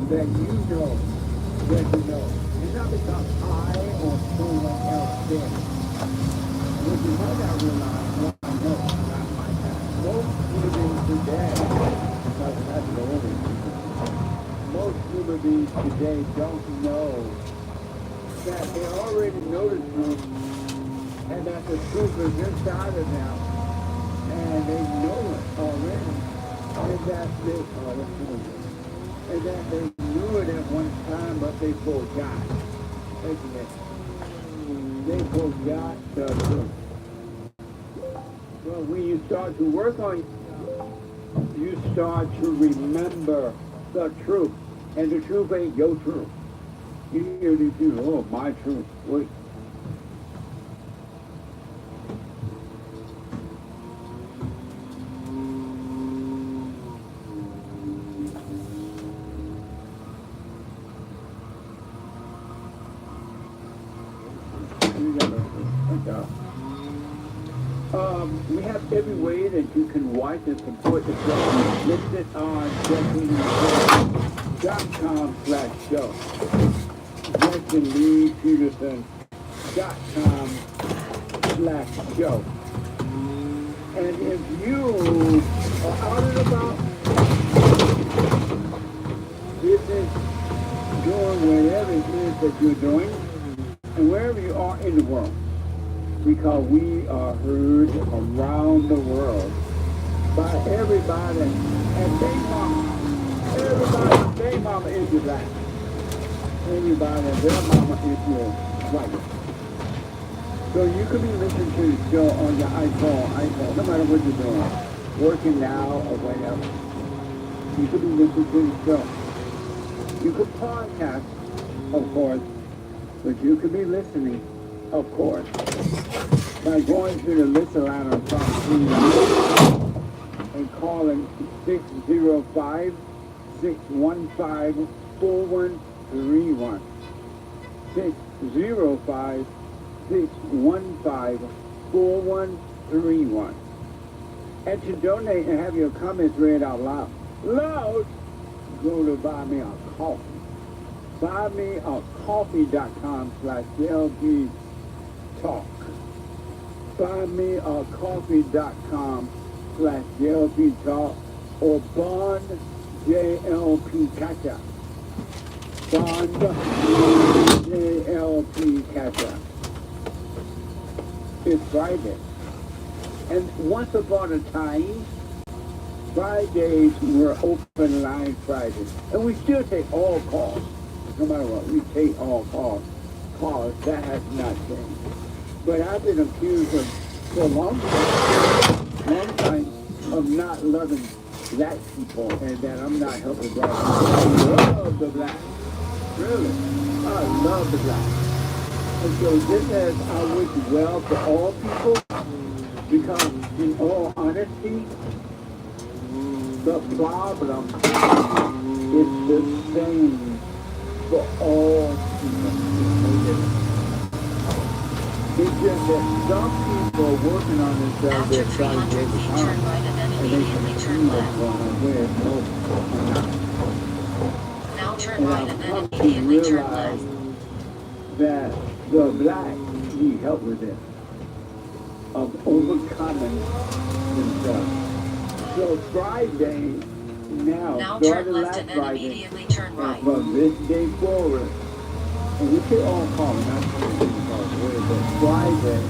that you know that you know. It's not because I or someone else did. What you might not realize, what I know, not my time. Most human beings today, because that's the only people, most human beings today don't know that they already know the truth and that the truth is inside of them and they know it already and that they, and that they knew it at one time but they forgot. They forgot the truth. Well, when you start to work on it, you start to remember the truth. And the truth ain't your truth. You hear these people, oh, my truth. Wait. We have every way that you can watch and support the show. Listed on JessieLeePeterson.com/show. JessieLeePeterson.com/show. And if you are out and about, business, doing whatever it is that you're doing, and wherever you are in the world, because we are heard around the world by everybody and their mama. Everybody, their mama is your black. Anybody, their mama is your white. So you could be listening to the show on your iPhone, no matter what you're doing, working now or whatever. You could be listening to the show. You could podcast, of course, but you could be listening, of course, by going to the listen line on top and calling 605-615-4131. 605-615-4131. And to donate and have your comments read out loud, go to buy me a coffee. BuyMeACoffee.com/JLP Talk. BuyMeACoffee.com/JLP Talk or Bond JLP Catch Up. Bond JLP Catch Up. It's Friday. And once upon a time, Fridays were open line Fridays. And we still take all calls. No matter what, we take all calls. That has not changed. But I've been accused of, for a long time, of not loving black people and that I'm not helping black people. I love the black. Really. I love the black. And so just as I wish well for all people, because in all honesty, the problem is the same for all people. It's just that some people are working on themselves, they're trying to get it on, and they can see what's going on where it's Now turn right and then immediately turn left. That the black need help with this, of overcoming themselves. So Friday now turn left and then immediately turn right. From this day forward, and we can all call it, not Friday.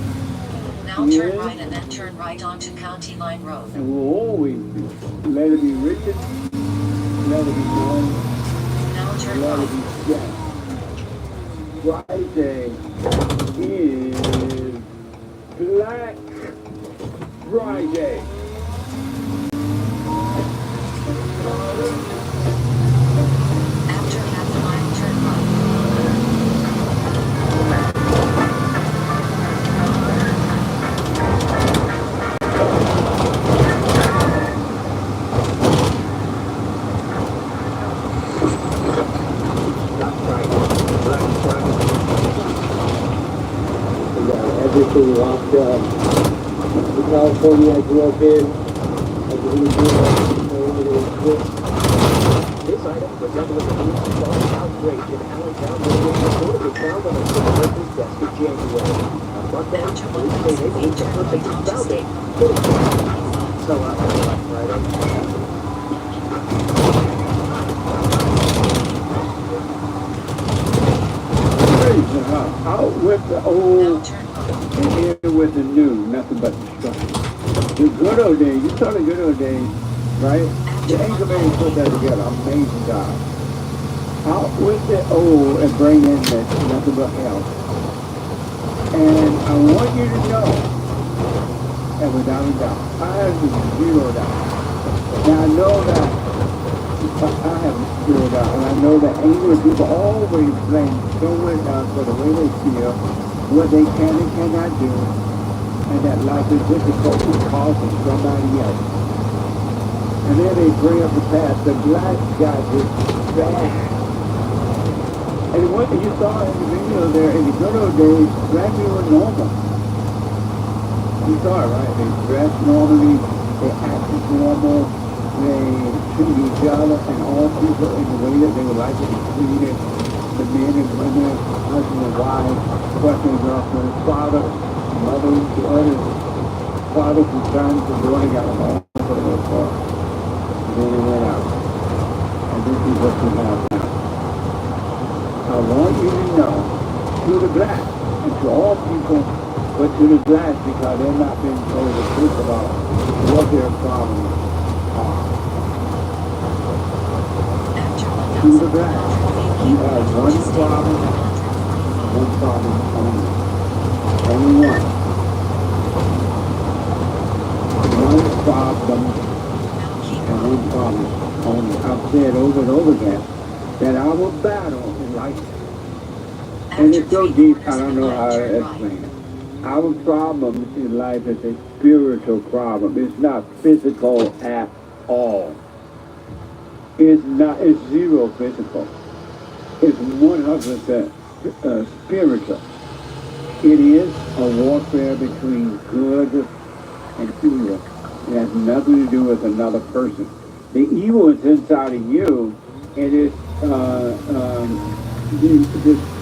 Now turn right and then turn right onto County Line Road. And we'll always be. Let it be written, let it be known, now turn let right. it be said. Friday is Black Friday. After half a mile, turn right. Everything locked up. In California, I grew up in. I grew up in. This item level of the news involving outrage in Allentown when it was reportedly found on a citizen's desk in January. On Monday, police say they believe the person who found it could have been so out last Friday. Out with the old and in with the new, nothing but destruction. The good old days, you saw the good old days, right? The Angel Baby put that together, amazing job. Out with the old and bring in the nothing but hell. And I want you to know, and without a doubt, I have zero doubt. Now I know that I have zero doubt, and I know that angry people always blame someone else for the way they feel, what they can and cannot do, and that life is difficult because of somebody else. And then they bring up the past. The black guy was bad. And what you saw in the video there, in the good old days, black people were normal. You saw it, right? They dressed normally, they acted normal, they treated each other and all people in the way that they would like to be treated. The men and women, husband and wife, boyfriend and girlfriend, fathers, mothers, to others, fathers and sons, and daughter got along for the most part. And then they went out. And this is what we have now. I want you to know, to the black, and to all people, but to the black, because they're not being told the truth about what their problems are. To the black, you have one problem only. Only one. One problem and one problem only. I've said over and over again that our battle in life, and it's so deep, I don't know how to explain it. Our problem in life is a spiritual problem. It's not physical at all. It's not, it's zero physical. It's 100% spiritual. It is a warfare between good and evil. It has nothing to do with another person. The evil is inside of you, and it's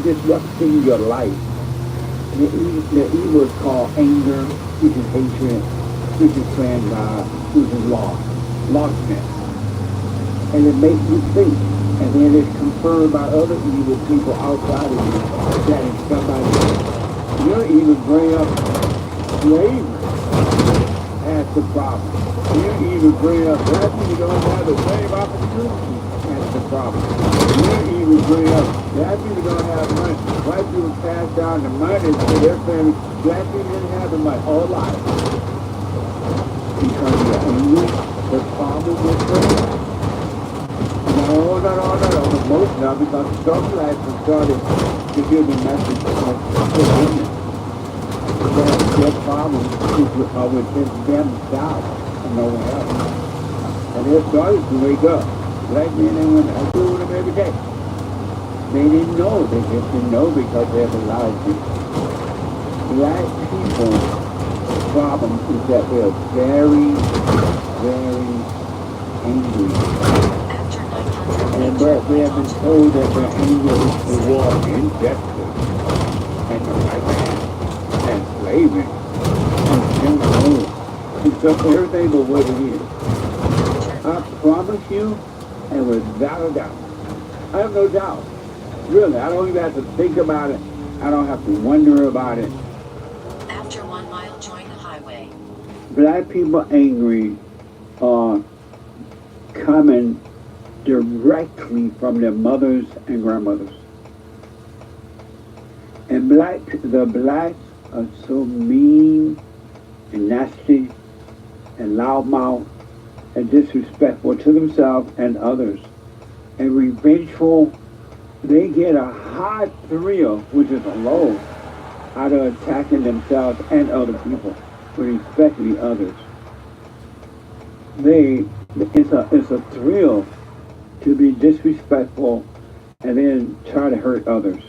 disrupting your life. The evil is called anger, which is hatred, which is transgression, which is lostness. And it makes you think, and then it's confirmed by other evil people outside of you that it's somebody else. You'll even bring up slavery as the problem. You even bring up black people don't have the same opportunity as the problem. You even bring up black people don't have money. White people pass down the money to their family. Black people didn't have the money all life. Because you're angry, the problem with them. No, most now, because some blacks have started to give the message of women. Their problems are within themselves and no one else. And they're starting to wake up. Black men and women, I deal with them every day. They didn't know, they just didn't know because they're allowed to. Black people's problem is that they're very, very angry. But we have been told that their anger is the war of injustice and the right hand and slavery and control. And so everything but what it is. I promise you, and without a doubt, I have no doubt. Really, I don't even have to think about it. I don't have to wonder about it. After 1 mile, join the highway. Black people angry are coming directly from their mothers and grandmothers. And the blacks are so mean and nasty and loudmouth and disrespectful to themselves and others. And revengeful, they get a high thrill, which is a low, out of attacking themselves and other people, but especially others. It's a thrill to be disrespectful and then try to hurt others.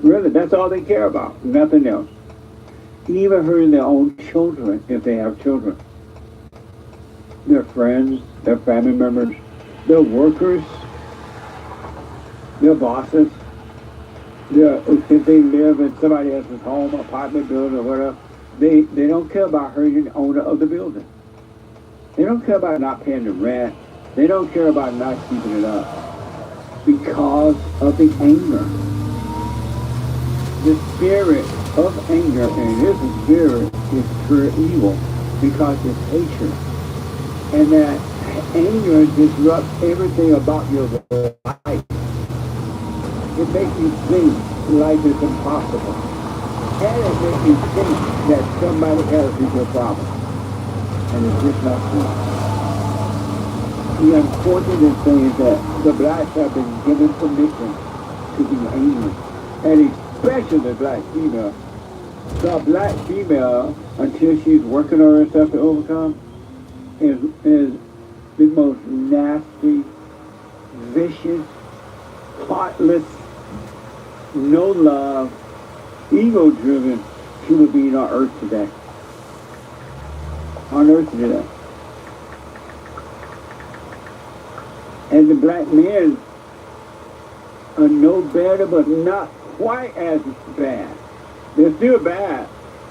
Really, that's all they care about, nothing else. Even hurting their own children if they have children. Their friends, their family members, their workers, their bosses, if they live in somebody else's home, apartment building, or whatever, they don't care about hurting the owner of the building. They don't care about not paying the rent. They don't care about not keeping it up because of the anger. The spirit of anger, and this spirit is pure evil because it's hatred. And that anger disrupts everything about your life. It makes you think life is impossible. And it makes you think that somebody else is your problem. And it's just not true. The unfortunate thing is that the blacks have been given permission to be angry. And especially the black female. The black female, until she's working on herself to overcome, is the most nasty, vicious, heartless, no love, ego-driven human being on earth today. On earth today. And the black men are no better, but not quite as bad. They're still bad,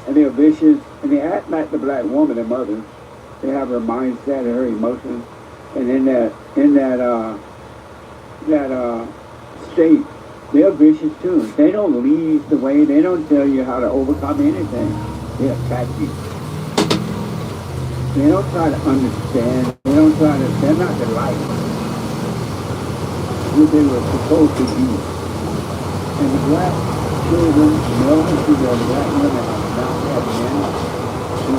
and they're vicious, and they act like the black woman, their mother. They have her mindset and her emotions, and in that state, they're vicious too. They don't lead the way. They don't tell you how to overcome anything. They attack you. They don't try to understand. They don't try to. They're not the light. What they were supposed to be. And the black children, male and female, the black women have not had men to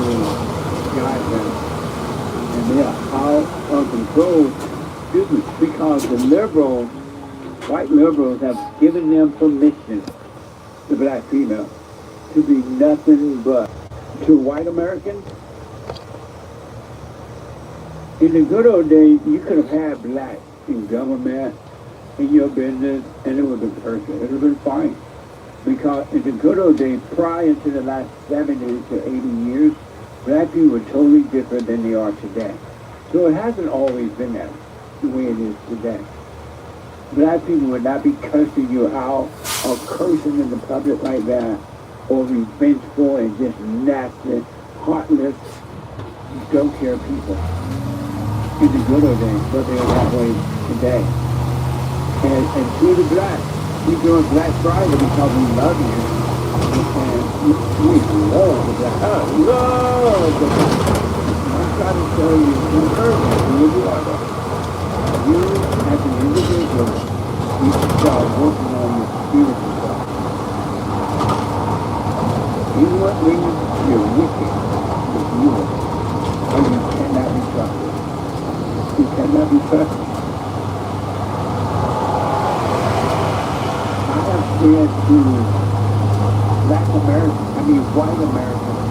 guide them. And they are out of control, because the liberals, white liberals, have given them permission, the black female, to be nothing but, to white Americans. In the good old days, you could have had blacks in government, in your business, and it would have been perfect. It would have been fine. Because in the good old days, prior to the last 70 to 80 years, black people were totally different than they are today. So it hasn't always been that, the way it is today. Black people would not be cursing you out, or cursing in the public like that, or revengeful and just nasty, heartless, don't care people. In the good old days, but they're that way today. And to the black, we do a Black Friday because we love you. And we love the black. I love the black. I'm trying to tell you, in person, who you are. You, as an individual, you should start working on your spiritual self. Even when you're wicked, you're evil, and you cannot be trusted. You cannot be trusted. Said to black Americans, white Americans,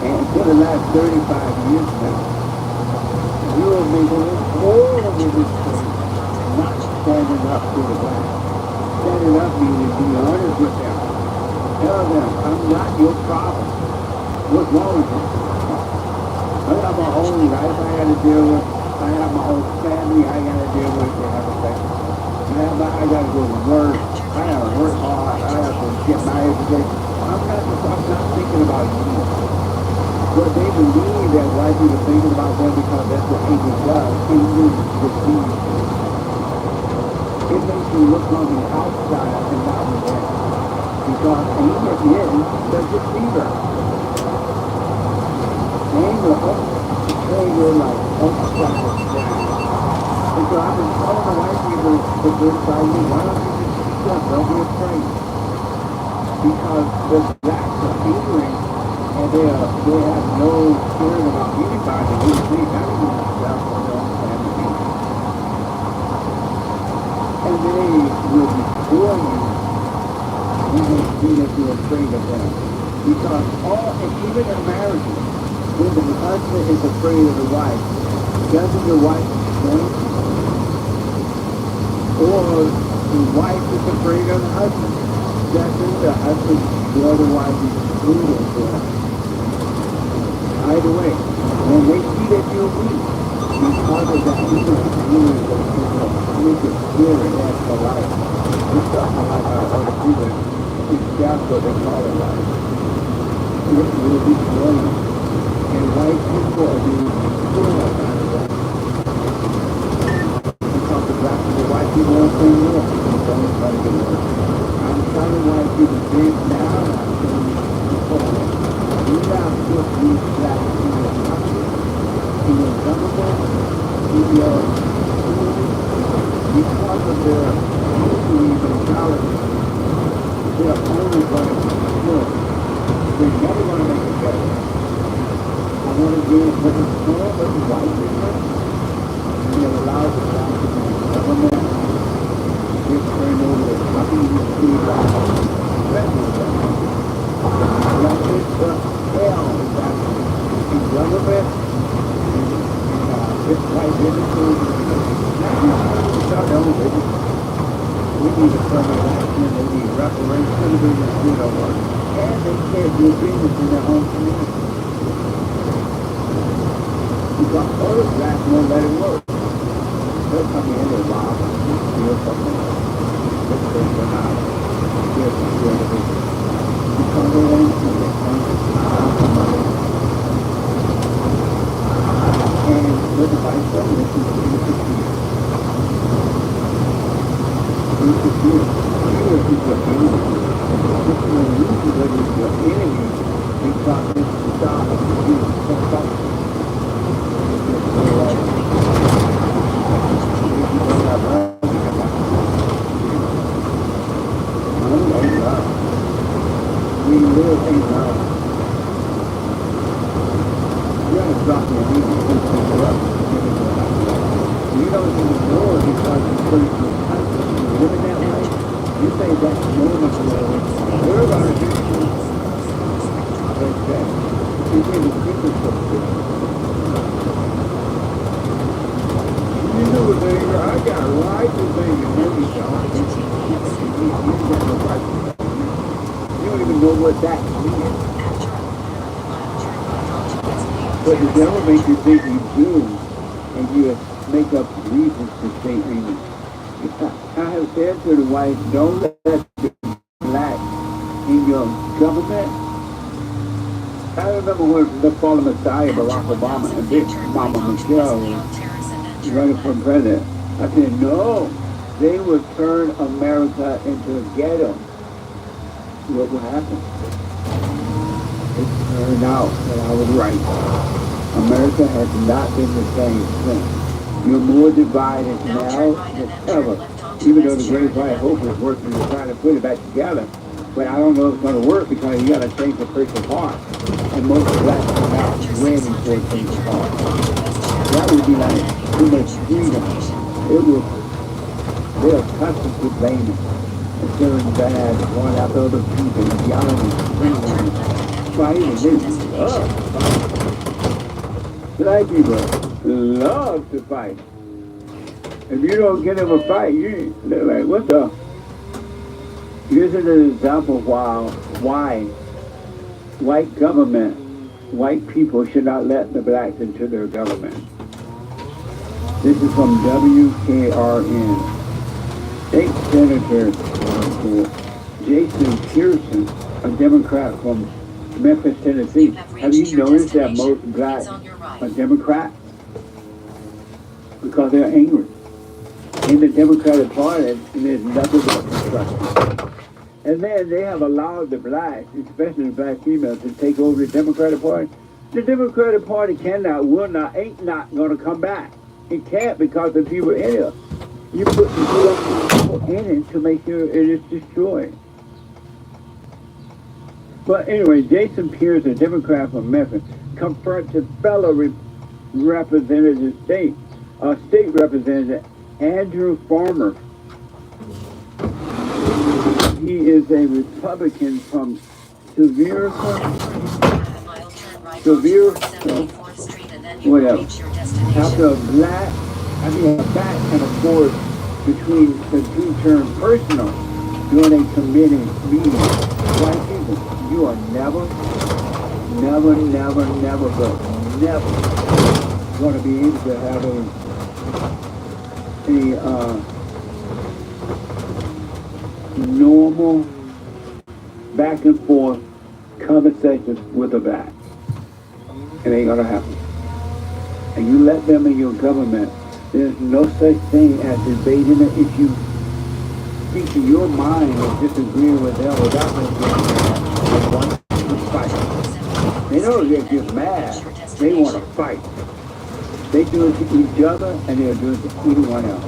and for the last 35 years now, you have been doing all of this thing, not standing up to the black. Standing up meaning be honest with them. Tell them, I'm not your problem. What's wrong with you? I have my own life I got to deal with. I have my own family I got to deal with. They have a family. I gotta go to work. I gotta work hard. I have to get my education. I'm not thinking about you. But they believe that white people are thinking about them because that's what anger does. Anger deceives. It makes you look on the outside and not within. Because anger is the deceiver. Anger betrays your life. And so I've been telling the white people to criticize me, why don't you just speak up? Don't be afraid. Because the blacks are angry and they have no fear about anybody. They think not even themselves or their own family. And they will destroy you when they see that you're afraid of them. Because even in marriages, when the husband is afraid of the wife, doesn't the wife shrink? Or the wife is afraid of the husband. Doesn't the husband or the wife is brutal for him? Either way, when they see that you're weak, because of that, we could hear it, we could hear it as the light. It's something like our other people, that's what they call it light. It will be brilliant. And white people are being full of that. Because the black and the white people won't say no. Don't try to get worse. I'm telling white people this now, and I'm telling you before. Do not put these black people in your government, in your schools, because of their history mentality. They're only going to destroy. They're never going to make it better. I want to give what is more of the white people, and it allows the black to be in government. This turned over the fucking see black federal government. Like this hell is that in government, this white businesses, start their own business. We need affirmative action, they need reparations, we need to do their work. And they can't do business in their own community. Because other blacks won't let it work. They'll come in and rob and steal something. Just take them out. Steal some business. Because they won't see it. And with the vice president, he's interfere. Interfere. Here is your enemy. This is the reason that is your enemy. Because this is the job of you. We live in love. You're going to drop your knees and pick up. You don't even know it because you're pretty conscious. You live in that way. You say that's normal to live. We're going to do it. You can be super subject. You know what they are. I got rights to things and then you don't. You don't even know what that means. But the devil makes you think you do, and you make up reasons to think you. I have said to the wife, don't let the black in your government. I remember when the fallen Messiah, Barack Obama, and Big Mama Michelle was running for president. I said, no, they would turn America into a ghetto. What will happen? It turned out that I was right. America has not been the same since. You're more divided now than ever. Even though the Great White Hope is working to try to put it back together. But I don't know if it's going to work because you got to change the person's heart. And most blacks are not ready for a change of heart. That would be like too much freedom. It will, they're constantly blaming and feeling bad, going after other people, yelling and screaming, fighting. They love to fight. Black people love to fight. If you don't get them a fight, they're like, what the? Here's an example why white government, white people should not let the blacks into their government. This is from WKRN. State Senator Jason Pearson, a Democrat from Memphis, Tennessee. Have you noticed that most blacks are Democrats? Because they're angry. In the Democratic Party, there's nothing but construction. And then they have allowed the blacks, especially the black females, to take over the Democratic Party. The Democratic Party cannot, will not, ain't not going to come back. It can't because the people in it. You put the people in it to make sure it is destroyed. But anyway, Jason Pierce, a Democrat from Memphis, confronts a fellow representative state representative, Andrew Farmer. He is a Republican from Sevier, whatever. After a back and a forth between the two terms personal during a committee meeting. White people, you are never go. Never going to be able to have a normal back and forth conversations with a black. It ain't gonna happen. And you let them in your government, there's no such thing as debating an issue. Speak to your mind of disagreeing with them without them getting one to fight. They don't get mad. They want to fight. They do it to each other and they'll do it to anyone else.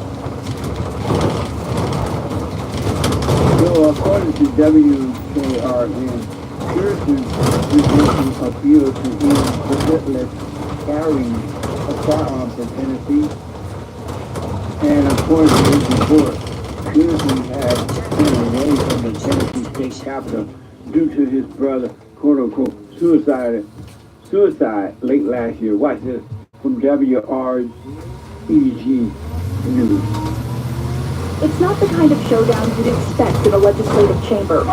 So according to WKRN, Pearson resisting appeal to end prohibitless carrying of firearms in Tennessee. And according to his report, Pearson had been away from the Tennessee state capitol due to his brother, quote unquote, suicide late last year. Watch this from WREG News. It's not the kind of showdown you'd expect in a legislative chamber.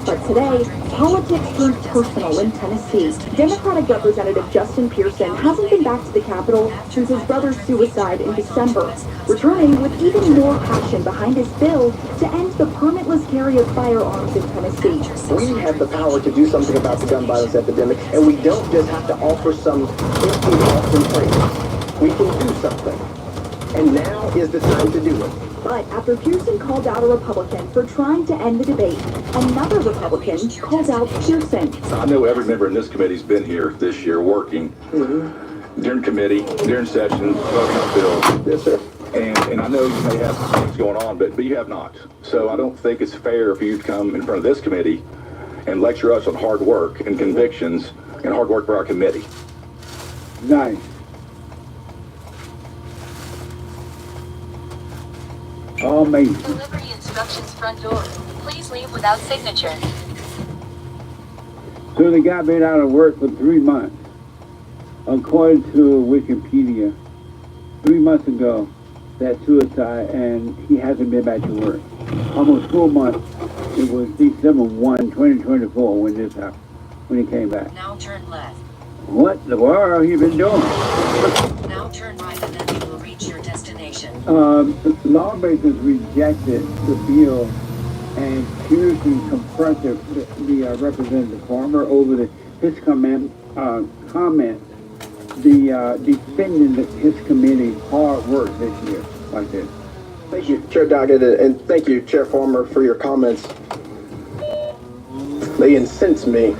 But today, politics turned personal in Tennessee. Democratic Representative Justin Pearson hasn't been back to the Capitol since his brother's suicide in December, returning with even more passion behind his bill to end the permitless carry of firearms in Tennessee. We have the power to do something about the gun violence epidemic, and we don't just have to offer some empty Boston praise. We can do something. And now is the time to do it. But after Pearson called out a Republican for trying to end the debate, another Republican called out Pearson. I know every member in this committee's been here this year working during committee, during sessions, voting on bills. Yes, sir. And I know you may have some things going on, but you have not. So I don't think it's fair for you to come in front of this committee and lecture us on hard work and convictions and hard work for our committee. Nice. Amazing. Delivery instructions front door. Please leave without signature. So the guy been out of work for 3 months. According to Wikipedia, 3 months ago, that suicide, and he hasn't been back to work. Almost 4 months. It was December 1, 2024 when this happened, when he came back. Now turn left. What the world have you been doing? Now turn right and then you will reach your destination. Lawmakers rejected the bill, and Pearson confronted the Representative Farmer over his comment, defending his committee's hard work this year, like this. Thank you, Chair Doggett, and thank you, Chair Farmer, for your comments. They incense me.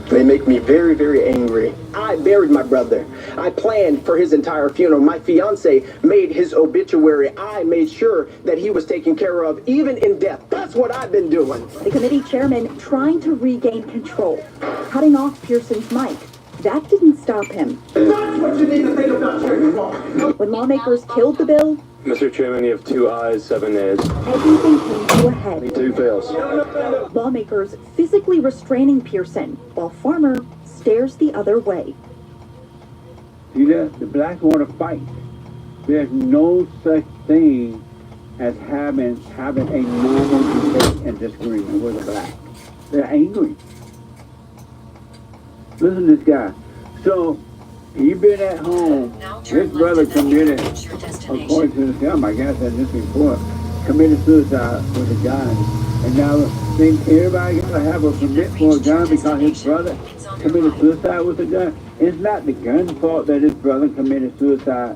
They make me very, very angry. I buried my brother. I planned for his entire funeral. My fiance made his obituary. I made sure that he was taken care of, even in death. That's what I've been doing. The committee chairman trying to regain control, cutting off Pearson's mic. That didn't stop him. That's what you need to think about, Chair Farmer. When lawmakers killed the bill, Mr. Chairman, you have 2 ayes, 7 nays. everything came to a head. 2 fails. Lawmakers physically restraining Pearson, while Farmer stares the other way. See that? The blacks want to fight. There's no such thing as having a normal debate and disagreement with a black. They're angry. Listen to this guy. So, he been at home. Now turn His brother left and then you will committed, reach your destination. according to the film, I guess I said this before, committed suicide with a gun. And now think everybody gotta have a permit for a gun because his brother committed suicide with a gun. It's not the gun's fault that his brother committed suicide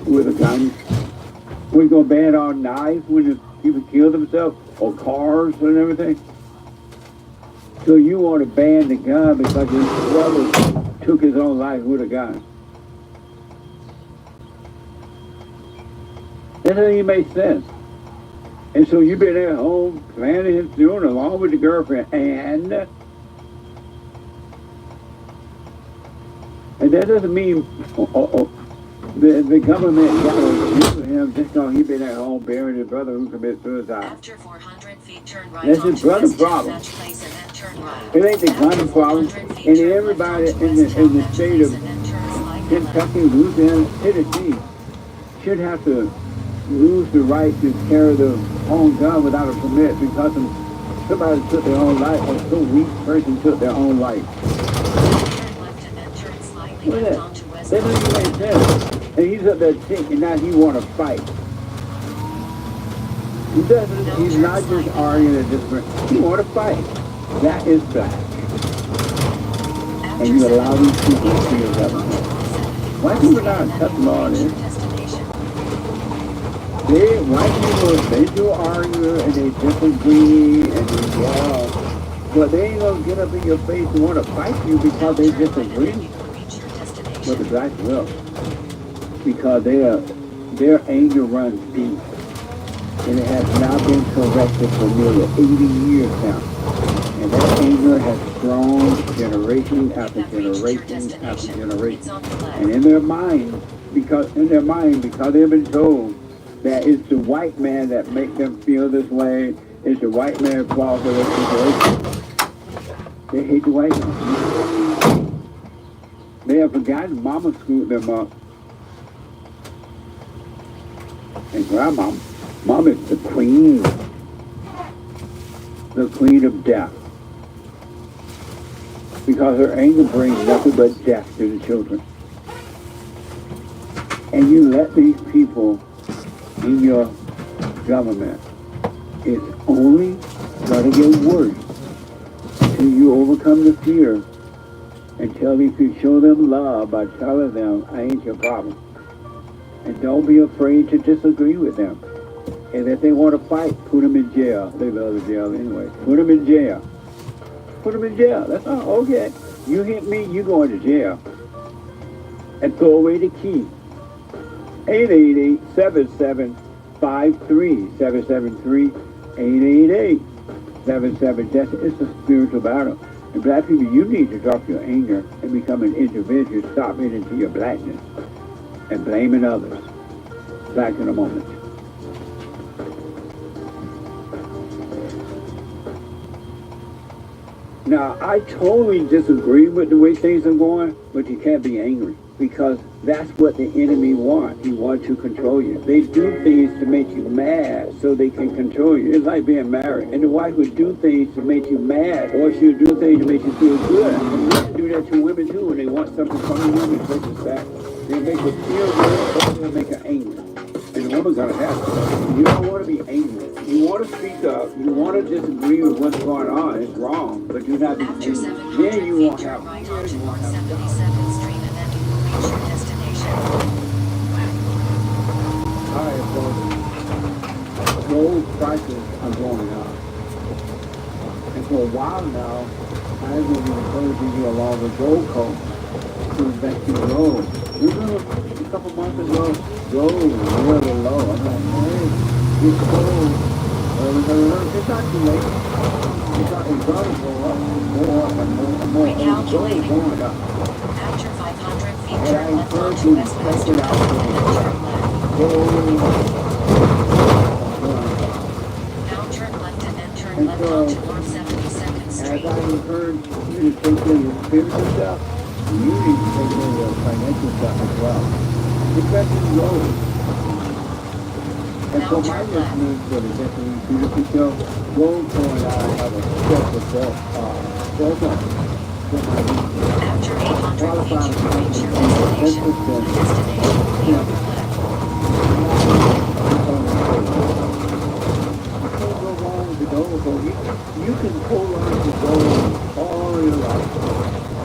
with a gun. We're gonna ban all knives when the people kill themselves, or cars and everything. So you want to ban the gun because his brother took his own life with a gun. That doesn't even make sense. And so you've been at home planning his funeral along with the girlfriend, and that doesn't mean the government got to do him just because he's been at home burying his brother who committed suicide. After 400 feet, turn right That's his onto brother's West problem. Dispatch Place and then turn right. It ain't the gun After problem. 400 feet, And turn everybody left onto in West the Dispatch state Place of and then turn slightly Kentucky, Louisiana, Tennessee should have to lose the right to carry their own gun without a permit because somebody took their own life, or some weak person took their own life. left. Turn left and then turn Directly Look left at onto West. that. They don't even make sense. And he's up there thinking now he want to fight. He doesn't. He's not just arguing a different. He want to fight. That is black. And you allow these people to be your government. White people not touch law on this. White people, they do argue and they disagree and they yell. But they ain't gonna get up in your face and want to fight you because they disagree. But the blacks will. Because their anger runs deep. And it has not been corrected for nearly 80 years now. And that anger has grown generation after generation after generation. And in their mind, because they've been told that it's the white man that make them feel this way, it's the white man's fault for their situation. They hate the white man. They have forgotten mama screwed them up. And grandma, mom is the queen of death. Because her anger brings nothing but death to the children. And you let these people in your government, it's only going to get worse until you overcome the fear, until you can show them love by telling them, I ain't your problem. And don't be afraid to disagree with them. And if they want to fight, put them in jail. They love the jail anyway. Put them in jail. Put them in jail. That's all. Okay. You hit me, you going to jail. And throw away the key. 888-7753. 773-888-77. It's a spiritual battle. And black people, you need to drop your anger and become an individual. Stop it into your blackness and blaming others. Back in a moment. Now, I totally disagree with the way things are going, but you can't be angry because that's what the enemy wants. He wants to control you. They do things to make you mad so they can control you. It's like being married. And the wife would do things to make you mad, or she'll do things to make you feel good. And men do that to women too when they want something from the woman, such as that. They make her feel good, or they'll make her angry. And the woman's gonna have to. You don't want to be angry. You want to speak up. You want to disagree with what's going on. It's wrong, but you're not After angry. 700 Then you feet, won't turn have. right onto North 77th Street and then you will reach your destination. All right, so gold prices are going up. And for a while now, I've been encouraging you along the Gold Coast to invest in gold. Remember a couple months ago, gold was really low. I'm like, hey, it's gold. It's not too late. It's going to go up more and more. It's gold going up. After 500 feet, And I turn left encourage onto you to West check Western it out. Avenue and then turn left. Gold. Now turn left and then turn And left so, onto North 72nd as Street. I encourage you to take care of your spiritual stuff, you need to take care of your financial stuff as well. Especially gold. And for my listeners for the Destiny Beautiful Show, Gold Coin I have a special program for my listeners. After 800 feet, Qualified you will reach your accountant, destination. The 10%. destination will be on the left. You can't go wrong with the gold, so you can hold on to gold all your life.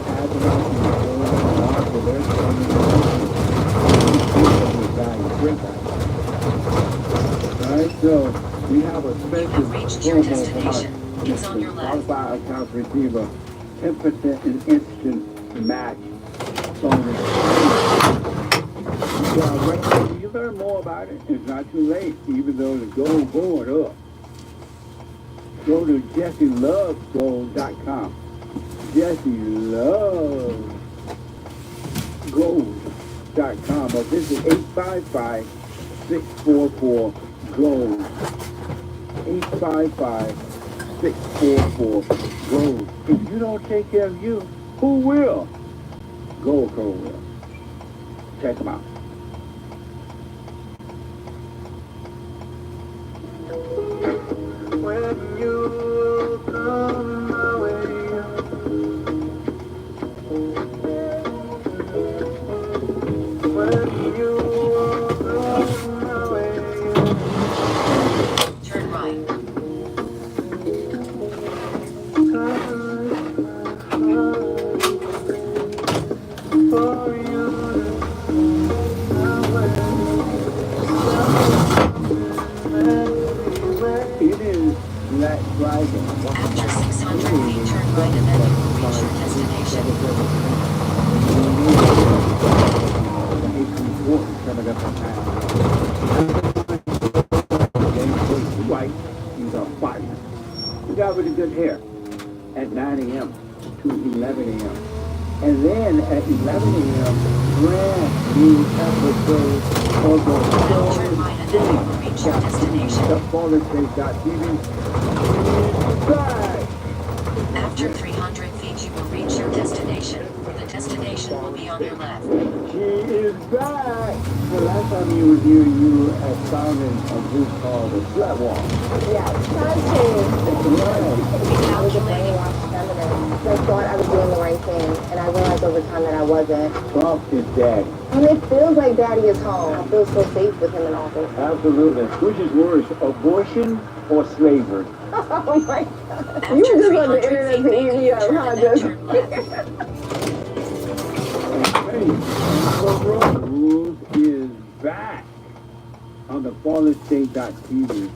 As an option, gold and rock, so there's something great value. Alright, so we have a special reached your promo for my destination. It's on your left. qualified accounts receive a 10% in instant match bonus. You learn more about it. It's not too late, even though the gold going up. Go to JesseLovesGold.com. JesseLovesGold.com or visit 855-644-GOLD. 855-644-GOLD. If you don't take care of you, who will? Gold Co will. Check them out. When you come my way, guy with the good hair at 9 a.m. to 11 a.m. And then at 11 a.m., brand new episode of the Now turn right and then you will reach your destination. The FallenState.tv is back. After 300 feet, you will reach your destination. The destination will be on your left. She is back. The last time you were here, you had founded a group called the Flat Wall. Yeah, it's time to. I was a brainwashed feminist. I thought I was doing the right thing, and I realized over time that I wasn't. Trump is daddy. And it feels like daddy is home. I feel so safe with him in office. Absolutely. Which is worse, abortion or slavery? Oh my God. You were just on the internet to eat me up, huh, Justin? Rose is back on the FallenState.tv.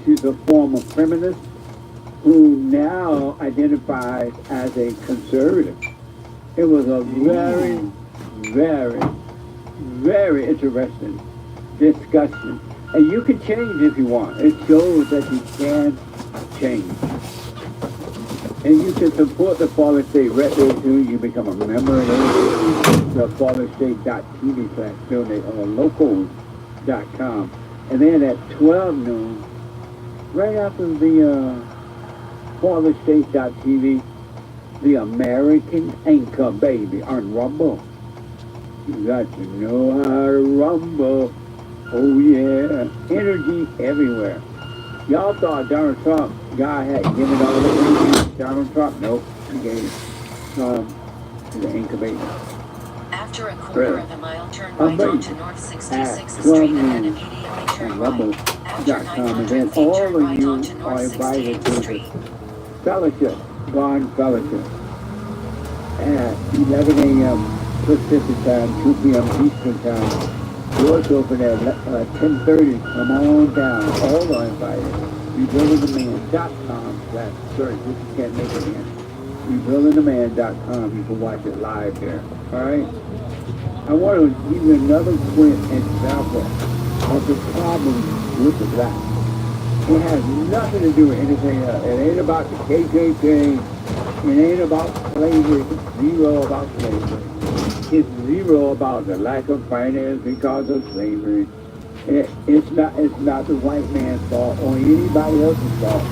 She's a former feminist who now identifies as a conservative. It was a very, very, very interesting discussion. And you can change if you want. It shows that you can change. And you can support the Fallen State right there too. You become a member of the FallenState.tv/donate on locals.com. And then at 12 noon, right after the FallenState.tv, the American Anchor Baby on Rumble. You got to know how to rumble. Oh yeah, energy everywhere. Y'all thought Donald Trump guy had given all the energy. Donald Trump, nope, he gave to the Anchor Baby. After a quarter of a mile, turn right onto North 66th Street and then immediately turn right. After 900 feet, turn right onto North 68th Street. Fellowship, Bond Fellowship, at 11 a.m. Pacific time, 2 p.m. Eastern time. Doors open at 10:30. Come on down. All are invited. RebuildingTheMan.com/search. If you can't make it in. RebuildingTheMan.com. You can watch it live there. All right. I want to give you another quick example of the problem with the black. It has nothing to do with anything else. It ain't about the KKK. It ain't about slavery. It's zero about slavery. It's zero about the lack of finance because of slavery. It's not the white man's fault or anybody else's fault,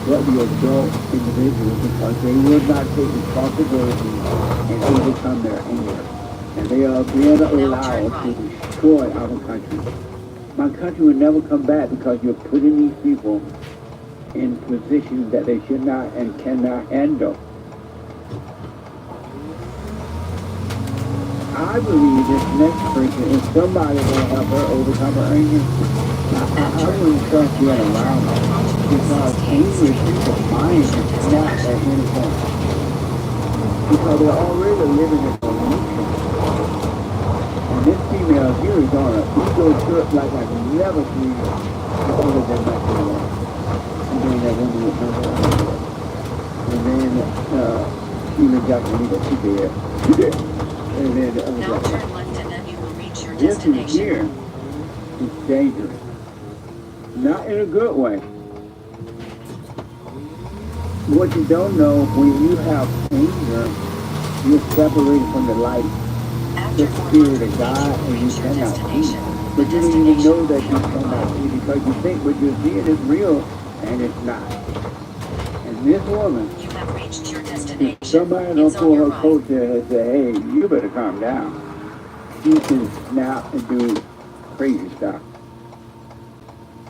but the adult individuals, because they will not take responsibility and overcome their anger. And they are being allowed to destroy our country. My country will never come back because you're putting these people in positions that they should not and cannot handle. I believe this next person is somebody will help her overcome her anger. I wouldn't trust being around her because angry people's minds is not at any point. Because they're already living in a illusion. And this female here is on an ego trip like I've never seen other than my female. And then that woman was number one. And then even Dr. Nita, she did. And then the other Now guy. turn left and then you will reach your This is destination. here is dangerous. Not in a good way. What you don't know, when you have anger, you're separated from the light, After the spirit of 400 God, feet, you and will you reach your cannot see. destination. But you don't even know that you cannot see because you think what you're seeing is real, and it's not. And this woman, You have reached your if destination. somebody don't It's on pull your her right. coat there and say, hey, you better calm down, she can snap and do crazy stuff.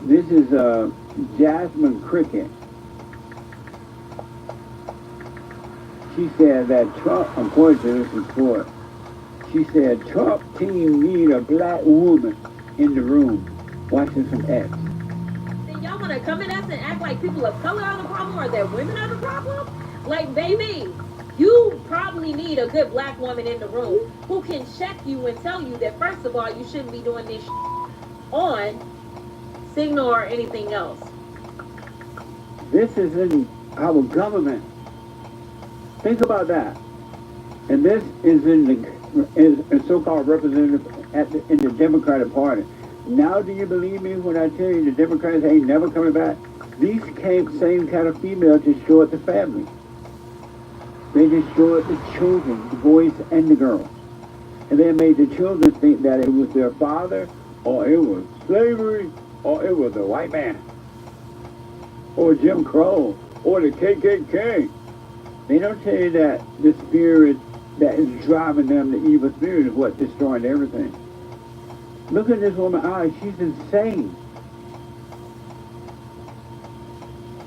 This is Jasmine Cricket. She said that Trump, according to this report, she said Trump team need a black woman in the room watching some X. Then y'all want to come at us and act like people of color are the problem or that women are the problem? Like, baby, you probably need a good black woman in the room who can check you and tell you that, first of all, you shouldn't be doing this on Signal or anything else. This is in our government. Think about that. And this is in the is a so-called representative in the Democratic Party. Now do you believe me when I tell you the Democrats ain't never coming back? These same kind of females destroyed the family. They destroyed the children, the boys and the girls. And they made the children think that it was their father, or it was slavery, or it was the white man, or Jim Crow, or the KKK. They don't tell you that the spirit that is driving them, the evil spirit, is what's destroying everything. Look at this woman's eyes. She's insane.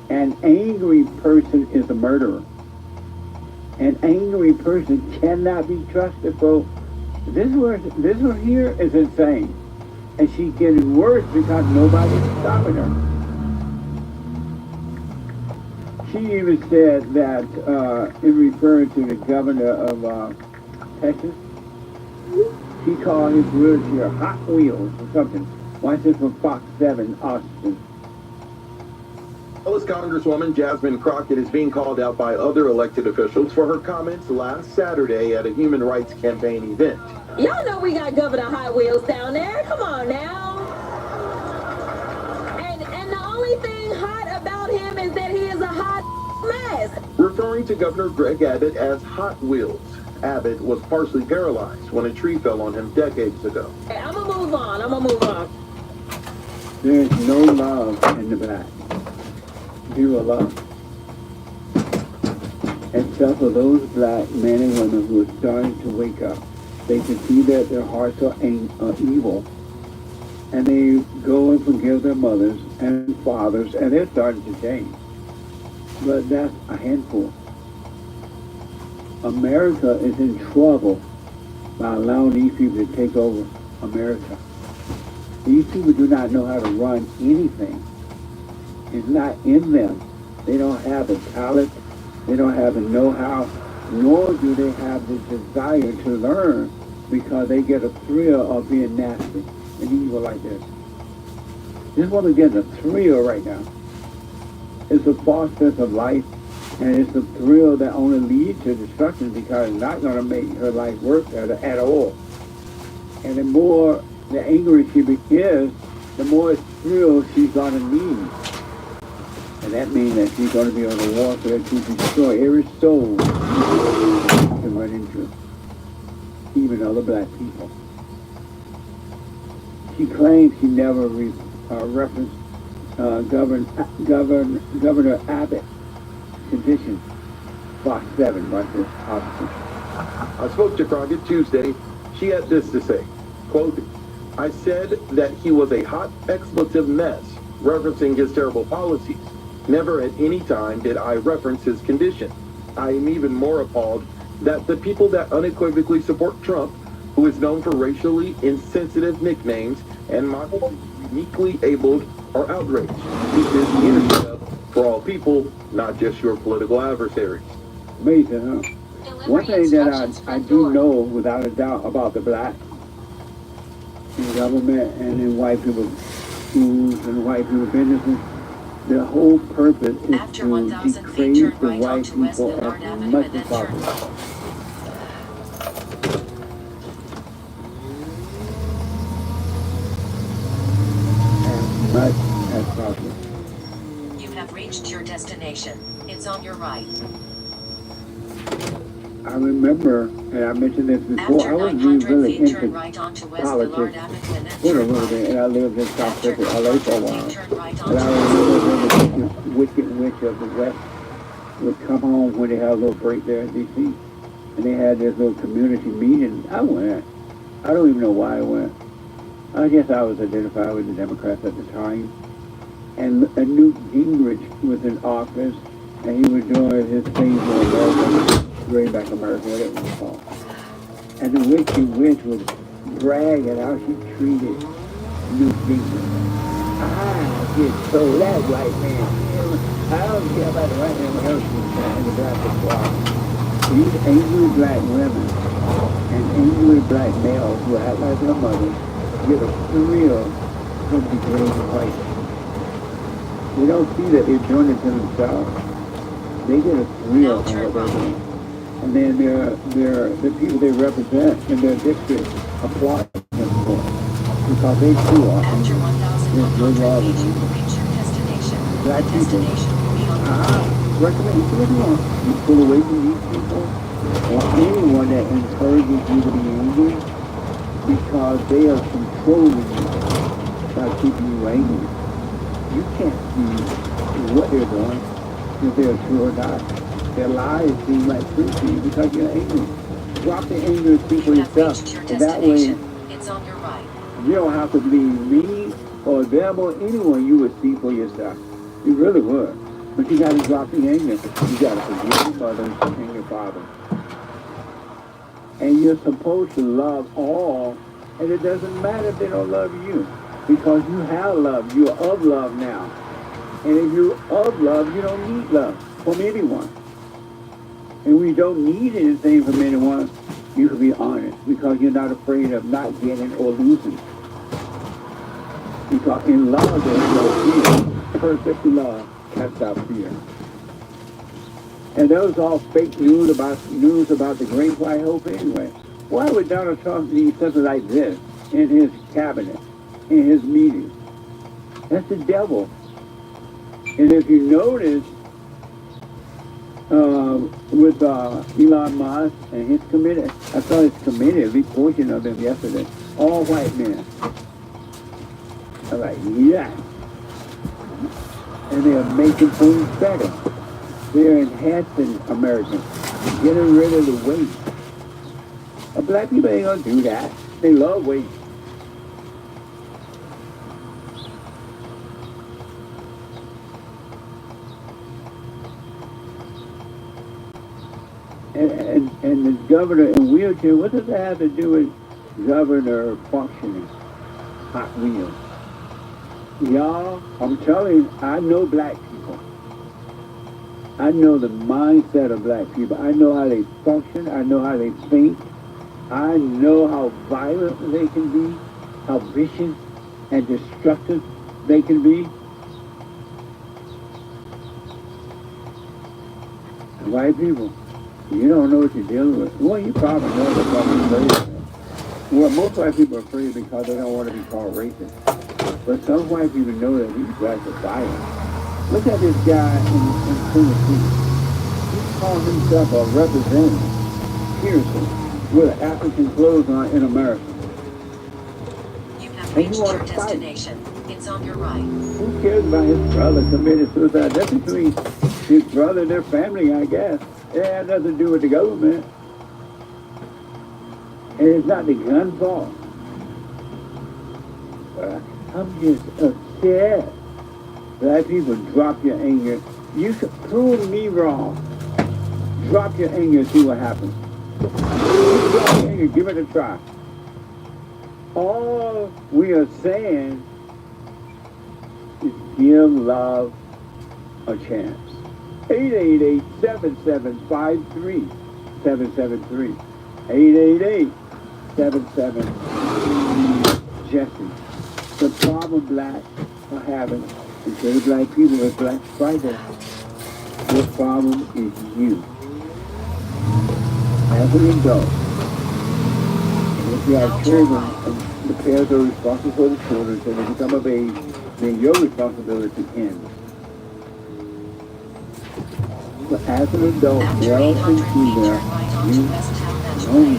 An angry person is a murderer. An angry person cannot be trusted, folks. This one here is insane. And she's getting worse because nobody's stopping her. She even said that, in referring to the governor of Texas, he called his wheelchair Hot Wheels or something. Watch this from Fox 7, Austin. Dallas Congresswoman Jasmine Crockett is being called out by other elected officials for her comments last Saturday at a human rights campaign event. Y'all know we got Governor Hot Wheels down there. Come on now. And the only thing hot about him is that he is a hot mess. Referring to Governor Greg Abbott as Hot Wheels, Abbott was partially paralyzed when a tree fell on him decades ago. Hey, I'm gonna move on. There's no love in the black. Zero love. Except for those black men and women who are starting to wake up. They can see that their hearts are evil. And they go and forgive their mothers and fathers, and they're starting to change. But that's a handful. America is in trouble by allowing these people to take over America. These people do not know how to run anything. It's not in them. They don't have the talent, they don't have the know-how, nor do they have the desire to learn because they get a thrill of being nasty and evil like this. This woman gets a thrill right now. It's a false sense of life, and it's a thrill that only leads to destruction because it's not going to make her life work at all. And the more the angrier she is, the more thrill she's going to need. And that means that she's going to be on the warfare to destroy every soul she can run into, even other black people. She claims she never referenced Governor Abbott's condition. Fox 7, right there, opposite. I spoke to Crockett Tuesday. She had this to say, quote, "I said that he was a hot expletive mess, referencing his terrible policies. Never at any time did I reference his condition. I am even more appalled that the people that unequivocally support Trump, who is known for racially insensitive nicknames and mocking the uniquely abled, are outraged. Keep this initiative for all people, not just your political adversaries." Amazing, huh? One thing that I do know without a doubt about the black in government and in white people's schools and white people's businesses, the whole purpose is After to 1,000 feet, degrade turn the right white onto West people Millard as Avenue much and as then turn possible. As much as possible. You have reached your destination. It's on your right. I remember, and I mentioned this before, I After was 900 really feet, turn into right onto West Millard politics Avenue and then for a turn little bit, right. and I lived in South After Central LA for a 900 while. feet, turn right And I onto remember when the wicked witch of the West would come home when they had a little break there in D.C. And they had this little community meeting. I went. I don't even know why I went. I guess I was identified with the Democrats at the time. And Newt Gingrich was in office, and he was doing his thing for America, Bring Back America, whatever it was called. And the wicked witch was bragging how she treated Newt Gingrich. I get so that white man. I don't care about the white man, what else in the black squad. These angry black women and angry black males who act like their mothers get a thrill from degrading white. They don't see that they're doing it to themselves. They get a thrill from what they're doing. And then the people they represent in their district applaud them for it. because they too are After 1,100 feet, you will reach your destination. black The people. destination will be on the I right. recommend you anyone. You pull away from these people or anyone that encourages you to be angry because they are controlling you by keeping you angry. You can't see what they're doing, if they're true or not. Their lies seem like truth to you because you're angry. Drop the anger and speak for You have yourself. reached your And that way, destination. It's on your right. you don't have to believe me or them or anyone. You would speak for yourself. You really would. But you got to drop the anger. You got to forgive your mother and your father. And you're supposed to love all, and it doesn't matter if they don't love you, because you have love. You're of love now. And if you're of love, you don't need love from anyone. And when you don't need anything from anyone, you can be honest, because you're not afraid of not getting or losing. Because in love, there's no fear. Perfect love casts out fear. And that was all fake news about the Great White Hope anyway. Why would Donald Trump need something like this in his cabinet, in his meetings? That's the devil. And if you notice, with Elon Musk and his committee, I saw his committee, a big portion of them yesterday, all white men. I'm like, yeah. And they are making things better. They're enhancing Americans, getting rid of the waste. Black people ain't gonna do that. They love waste. And the governor in wheelchair, what does that have to do with governor functioning? Hot wheels. Y'all, I'm telling you, I know black people. I know the mindset of black people. I know how they function. I know how they think. I know how violent they can be, how vicious and destructive they can be. And white people, you don't know what you're dealing with. Well, you probably know they're probably afraid. Well, most white people are afraid because they don't want to be called racist. But some white people know that these blacks are violent. Look at this guy in Tennessee. He calls himself a representative, Pearson, with African clothes on in America. You have reached your destination. It's on your right. Who cares about his brother committed suicide? That's between his brother and their family, I guess. It had nothing to do with the government. And it's not the gun fault. I'm just upset. Black people, drop your anger. You can prove me wrong. Drop your anger and see what happens. Drop your anger, give it a try. All we are saying is give love a chance. 888-7753. 773. 888-77. Jesse. The problem blacks are having, instead of black people, is Black Friday. The problem is you. As an adult, and if you have children, and the parents are responsible for the children, so they become of age, then your responsibility ends. But as an adult, male and female, you only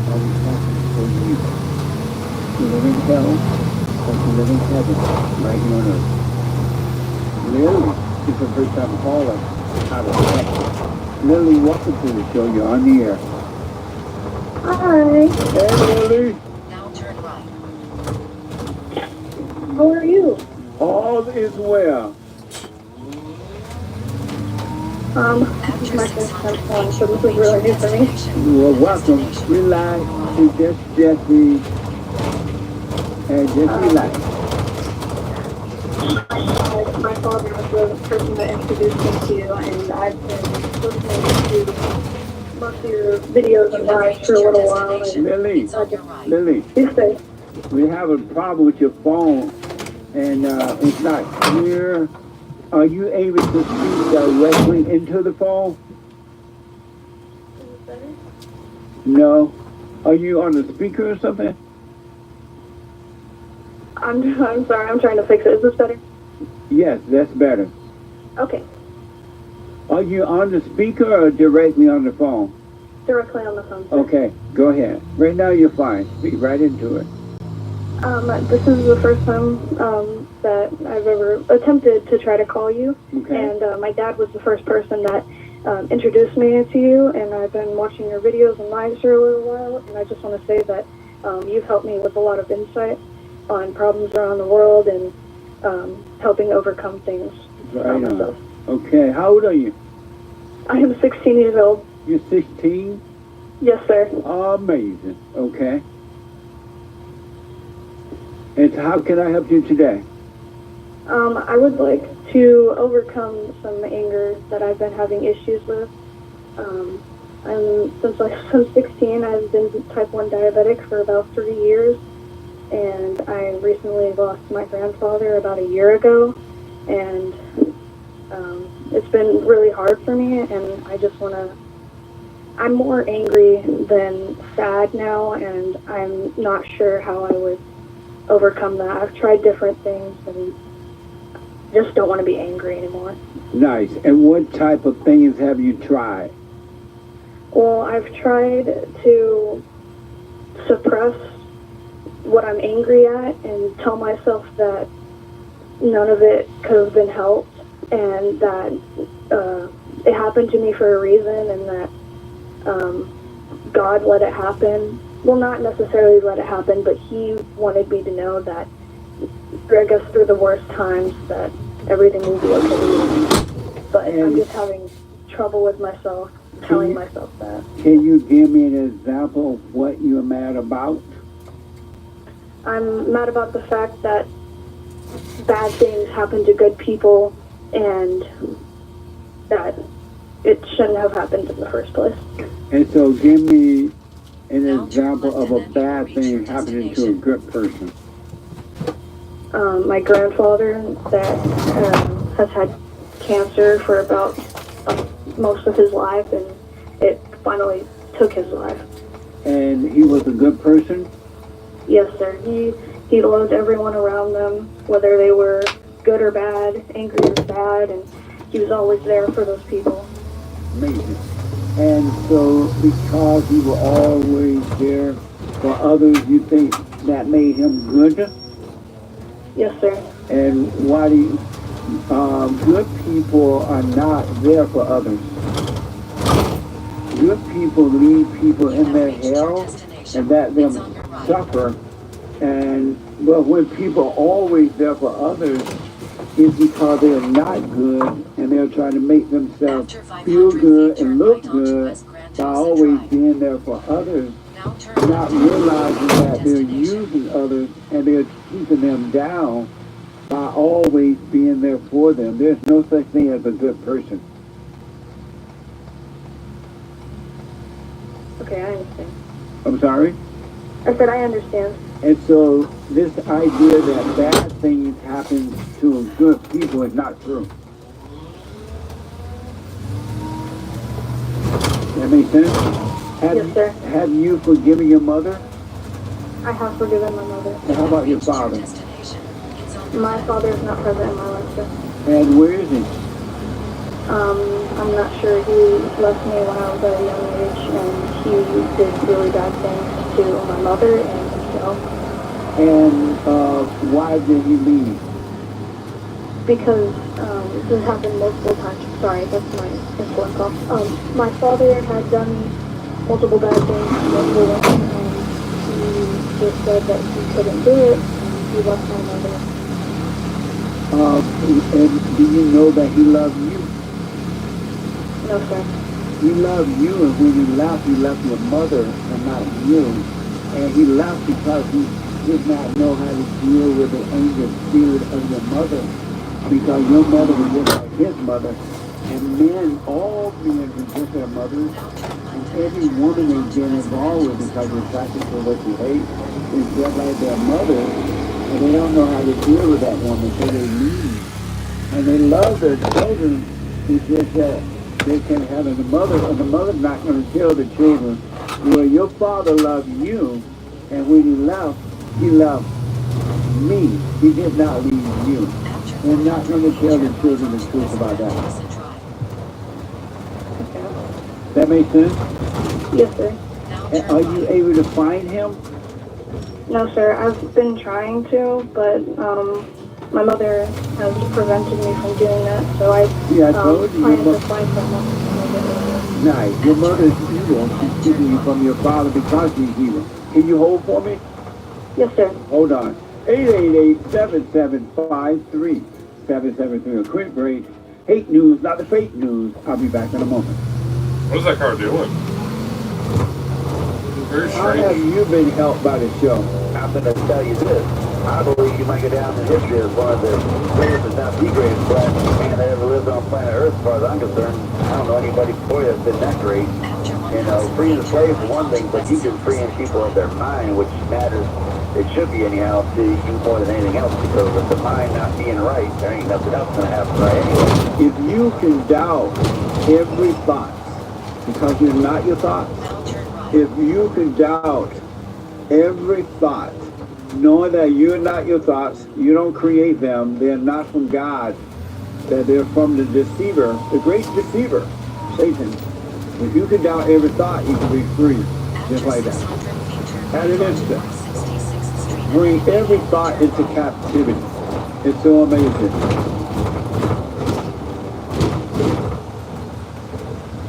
are responsible for you. To live in hell or to live in heaven, right here on earth. Lily, it's the first time calling out of Texas. Lily, welcome to the show. You're on the air. Hi. Hey, Lily. Now turn right. How are you? All is well. This is my first time calling, so this is really new for me. You are welcome. Relax. It's just Jesse. And just relax. My father was the person that introduced me to you, and I've been listening to most of your videos and lives for a little while. Lily, Lily, You say, we have a problem with your phone, and it's not clear. Are you able to speak directly into the phone? No. Are you on the speaker or something? I'm sorry, I'm trying to fix it. Is this better? Yes, that's better. Okay, Are you on the speaker or directly on the phone? directly on the phone, sir. Okay, go ahead. Right now you're fine. Speak right into it. This is the first time that I've ever attempted to try to call you, Okay. and my dad was the first person that introduced me to you, and I've been watching your videos and lives for a little while, and I just want to say that you've helped me with a lot of insight on problems around the world and helping overcome things. Right on. Okay, how old are you? I am 16 years old. You're 16? Yes, sir. Amazing. Okay. And how can I help you today? I would like to overcome some anger that I've been having issues with. Since I'm 16, I've been type 1 diabetic for about 3 years, and I recently lost my grandfather about a year ago, and it's been really hard for me, and I just want to... I'm more angry than sad now, and I'm not sure how I would overcome that. I've tried different things and just don't want to be angry anymore. Nice. And what type of things have you tried? Well, I've tried to suppress what I'm angry at and tell myself that none of it could have been helped, and that it happened to me for a reason, and that God let it happen. Well, not necessarily let it happen, but He wanted me to know that, I guess, through the worst times, that everything will be okay. But I'm just having trouble with myself, telling myself that. Can you give me an example of what you're mad about? I'm mad about the fact that bad things happen to good people, and that it shouldn't have happened in the first place. And so give me an example of a bad thing happening to a good person. My grandfather that has had cancer for about most of his life, and it finally took his life. And he was a good person? Yes, sir. He loved everyone around them, whether they were good or bad, angry or sad, and he was always there for those people. Amazing. And so because he was always there for others, you think that made him good? Yes, sir. And why do you, good people are not there for others. Good people leave people in their hell and let them suffer. And but when people are always there for others, it's because they're not good and they're trying to make themselves feel good and look good by always being there for others, not realizing that they're using others and they're keeping them down by always being there for them. There's no such thing as a good person. Okay, I understand. I'm sorry? I said I understand. And so this idea that bad things happen to good people is not true. That makes sense? Yes, sir. Have you forgiven your mother? I have forgiven my mother. And how about your father? My father is not present in my life, sir. And where is he? I'm not sure. He left me when I was at a young age, and he did really bad things to my mother and himself. And why did he leave? Because this has happened multiple times. Sorry, that's my important call. My father had done multiple bad things, multiple ones, and he just said that he couldn't do it. He left my mother. And do you know that he loved you? No, sir. He loved you, and when he left your mother and not you. And he left because he did not know how to deal with the anger spirit of your mother, because your mother was just like his mother. And all men resist their mothers, and every woman they've been involved with because they're attracted to what you hate is just like their mother, and they don't know how to deal with that woman, so they leave. And they love their children, it's just that they can have a mother, and the mother's not going to tell the children, well, your father loved you, and when he left me. He did not leave you. And not going to tell the children the truth about that. That makes sense? Yes, sir. And are you able to find him? No, sir. I've been trying to, but my mother has prevented me from doing that. So I told you. plan to find someone. Nice. Your mother is evil. She's keeping you from your father because he's evil. Can you hold for me? Yes, sir. Hold on. 888-7753-773. A quick break. Hate news, not the fake news. I'll be back in a moment. What is that car doing? Very How strange. have you been helped by the show? I'm going to tell you this. I believe you might go down in history as one of the greatest, if not the greatest black man that ever lived on planet Earth, as far as I'm concerned. I don't know anybody before you that's been that great. You know, freeing the slaves is one thing, but you can freeing people of their mind, which matters. It should be anyhow to you more than anything else, because with the mind not being right, there ain't nothing else going to happen right anyway. If you can doubt every thought, because you're not your thoughts, if you can doubt every thought, knowing that you're not your thoughts, you don't create them, they're not from God, that they're from the deceiver, the great deceiver, Satan. If you can doubt every thought, you can be free, just like that. At an instant. Bring every thought into captivity. It's so amazing.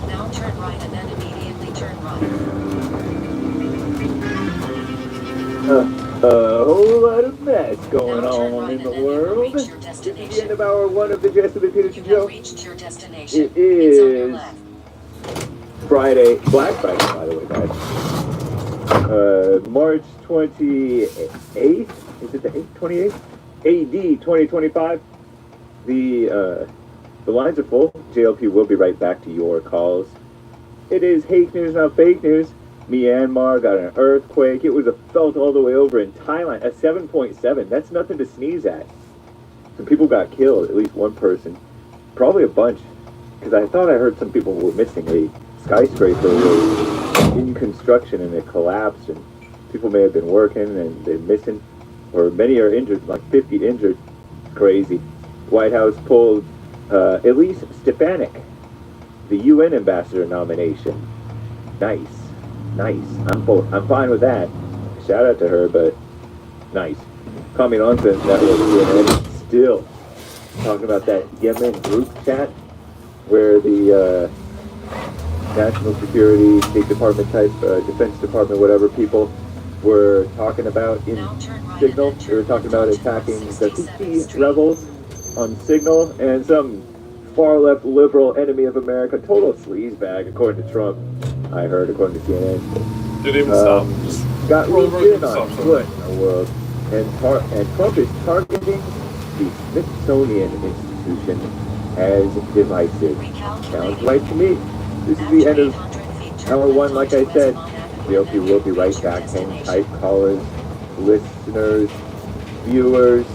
Now turn right and then immediately turn right. A whole lot of mess going on in the world. This is the end of hour one of the Jesse the Peterson Show. It is Friday, Black Friday, by the way, guys. March 28th. Is it the 8th? 28th? AD 2025. The lines are full. JLP will be right back to your calls. It is hate news, not fake news. Myanmar got an earthquake. It was felt all the way over in Thailand. A 7.7. That's nothing to sneeze at. Some people got killed. At least one person. Probably a bunch. Because I thought I heard some people were missing. A skyscraper was in construction and it collapsed. And people may have been working and they're missing. Or many are injured. Like 50 injured. Crazy. White House pulled Elise Stefanik, the UN ambassador nomination. Nice. I'm fine with that. Shout out to her, but nice. Call me nonsense network CNN still talking about that Yemen group chat where the national security, State Department type, Defense Department, whatever people were talking about in Signal. They were talking about attacking the Houthi rebels on Signal, and some far left liberal enemy of America, total sleazebag, according to Trump. I heard, according to CNN. Didn't even stop. Got looped in on foot in the world. And Trump is targeting the Smithsonian Institution as divisive. Sounds right to me. This is the end of hour one, like I said. JLP will be right back. Hang tight, callers, listeners, viewers,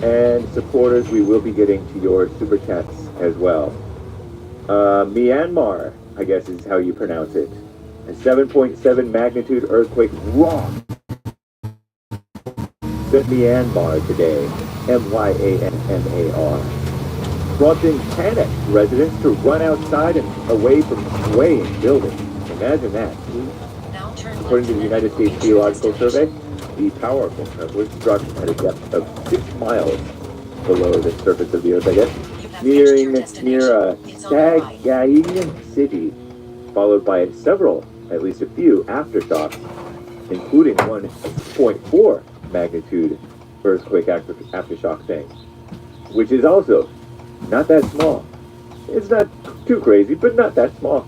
and supporters. We will be getting to your super chats as well. Myanmar, I guess is how you pronounce it. A 7.7 magnitude earthquake rocked Myanmar today. Myanmar. Prompting panicked residents to run outside and away from swaying buildings. Imagine that. According to the United States Geological Survey, the powerful tremor was struck at a depth of 6 miles below the surface of the earth, I guess, near Sagaing City, followed by several, at least a few, aftershocks, including 1.4 magnitude earthquake aftershock thing, which is also not that small. It's not too crazy, but not that small.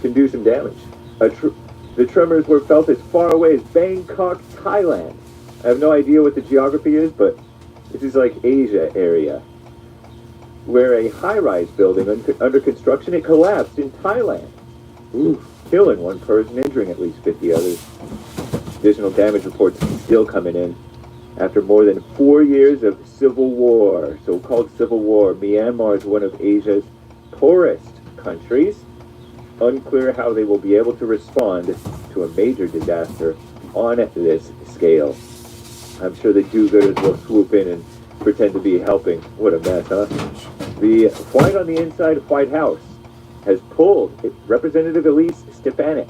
Can do some damage. The tremors were felt as far away as Bangkok, Thailand. I have no idea what the geography is, but this is like Asia area, where a high-rise building under construction, it collapsed in Thailand. Ooh, killing one person, injuring at least 50 others. Additional damage reports still coming in. After more than 4 years of civil war, so-called civil war, Myanmar is one of Asia's poorest countries. Unclear how they will be able to respond to a major disaster on this scale. I'm sure the do-gooders will swoop in and pretend to be helping. What a mess, huh? The White on the Inside White House has pulled Representative Elise Stefanik,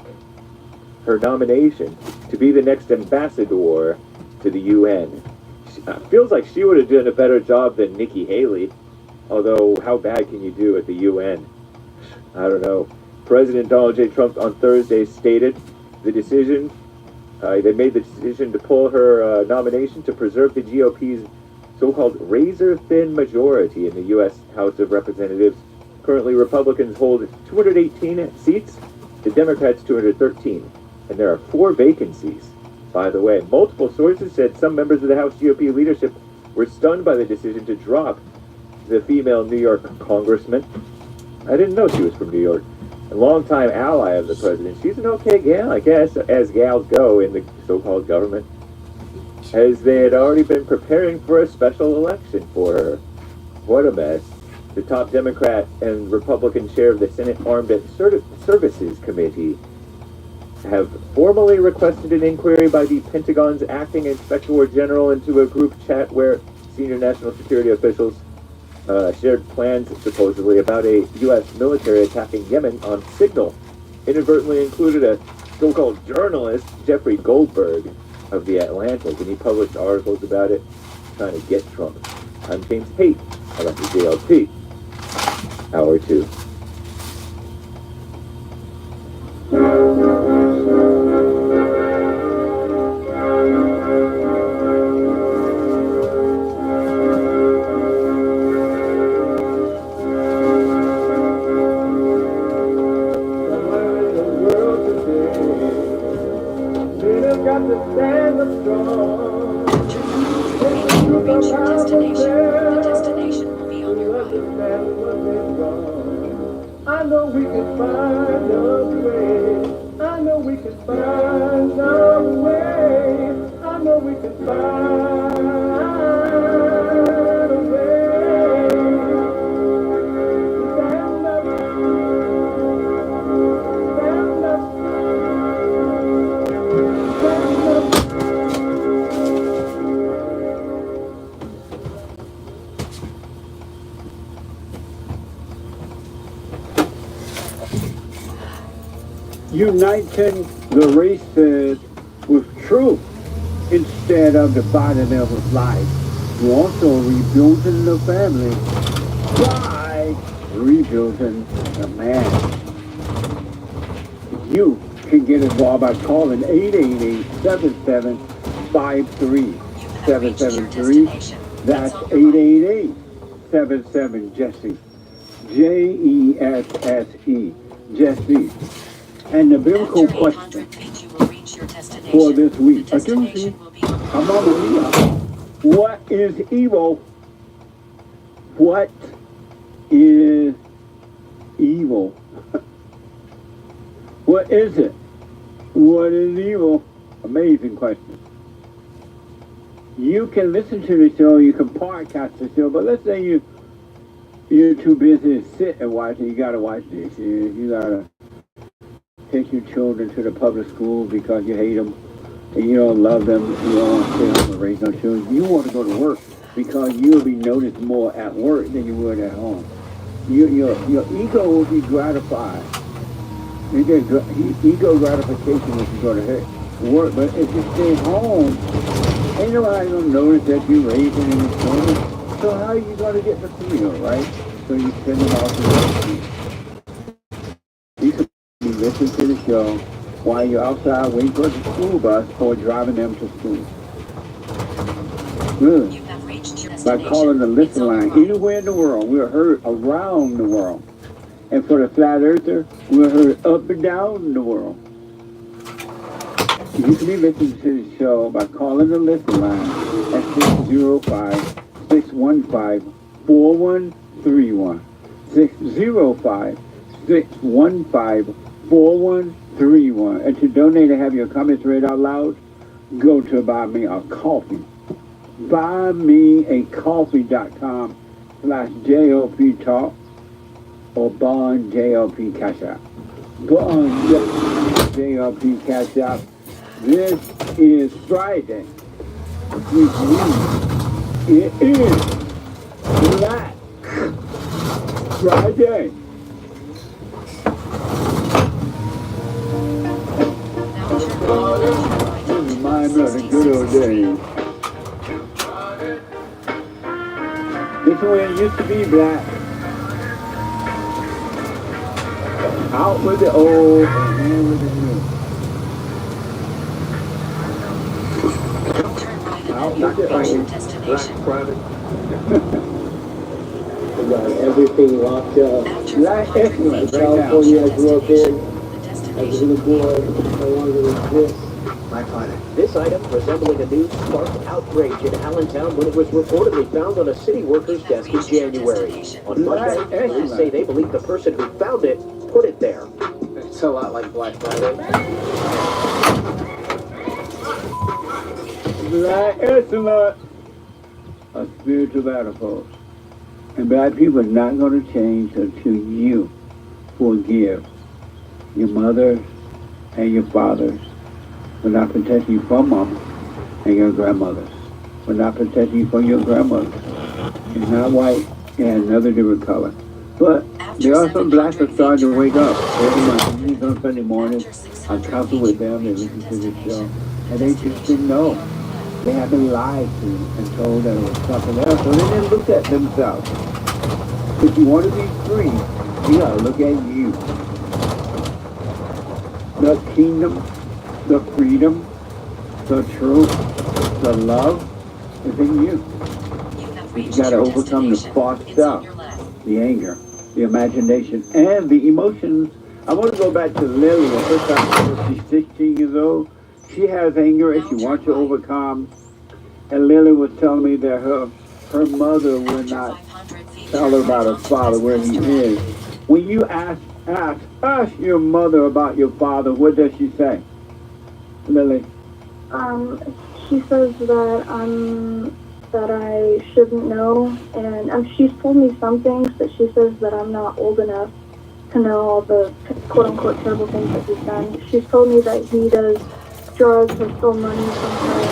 her nomination to be the next ambassador to the UN. Feels like she would have done a better job than Nikki Haley. Although, how bad can you do at the UN? I don't know. President Donald J. Trump on Thursday stated they made the decision to pull her nomination to preserve the GOP's so-called razor-thin majority in the U.S. House of Representatives. Currently, Republicans hold 218 seats, the Democrats 213, and there are 4 vacancies. By the way, multiple sources said some members of the House GOP leadership were stunned by the decision to drop the female New York congressman. I didn't know she was from New York. A longtime ally of the president. She's an okay gal, I guess, as gals go in the so-called government, as they had already been preparing for a special election for her. What a mess. The top Democrat and Republican chair of the Senate Armed Services Committee have formally requested an inquiry by the Pentagon's acting inspector general into a group chat where senior national security officials shared plans supposedly about a U.S. military attacking Yemen on Signal. Inadvertently included a so-called journalist, Jeffrey Goldberg of The Atlantic, and he published articles about it, trying to get Trump. I'm James Haight. I like the JLP. Hour 2. I know we can find a way. I know we can find a way. I know we can find a way. Stand up. Stand up. Stand up. Uniting the races with truth instead of dividing them with lies. We're also rebuilding the family by rebuilding the man. You can get involved by calling 888-7753-773. That's 888-77-JESSE. JESSE. Jesse. And the biblical question for this week, Mamma Mia, what is evil? What is evil? What is it? What is evil? Amazing question. You can listen to the show, you can podcast the show, but let's say you're too busy to sit and watch it. You gotta watch this. You gotta take your children to the public school because you hate them and you don't love them. You don't want to stay home and raise no children. You want to go to work because you'll be noticed more at work than you would at home. Your ego will be gratified. You get ego gratification if you go to work, but if you stay home, ain't nobody gonna notice that you're raising any children. So how are you gonna get the meal, right? So you send them off to work. You could be listening to the show while you're outside waiting for the school bus or driving them to school. Good. By calling the listen line anywhere in the world. We're heard around the world. And for the flat earther, we're heard up and down the world. You can be listening to the show by calling the listen line at 605-615-4131. 605-615-4131. And to donate and have your comments read out loud, go to Buy Me a Coffee. BuyMeACoffee.com/JLP Talk or Bond JLP Cash App. Bond JLP Cash App. This is Friday, which means it is Black Friday. Remind me of the good old days. This is when it used to be black. Out with the old and in with the new. Out with the old. Black Friday. We got everything locked up. Black excellence right now. California, I grew up in as a little boy, no longer exists. Black Friday. This item, resembling a noose, sparked outrage in Allentown when it was reportedly found on a city worker's desk in January. On Monday, police say they believe the person who found it put it there. It's a lot like Black Friday. Black excellence. A spiritual battle, folks. And black people are not going to change until you forgive your mothers and your fathers for not protecting you from mama and your grandmothers, for not protecting you from your grandmothers. It's not white, it has another different color. But there are some blacks that are starting to wake up. Every month, on Sunday morning, I counsel with them, they listen to this show, and they just didn't know. They have been lied to and told that it was something else, so they didn't look at themselves. If you want to be free, you gotta look at you. The kingdom, the freedom, the truth, the love is in you. You gotta overcome the false stuff, the anger, the imagination, and the emotions. I want to go back to Lily. The first time she's 16 years old. She has anger and she wants to overcome. And Lily was telling me that her mother would not tell her about her father, where he is. When you ask your mother about your father, what does she say? Lily? She says that I shouldn't know, and she's told me some things, but she says that I'm not old enough to know all the quote-unquote terrible things that he's done. She's told me that he does drugs or stole money from her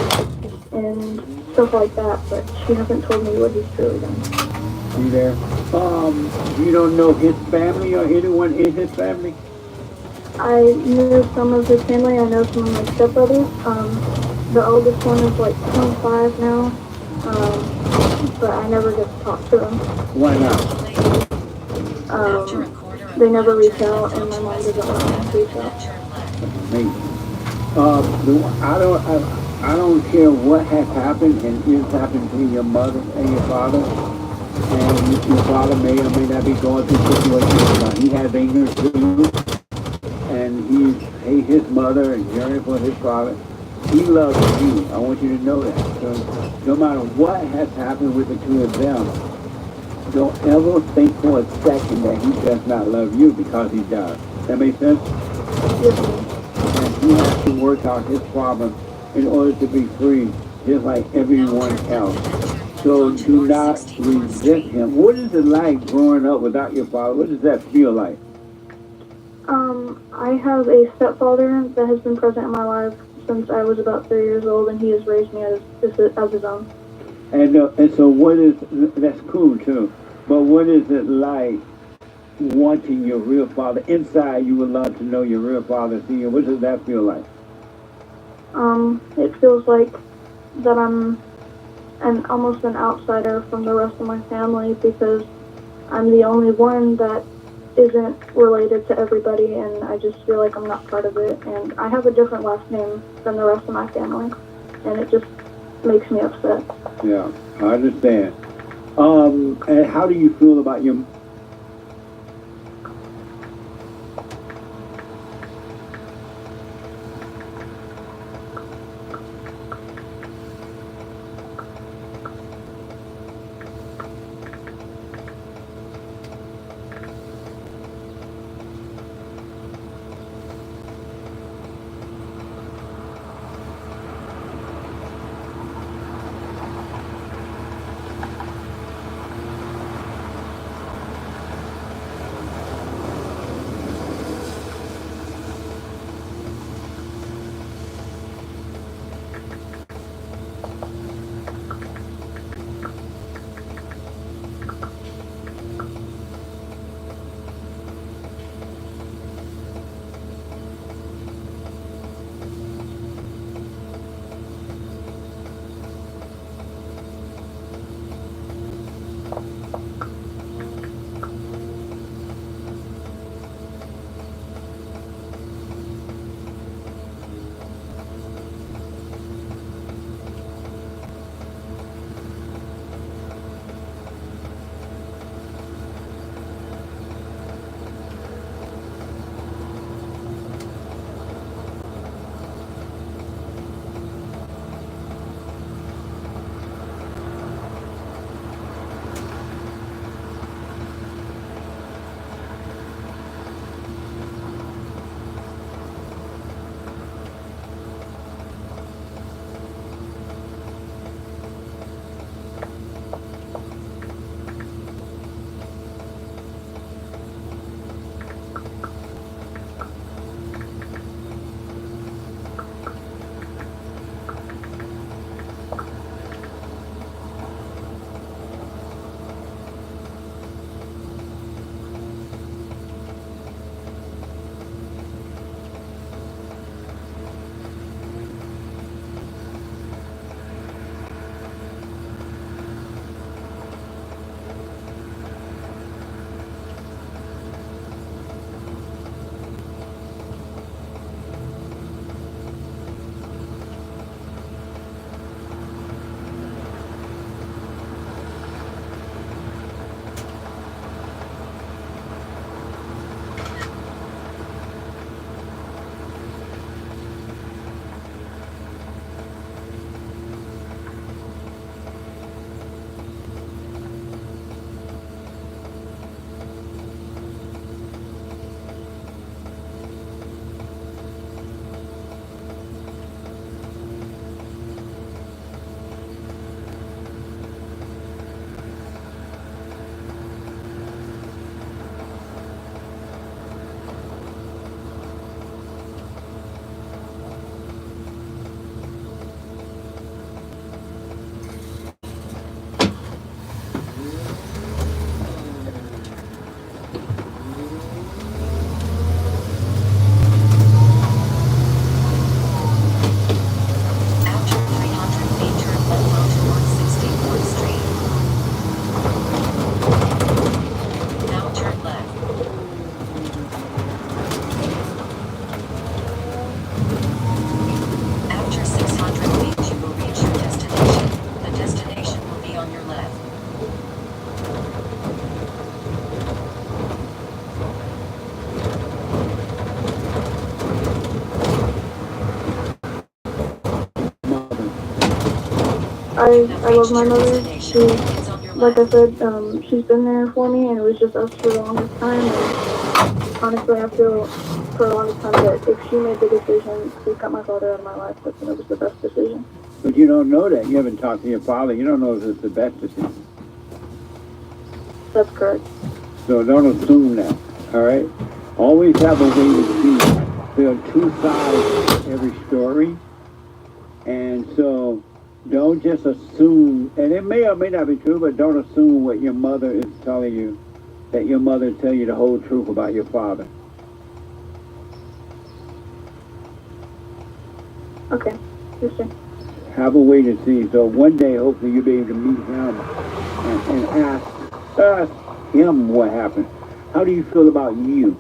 and stuff like that, but she hasn't told me what he's truly done. You there? You don't know his family or anyone in his family? I knew some of his family. I know some of my stepbrothers. The oldest one is like 25 now, but I never get to talk to them. Why not? They never reach out, and my mom doesn't want to reach out. Amazing. I don't care what has happened and is happening between your mother and your father. And your father may or may not be going through situations. He has anger too, and he hates his mother and yearning for his father. He loves you. I want you to know that. So no matter what has happened with the two of them, don't ever think for a second that he does not love you, because he does. That make sense? Yes. And he has to work out his problem in order to be free, just like everyone else. So do not resent him. What is it like growing up without your father? What does that feel like? I have a stepfather that has been present in my life since I was about 3 years old, and he has raised me as his own. And so what is, that's cool too, but what is it like wanting your real father? Inside you would love to know your real father. See, what does that feel like? It feels like that I'm almost an outsider from the rest of my family, because I'm the only one that isn't related to everybody, and I just feel like I'm not part of it. And I have a different last name than the rest of my family, and it just makes me upset. Yeah, I understand. And how do you feel about your... I love my mother. She, like I said, she's been there for me, and it was just us for the longest time. And honestly, I feel for the longest time that if she made the decision to cut my father out of my life, that it was the best decision. But you don't know that. You haven't talked to your father. You don't know if it's the best decision. That's correct. So don't assume that, all right? Always have a way to see. There are two sides to every story. And so don't just assume, and it may or may not be true, but don't assume what your mother is telling you, that your mother tell you the whole truth about your father. Okay. Yes, sir. Have a way to see. So one day, hopefully, you'll be able to meet him and ask him what happened. How do you feel about you?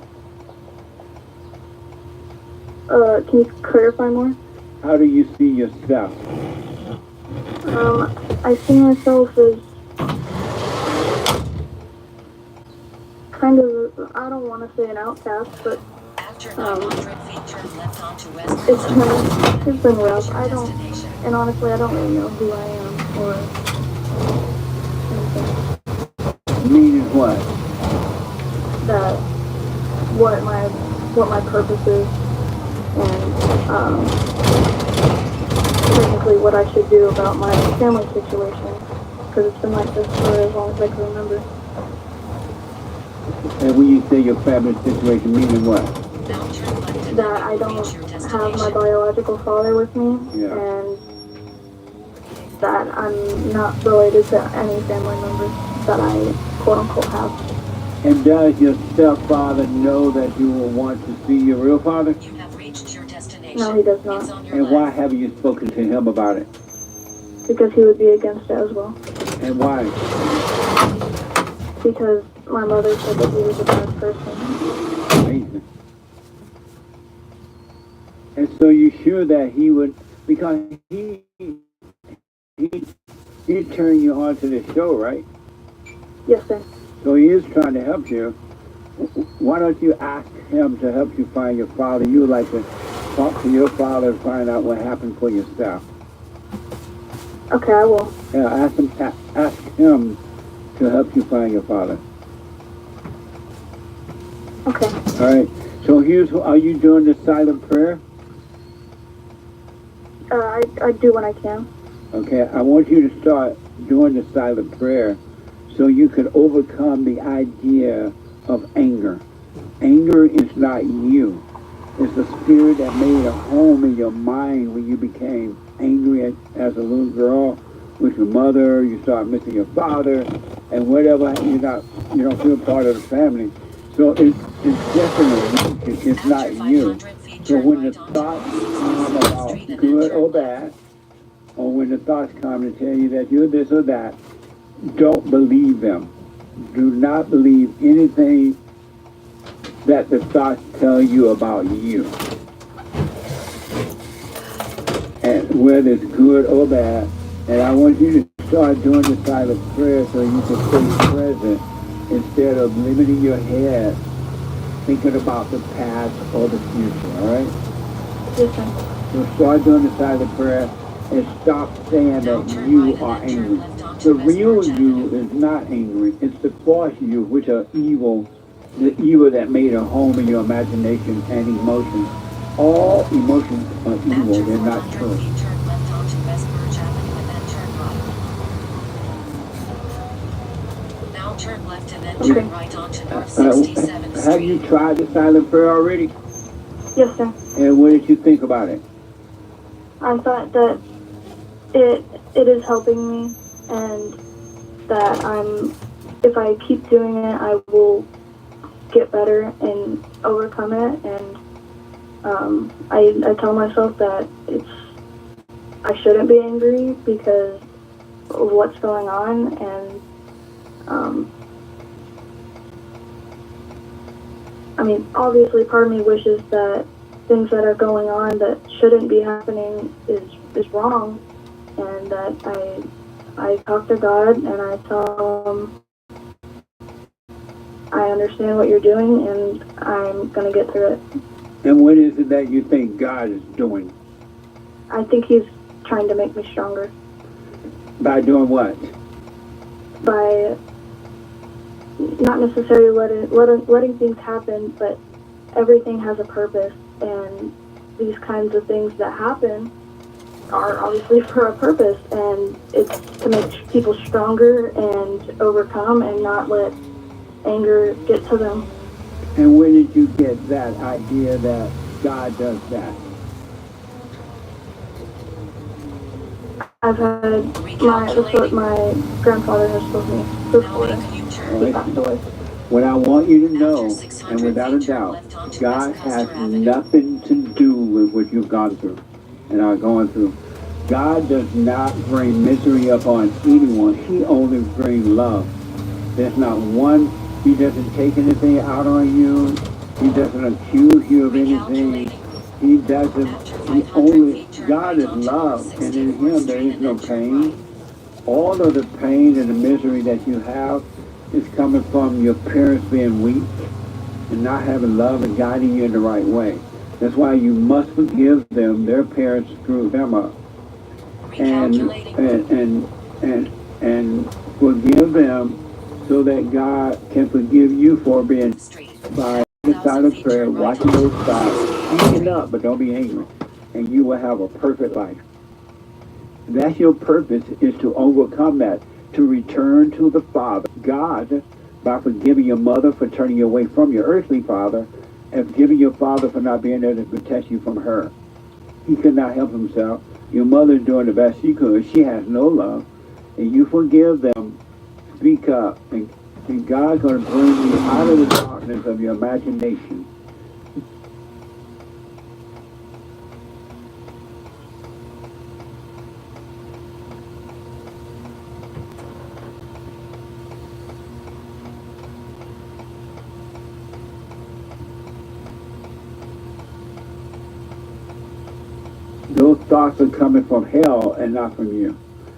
Can you clarify more? How do you see yourself? I see myself as kind of, I don't want to say an outcast, but it's been rough. And honestly, I don't really know who I am or anything. Meaning what? That what my purpose is, and technically what I should do about my family situation, because it's been like this for as long as I can remember. And when you say your family situation, meaning what? That I don't have my biological father with me, and that I'm not related to any family members that I quote-unquote have. And does your stepfather know that you will want to see your real father? You have reached your destination. No, he does not. And why haven't you spoken to him about it? Because he would be against it as well. And why? Because my mother said that he was a bad person. Amazing. And so you sure that he would, because he turned you on to the show, right? Yes, sir. So he is trying to help you. Why don't you ask him to help you find your father? You would like to talk to your father and find out what happened for yourself. Okay, I will. Yeah, ask him to help you find your father. Okay. All right. So are you doing the silent prayer? I do when I can. Okay, I want you to start doing the silent prayer so you can overcome the idea of anger. Anger is not you. It's the spirit that made a home in your mind when you became angry as a little girl with your mother. You start missing your father, and whatever, you don't feel part of the family. So it's definitely, it's not you. So when the thoughts come about good or bad, or when the thoughts come to tell you that you're this or that, don't believe them. Do not believe anything that the thoughts tell you about you. And whether it's good or bad. And I want you to start doing the silent prayer so you can stay present instead of limiting your head thinking about the past or the future, all right? Yes, sir. So start doing the silent prayer and stop saying that you are angry. The real you is not angry. It's the false you, which are evil, the evil that made a home in your imagination and emotions. All emotions are evil, they're not true. Now turn left and then turn right onto North 67th Street. Have you tried the silent prayer already? Yes, sir. And what did you think about it? I thought that it is helping me, and that if I keep doing it, I will get better and overcome it. And I tell myself that I shouldn't be angry because of what's going on, and I mean, obviously part of me wishes that things that are going on that shouldn't be happening is wrong, and that I talk to God and I tell him I understand what you're doing and I'm going to get through it. And what is it that you think God is doing? I think he's trying to make me stronger. By doing what? By not necessarily letting things happen, but everything has a purpose, and these kinds of things that happen are obviously for a purpose, and it's to make people stronger and overcome and not let anger get to them. And where did you get that idea that God does that? I've had that's what my grandfather has told me before he passed away. What I want you to know, and without a doubt, God has nothing to do with what you've gone through and are going through. God does not bring misery upon anyone. He only brings love. There's not one, he doesn't take anything out on you. He doesn't accuse you of anything. He doesn't, he only, God is love, and in him there is no pain. All of the pain and the misery that you have is coming from your parents being weak and not having love and guiding you in the right way. That's why you must forgive them. Their parents screwed them up. And forgive them so that God can forgive you for being by the side of prayer, watching those sides, eating up, but don't be angry, and you will have a perfect life. That's your purpose, is to overcome that, to return to the Father, God, by forgiving your mother for turning you away from your earthly father, and forgiving your father for not being there to protect you from her. He could not help himself. Your mother's doing the best she could. She has no love. And you forgive them, speak up, and God's going to bring you out of the darkness of your imagination. Those thoughts are coming from hell and not from you.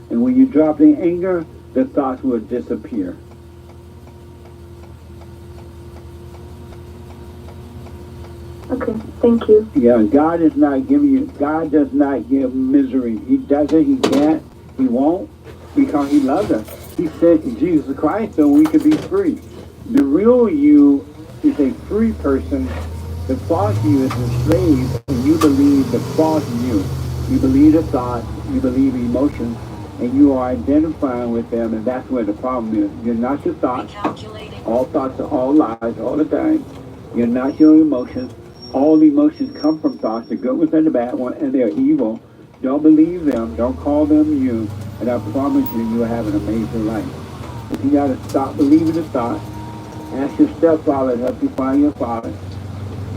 And when you drop the anger, the thoughts will disappear. Okay, thank you. Yeah, God is not giving you, God does not give misery. He doesn't, he can't, he won't, because he loves us. He sent Jesus Christ so we could be free. The real you is a free person. The false you is a slave, and you believe the false you. You believe the thoughts, you believe emotions, and you are identifying with them, and that's where the problem is. You're not your thoughts. All thoughts are all lies all the time. You're not your emotions. All emotions come from thoughts, the good ones and the bad ones, and they're evil. Don't believe them. Don't call them you, and I promise you, you'll have an amazing life. But you got to stop believing the thoughts. Ask your stepfather to help you find your father,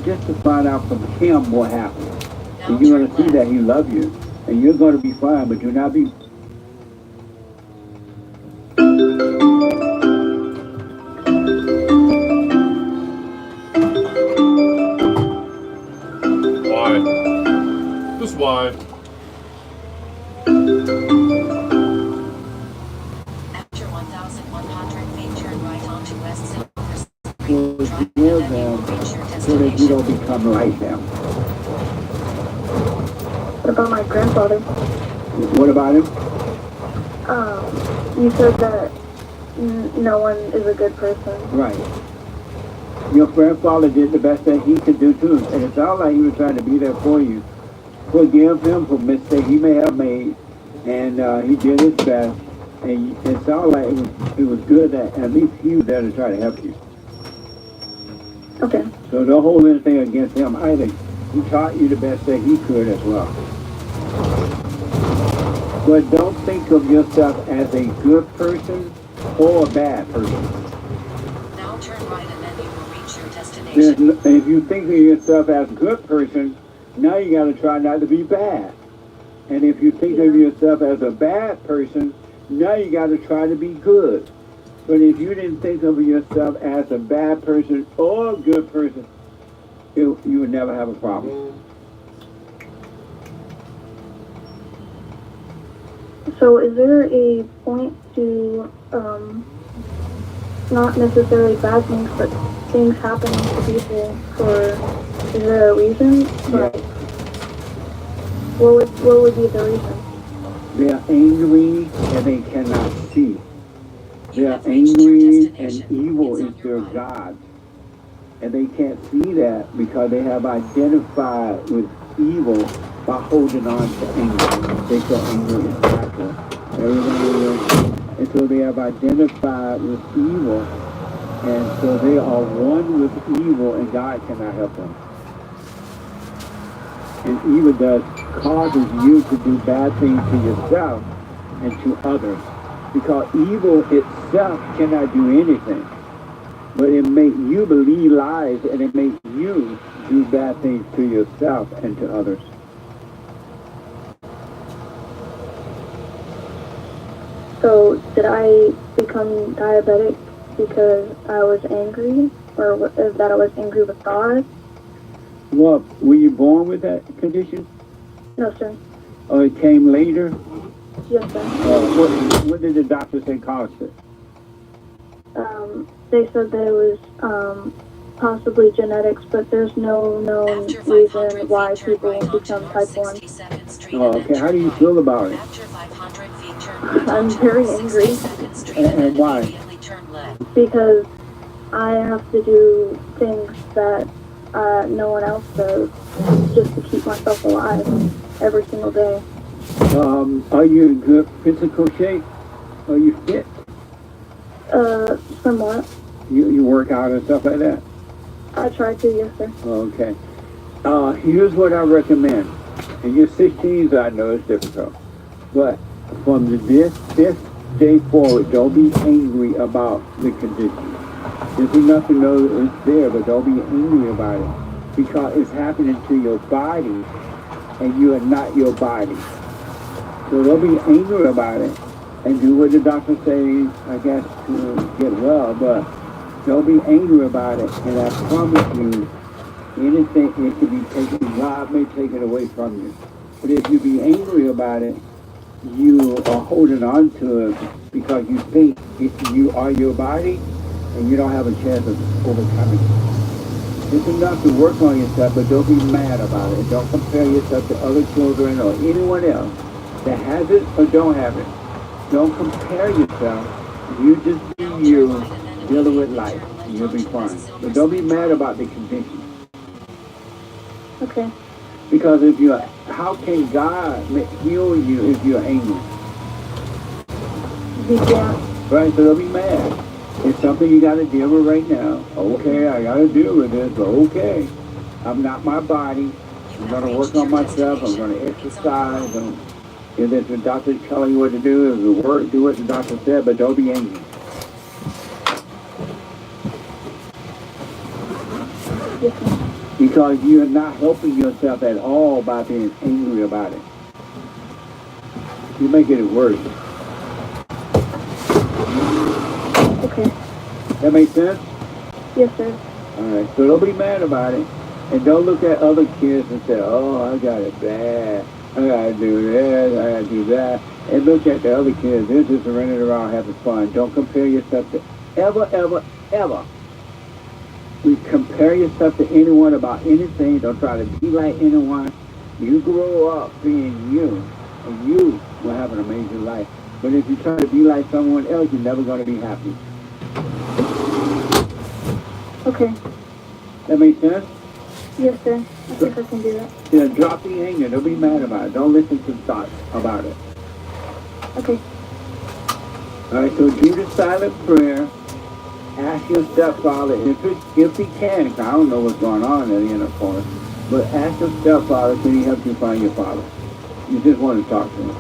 just to find out from him what happened. And you're going to see that he loves you. And you're going to be fine, but you'll not be... Why? Just why? After 1,100 feet, turn right onto West Silver will give them so that you don't become like them. What about my grandfather? What about him? You said that no one is a good person. Right. Your grandfather did the best that he could do too, and it sounds like he was trying to be there for you. Forgive him for mistakes he may have made, and he did his best. And it sounds like it was good that at least he was there to try to help you. Okay. So don't hold anything against him either. He taught you the best that he could as well. But don't think of yourself as a good person or a bad person. Now turn right and then you will reach your destination. If you think of yourself as a good person, now you got to try not to be bad. And if you think of yourself as a bad person, now you got to try to be good. But if you didn't think of yourself as a bad person or a good person, you would never have a problem. So is there a point to, not necessarily bad things, but things happening to people is there a reason? Like, what would be the reason? They are angry and they cannot see. They are angry and evil is their God. And they can't see that because they have identified with evil by holding on to anger. They feel anger is natural. And so they have identified with evil. And so they are one with evil and God cannot help them. And evil causes you to do bad things to yourself and to others. Because evil itself cannot do anything. But it makes you believe lies and it makes you do bad things to yourself and to others. So did I become diabetic because I was angry, or that I was angry with God? Well, were you born with that condition? No, sir. Or it came later? Yes, sir. What did the doctor say caused it? They said that it was possibly genetics, but there's no known reason why people become type 1. Oh, okay. How do you feel about it? I'm very angry. And why? Because I have to do things that no one else does just to keep myself alive every single day. Are you in good physical shape? Are you fit? Somewhat. You work out and stuff like that? I try to, yes, sir. Okay. Here's what I recommend. In your 16s, I know it's difficult. But from this day forward, don't be angry about the condition. It's enough to know that it's there, but don't be angry about it. Because it's happening to your body, and you are not your body. So don't be angry about it. And do what the doctor says, I guess, to get well, but don't be angry about it. And I promise you, anything, it can be taken, God may take it away from you. But if you be angry about it, you are holding on to it because you think you are your body and you don't have a chance of overcoming it. It's enough to work on yourself, but don't be mad about it. Don't compare yourself to other children or anyone else that has it or don't have it. Don't compare yourself. You just be you, dealing with life, and you'll be fine. But don't be mad about the condition. Okay. Because how can God heal you if you're angry? Yeah. Right, so don't be mad. It's something you got to deal with right now. Okay, I got to deal with this, but okay. I'm not my body. I'm going to work on myself. I'm going to exercise. If the doctor's telling you what to do, if the work, do what the doctor said, but don't be angry. Because you're not helping yourself at all by being angry about it. You're making it worse. Okay. That make sense? Yes, sir. All right, so don't be mad about it. And don't look at other kids and say, oh, I got it bad. I gotta do this, I gotta do that. And look at the other kids, they're just running around having fun. Don't compare yourself to ever. We compare yourself to anyone about anything. Don't try to be like anyone. You grow up being you, and you will have an amazing life. But if you try to be like someone else, you're never gonna be happy. Okay. That makes sense? Yes, sir. I think I can do that. Yeah, drop the anger. Don't be mad about it. Don't listen to thoughts about it. Okay. All right, so do the silent prayer. Ask your stepfather, if he can, because I don't know what's going on at the end of the forest, but ask your stepfather, can he help you find your father? You just want to talk to him.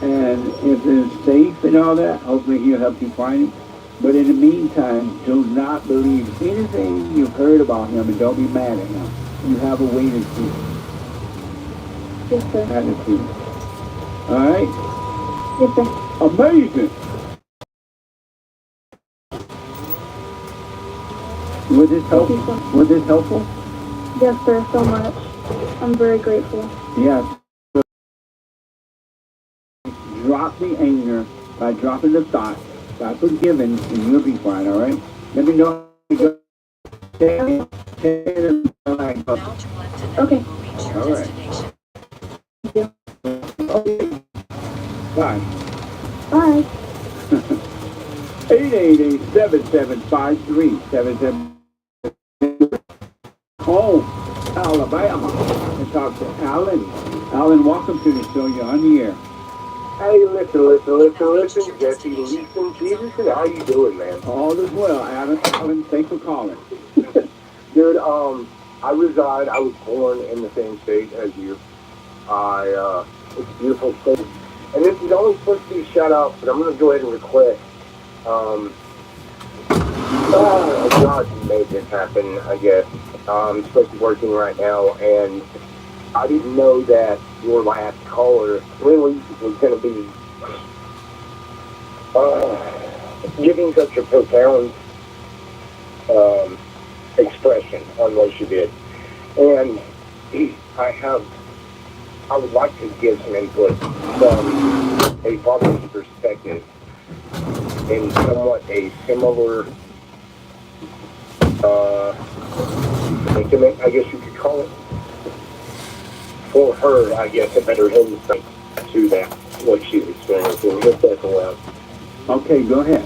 And if it's safe and all that, hopefully he'll help you find him. But in the meantime, do not believe anything you've heard about him and don't be mad at him. You have a way to see. Yes, sir. Attitude. All right? Yes, sir. Amazing. Was this helpful? Was this helpful? Yes, sir, so much. I'm very grateful. Yes. Drop the anger by dropping the thought, by forgiving, and you'll be fine, all right? Let me know. Okay. Okay. All right. Thank you. Okay. Bye. Bye. 888-775-3777. Home, Alabama. And talk to Alan. Alan, welcome to the show. You're on the air. Hey, listen, Jesse, Leeson, Peterson, how you doing, man? All is well, Alan. Alan, thanks for calling. Dude, I reside, I was born in the same state as you. It's a beautiful state. And this is only supposed to be a shout out, but I'm going to go ahead and request, oh God, you made this happen, I guess. I'm supposed to be working right now, and I didn't know that your last caller really was going to be giving such a profound expression on what she did. And I would like to give some input from a father's perspective in somewhat a similar sentiment, I guess you could call it. For her, I guess, a better insight to that, what she's experiencing, if that's allowed. Okay, go ahead.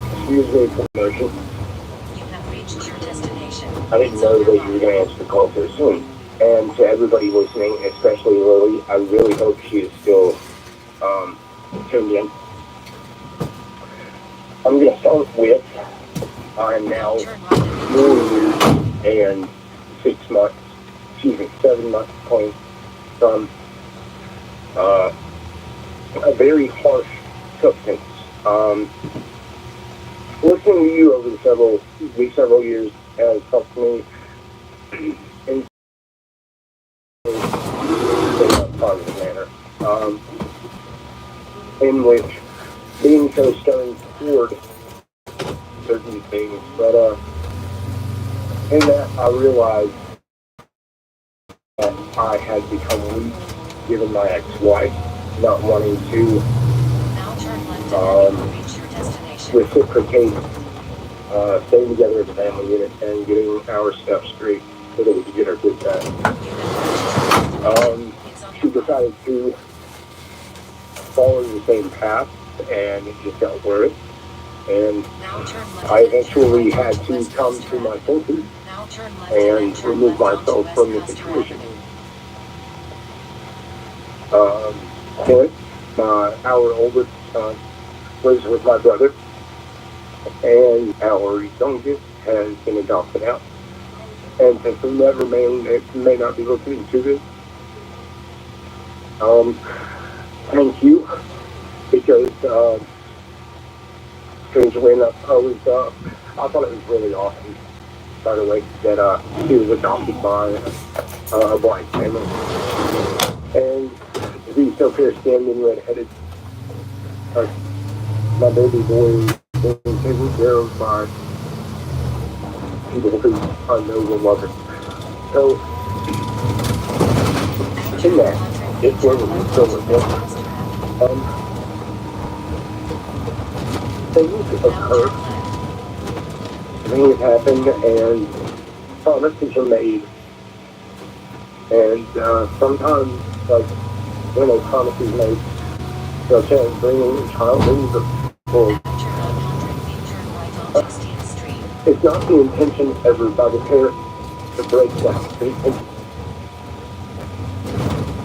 Excuse me for the motion. You have reached your destination. I didn't know that you were going to answer the call so soon. And to everybody listening, especially Lily, I really hope she is still tuned in. I'm going to start with, I'm now 4 years and 7 months point from a very harsh substance. Listening to you over the several years has helped me in a positive manner. In which being so stern toward certain things, but in that I realized that I had become weak given my ex-wife not wanting to reciprocate staying together as a family unit and getting our stuff straight so that we could get our kids back. She decided to follow the same path and it just got worse. And I eventually had to come to my senses and remove myself from the situation. Our oldest son lives with my brother, and our youngest has been adopted out. And since we never may not be listening to this, thank you, because strangely enough, I thought it was really awesome, by the way, that he was adopted by a black family. And to be so fair-skinned and red-headed, my baby boy is being taken care of by people who I know will love him. So, in that, it's where we still with him. Things occur, things happen, and promises are made. And sometimes, like, when a promise is made, such as bringing a child into the world, it's not the intention ever by the parent to break that statement.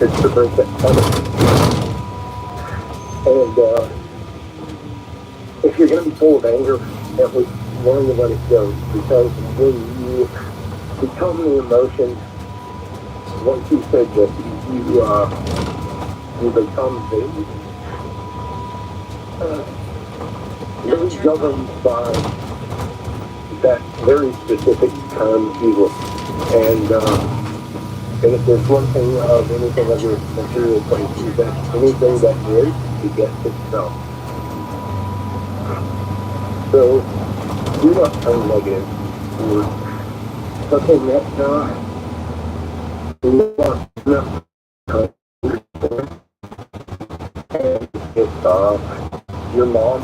It's to break that promise. And if you're going to be full of anger, at least learn to let it go. Because when you become the emotion, once you said that, you become really governed by that very specific term, evil. And if there's one thing of anything other material place, is that anything that is, begets itself. So, do not turn negative towards something that's not. And if your mom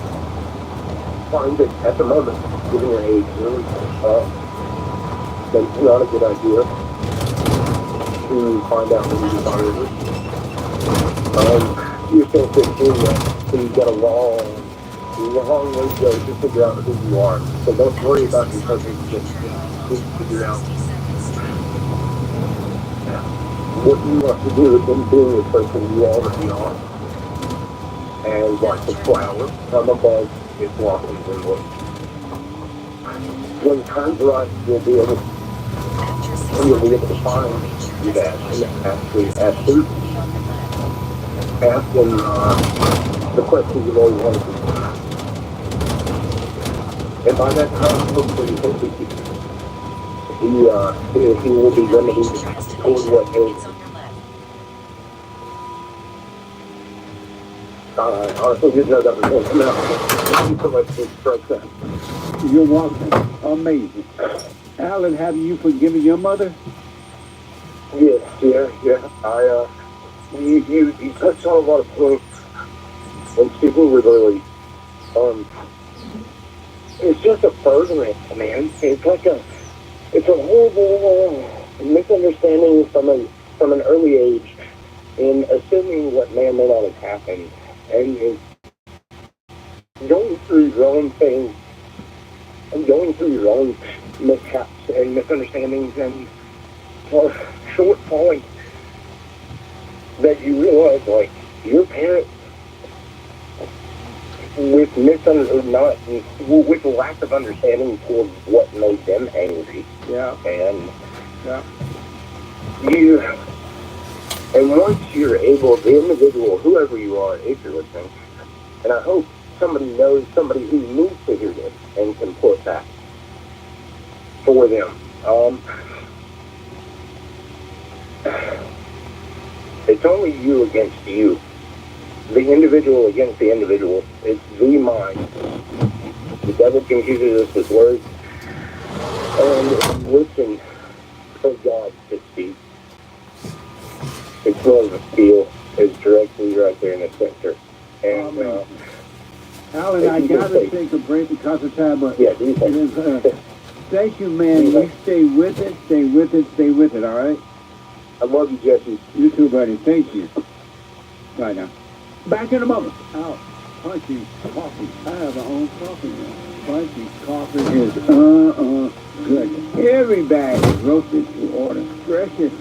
finds it at the moment, given your age, really, then it's not a good idea to to find out who you are. You're still 15 yet, so you've got a long way to go to figure out who you are. So don't worry about your perfect just figure out what you want to do in being the person you already are. And like the flower on the bud, it blossoms and blooms. When time's right, you'll be able to find that and actually ask them the questions you've always wanted to. And by that time, hopefully he will be limited toward what is. I honestly didn't know that was going to come out. Thank you so much for strike that. You're welcome. Amazing. Alan, have you forgiven your mother? Yeah. You touched on a lot of points, and speaking with early, it's just a furtherance, man. It's a horrible misunderstanding from an early age in assuming what may or may not have happened, and going through your own things, and going through your own mishaps and misunderstandings and shortfalling, that you realize, like, your parents, with lack of understanding towards what made them angry. Yeah. And once you're able, the individual, whoever you are, if you're listening, and I hope somebody knows somebody who needs to hear this and can put that for them. It's only you against you. The individual against the individual. It's the mind. The devil confuses us with words. And listen for God to speak. It's more of a feel. It's directly right there in the center. And, Alan, I gotta take a break because of time, but yeah, do you think? Thank you, man. You stay with it, all right? I love you, Jesse. You too, buddy. Thank you. Right now. Back in a moment. Oh, Punchy's coffee. I have my own coffee now. Punchy's coffee is good. Every bag is roasted to order. Freshest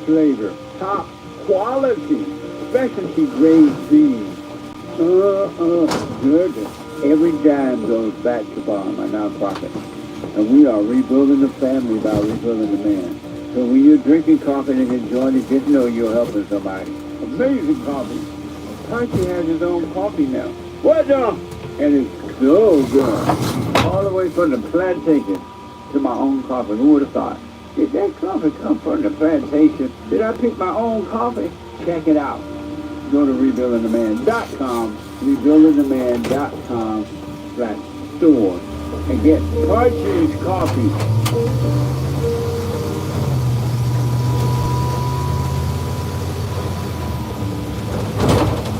flavor. Top quality. Specialty grade beans. Good. Every dime goes back to Bond, my nonprofit. And we are rebuilding the family by rebuilding the man. So when you're drinking coffee and enjoying it, just know you're helping somebody. Amazing coffee. Punchy has his own coffee now. What the? And it's so good. All the way from the plantation to my own coffee. Who would have thought? Did that coffee come from the plantation? Did I pick my own coffee? Check it out. Go to rebuildingtheman.com, rebuildingtheman.com/store, and get Punchy's coffee.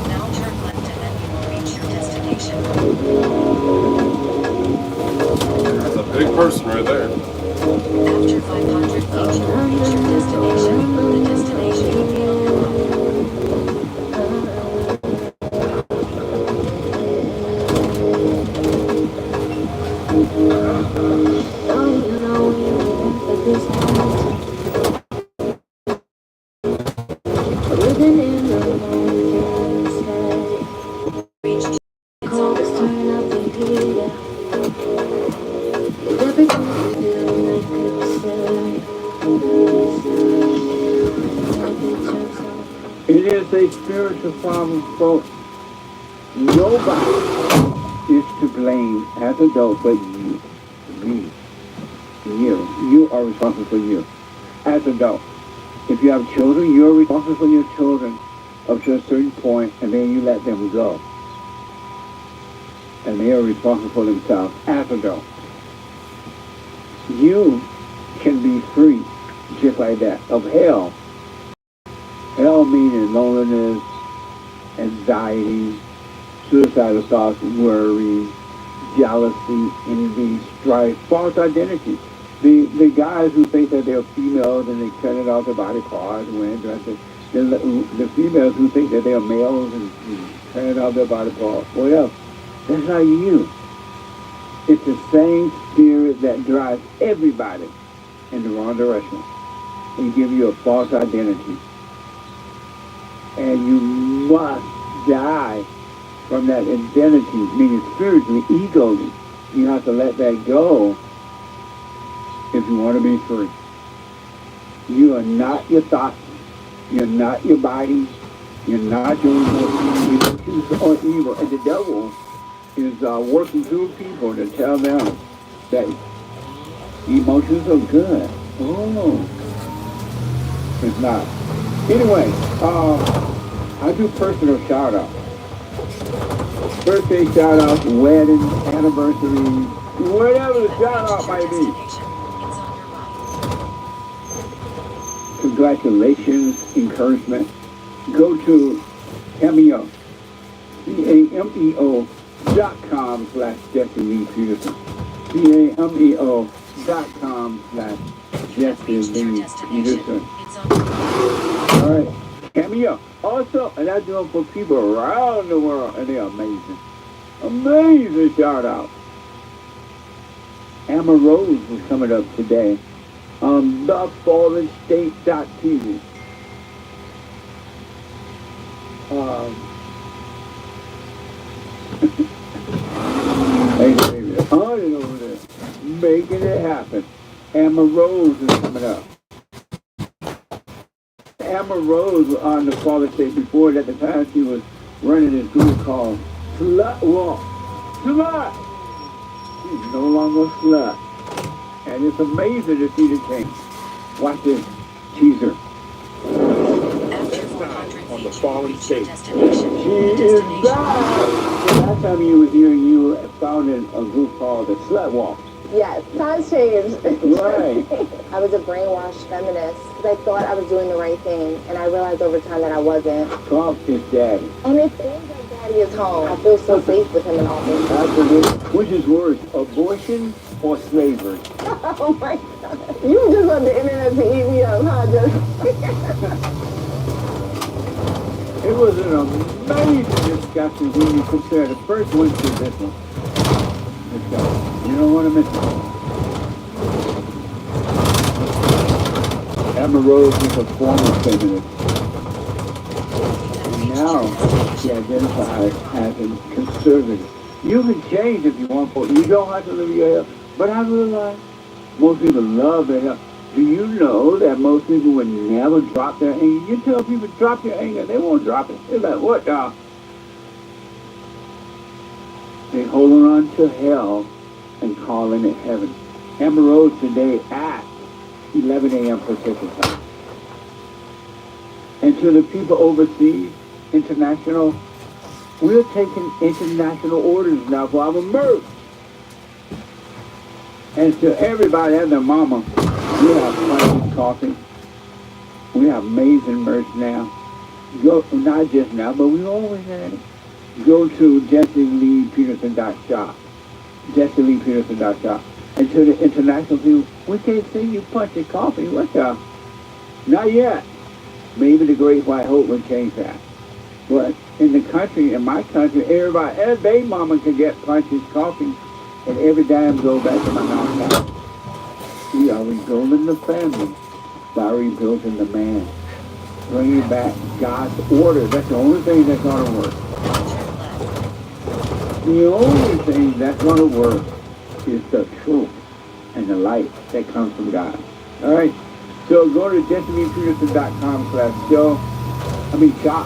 Now turn left and then you will reach your destination. That's a big person right there. After 500 feet, you will reach your destination. The destination will be on your left. It is a spiritual problem, folks. Nobody is to blame as adults but you. Me. You are responsible for you. As adults. If you have children, you're responsible for your children up to a certain point, and then you let them go. And they are responsible for themselves as adults. You can be free, just like that, of hell. Hell meaning loneliness, anxiety, suicidal thoughts, worry, jealousy, envy, strife, false identity. The guys who think that they're females and they cut it off their body parts and wearing dresses. The females who think that they're males and cut it off their body parts. Well, that's not you. It's the same spirit that drives everybody in the wrong direction and give you a false identity. And you must die from that identity, meaning spiritually, egoly. You have to let that go if you want to be free. You are not your thoughts. You're not your body. You're not your emotions or evil. And the devil is working through people to tell them that emotions are good. Oh, it's not. Anyway, I do personal shout-outs. Birthday shout-outs, weddings, anniversaries, whatever the shout-out might be. Congratulations, encouragement. Go to Cameo, cameo.com/Jesse Lee Peterson. cameo.com/Jesse Lee Peterson. All right, Cameo. Also, and I do them for people around the world, and they're amazing. Amazing shout-out. Amber Rose is coming up today on thefallenstate.tv. Hey, baby, on and over there, making it happen. Amber Rose is coming up. Amber Rose was on the Fallen State before. At the time, she was running this group called Slut Walk. Slut! She's no longer a slut. And it's amazing to see the change. Watch this teaser. On the Fallen State. She is back! The last time you were here, you founded a group called the Slut Walk. Yes, times changed. Right. I was a brainwashed feminist because I thought I was doing the right thing, and I realized over time that I wasn't. Trump is daddy. And it seems like daddy is home. I feel so safe with him in office. Absolutely. Which is worse, abortion or slavery? Oh my God. You just want the internet to eat me up, huh? It was an amazing discussion when you compare the first one to this one. You don't want to miss it. Amber Rose is a former feminist. And now she identifies as a conservative. You can change if you want, but you don't have to live your hell. But I realize most people love their hell. Do you know that most people would never drop their anger? You tell people drop your anger, they won't drop it. They're like, what, y'all? They're holding on to hell and calling it heaven. Amber Rose today at 11 a.m. Pacific time. And to the people overseas, international, we're taking international orders now for our merch. And to everybody and their mama, we have Punch's Coffee. We have amazing merch now. Go, not just now, but we always had it. Go to JesseLeePeterson.shop. JesseLeePeterson.shop. And to the international people, we can't send you Punch's Coffee. What's up? Not yet. Maybe the Great White Hope will change that. But in the country, in my country, everybody, every mama can get Punch's Coffee, and every dime go back to my house. We are rebuilding the family by rebuilding the man. Bringing back God's order. That's the only thing that's going to work. The only thing that's going to work is the truth and the light that comes from God. All right? So go to JesseLeePeterson.com/show. Shop.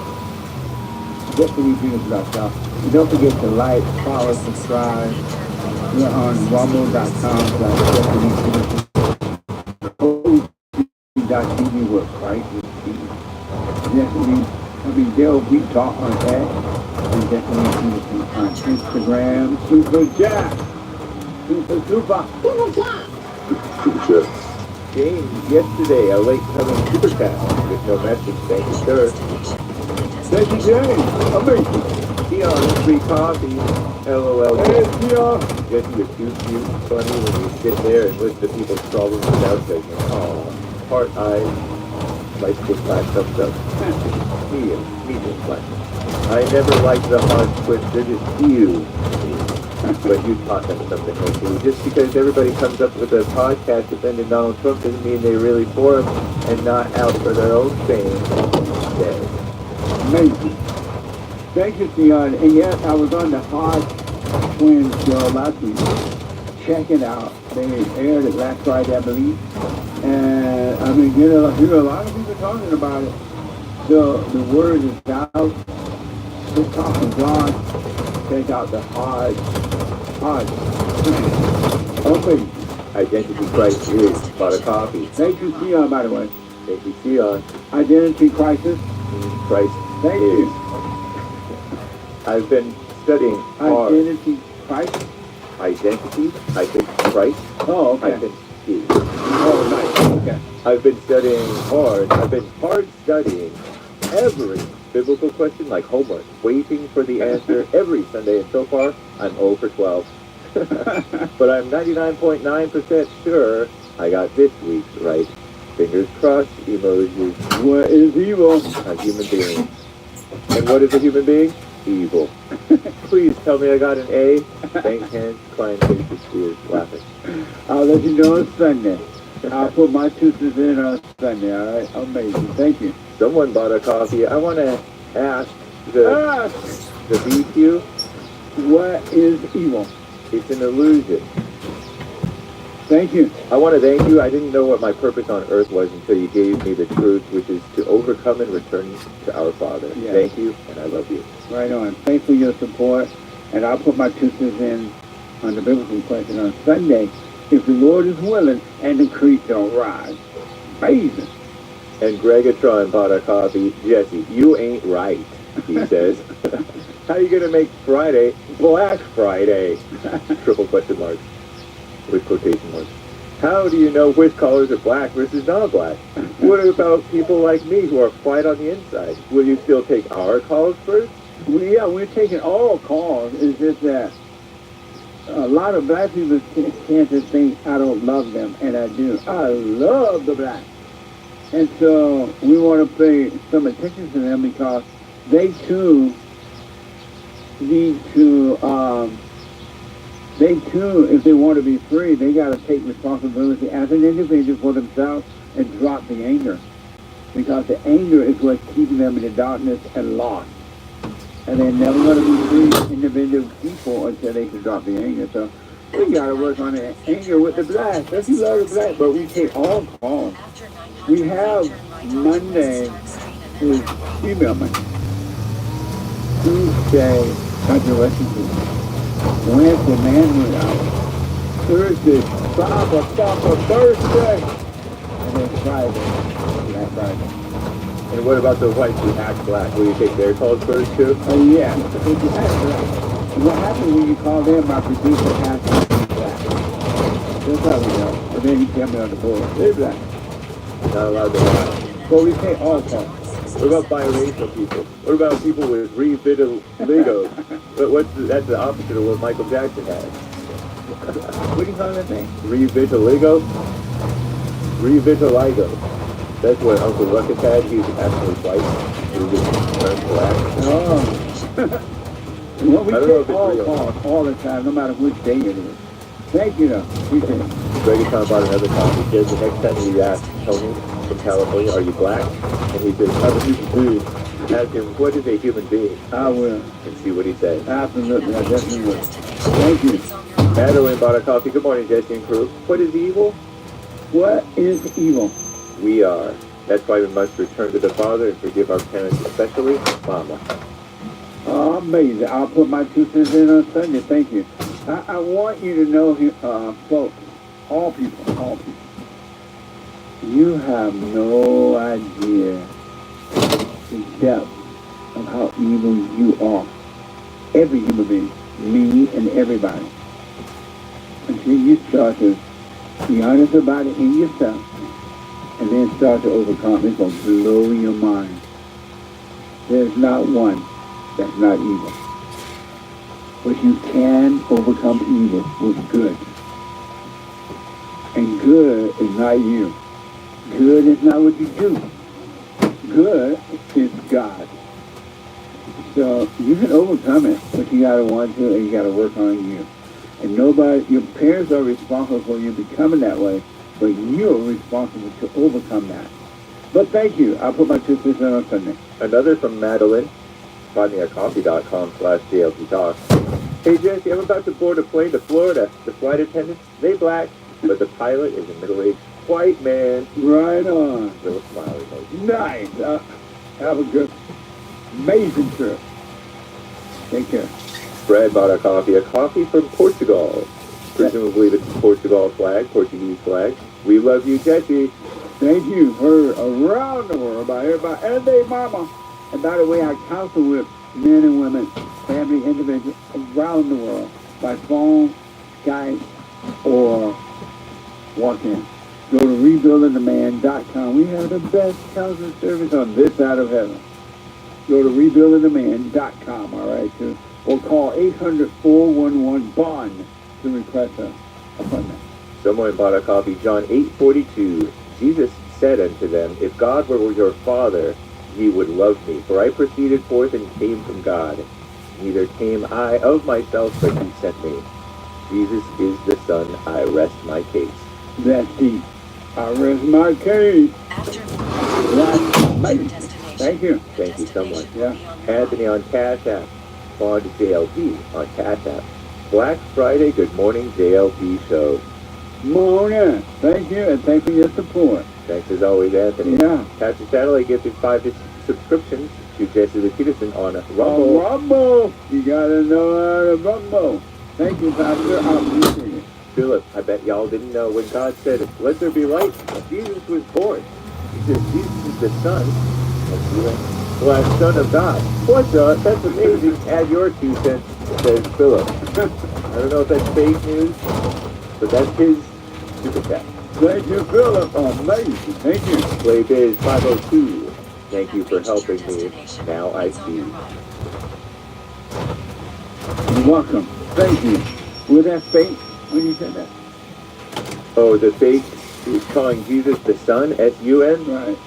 JesseLeePeterson.shop. And don't forget to like, follow, subscribe. We're on rumble.com/JesseLeePeterson. TV with Christ is King. They'll be taught on that. And Jesse Peterson on Instagram. Super Jack. Super Jack. James, yesterday, a late coming super chat with no message. Thank you, sir. Thank you, James. Amazing. Keon, free coffee. LOL. Hey, Keon. Jesse, you're too cute, funny when you sit there and listen to people's problems without judgment. Oh, heart eyes, light stick black thumbs up. Medium black. I never liked the hard squid, they're just huge. But you taught them something, hopefully. Just because everybody comes up with a podcast defending Donald Trump doesn't mean they're really for him and not out for their own fame. Amazing. Thank you, Keon. And yes, I was on the Hard Twins show last week. Check it out. They aired it last Friday, I believe. And I mean, you know, a lot of people talking about it. So the word is out. Just talking John. Check out the hard. Okay. Identity crisis is about a coffee. Thank you, Keon, by the way. Thank you, Keon. Identity crisis. Christ. Thank you. I've been studying hard. Identity crisis. Identity. I think Christ. Oh, okay. Identity. Oh, nice. Okay. I've been studying hard. I've been hard studying every biblical question, like homework, waiting for the answer every Sunday, and so far, I'm 0 for 12. But I'm 99.9% sure I got this week's right. Fingers crossed emojis. What is evil? A human being. And what is a human being? Evil. Please tell me I got an A. Bank hands, client faces, tears, laughing. I'll let you know on Sunday. I'll put my 2 cents in on Sunday, all right? Amazing. Thank you. Someone bought a coffee. I want to ask the BQ. What is evil? It's an illusion. Thank you. I want to thank you. I didn't know what my purpose on earth was until you gave me the truth, which is to overcome and return to our Father. Yes. Thank you, and I love you. Right on. Thanks for your support. And I'll put my 2 cents in on the biblical question on Sunday, if the Lord is willing and the creek don't rise. Amazing. And Gregatron bought a coffee. Jesse, you ain't right, he says. How you going to make Friday Black Friday? Triple question mark. With quotation marks. How do you know which colors are black versus non-black? What about people like me who are white on the inside? Will you still take our calls first? Well, yeah, we're taking all calls. It's just that a lot of black people can't just think I don't love them, and I do. I love the blacks. And so we want to pay some attention to them because they too need to, if they want to be free, they got to take responsibility as an individual for themselves and drop the anger. Because the anger is what's keeping them in the darkness and lost. And they're never going to be free individual people until they can drop the anger. So we got to work on the anger with the black. Let's love the black, but we take all calls. We have Monday is female Monday. Tuesday, contradictions. Wednesday, manhood hour. Thursday, Baba Thursday. And then Friday, Black Friday. And what about the whites who act black? Will you take their calls first too? Oh yeah. If you act black. And what happens when you call them, my producer has to be black. That's how we know. But then he tell me on the board, they're black. Not allowed to lie. Well, we take all calls. What about biracial people? What about people with revitiligo? That's the opposite of what Michael Jackson had. What do you call that thing? Revitiligo? Revitiligo. That's what Uncle Ruckus had. He was actually white. He was just turned black. Oh. Well, we take all calls all the time, no matter which day it is. Thank you, though. Appreciate it. Gregatron bought another coffee. He says the next time you ask Tony from California, are you black? And he says, I'm a human being. Ask him, what is a human being? I will. And see what he says. Absolutely, I definitely will. Thank you. Madeline bought a coffee. Good morning, Jesse and crew. What is evil? What is evil? We are. That's why we must return to the Father and forgive our parents, especially Mama. Oh, amazing. I'll put my 2 cents in on Sunday. Thank you. I want you to know, folks, all people, you have no idea the depth of how evil you are. Every human being, me and everybody. Until you start to be honest about it in yourself, and then start to overcome, it's going to blow your mind. There's not one that's not evil. But you can overcome evil with good. And good is not you. Good is not what you do. Good is God. So you can overcome it, but you gotta want to, and you gotta work on you. And nobody, your parents are responsible for you becoming that way, but you're responsible to overcome that. But thank you. I'll put my 2 cents on Sunday. Another from Madeline. Find me at coffee.com/JLP Talk. Hey Jesse, I'm about to board a plane to Florida. The flight attendants, they black, but the pilot is a middle-aged white man. Right on. Little smiley emoji. Nice. Have a good, amazing trip. Take care. Fred bought a coffee from Portugal. Presumably the Portugal flag, Portuguese flag. We love you, Jesse. Thank you. Heard around the world by everybody and their mama. And by the way, I counsel with men and women, family, individuals around the world by phone, Skype, or walk-in. Go to rebuildingtheman.com. We have the best counseling service on this side of heaven. Go to rebuildingtheman.com, all right, too. Or call 800-411-BOND to request an appointment. Someone bought a coffee, John 8:42. Jesus said unto them, if God were your Father, ye would love me, for I proceeded forth and came from God. Neither came I of myself, but he sent me. Jesus is the Son, I rest my case. That's deep. I rest my case. Thank you. Thank you so much. Yeah. Anthony on Cash App. Bond JLP on Cash App. Black Friday, good morning JLP show. Morning. Thank you, and thank you for your support. Thanks as always, Anthony. Yeah. Pastor Satellite gifted 5 subscriptions to Jesse the Peterson on Rumble. Rumble. You gotta know how to rumble. Thank you, Pastor. I appreciate it. Philip, I bet y'all didn't know when God said, let there be light, Jesus was born. He says, Jesus is the Son Son of God. What the? That's amazing. Add your 2 cents, says Philip. I don't know if that's fake news, but that's his super chat. Thank you, Philip. Amazing. Thank you. Playbiz 502. Thank you for helping me. Now I see. You're welcome. Thank you. Was that fake when you said that? Oh, the fake is calling Jesus the Son, S-U-N? Right.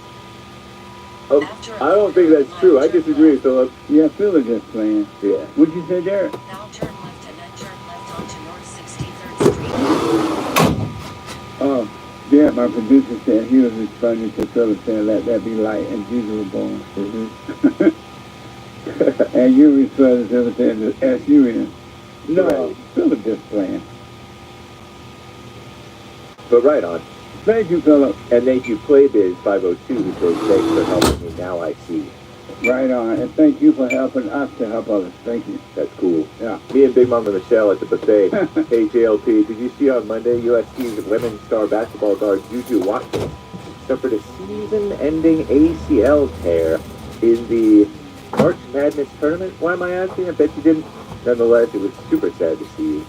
Oh, I don't think that's true. I disagree, Philip. Yeah, Philip just playing. Yeah. What'd you say, Derek? Now turn left and then turn left onto North 63rd Street. Oh, yeah, my producer said he was responding to Philip saying, let that be light, and Jesus was born. Mm-hmm. And you responded to Philip saying, S-U-N. No, Right. Philip just playing. But right on. Thank you, Philip. And thank you, Playbiz 502, who says, thanks for helping me. Now I see. Right on. And thank you for helping us to help others. Thank you. That's cool. Yeah. Me and Big Mama Michelle at the buffet. Hey, JLP, did you see on Monday USC's women's star basketball guard Juju Watkins suffered a season-ending ACL tear in the March Madness tournament? Why am I asking? I bet you didn't. Nonetheless, it was super sad to see.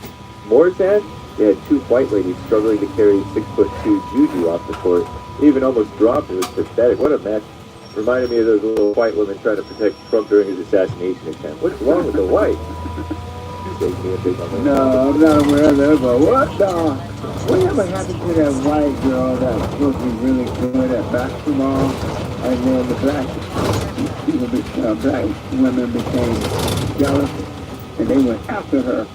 More sad? They had 2 white ladies struggling to carry 6'2" Juju off the court. They even almost dropped it. It was pathetic. What a mess. Reminded me of those little white women trying to protect Trump during his assassination attempt. What's wrong with the white? No, I'm not aware of that, but whatever happened to that white girl that was supposed to be really good at basketball, and then the black women became jealous, and they went after her.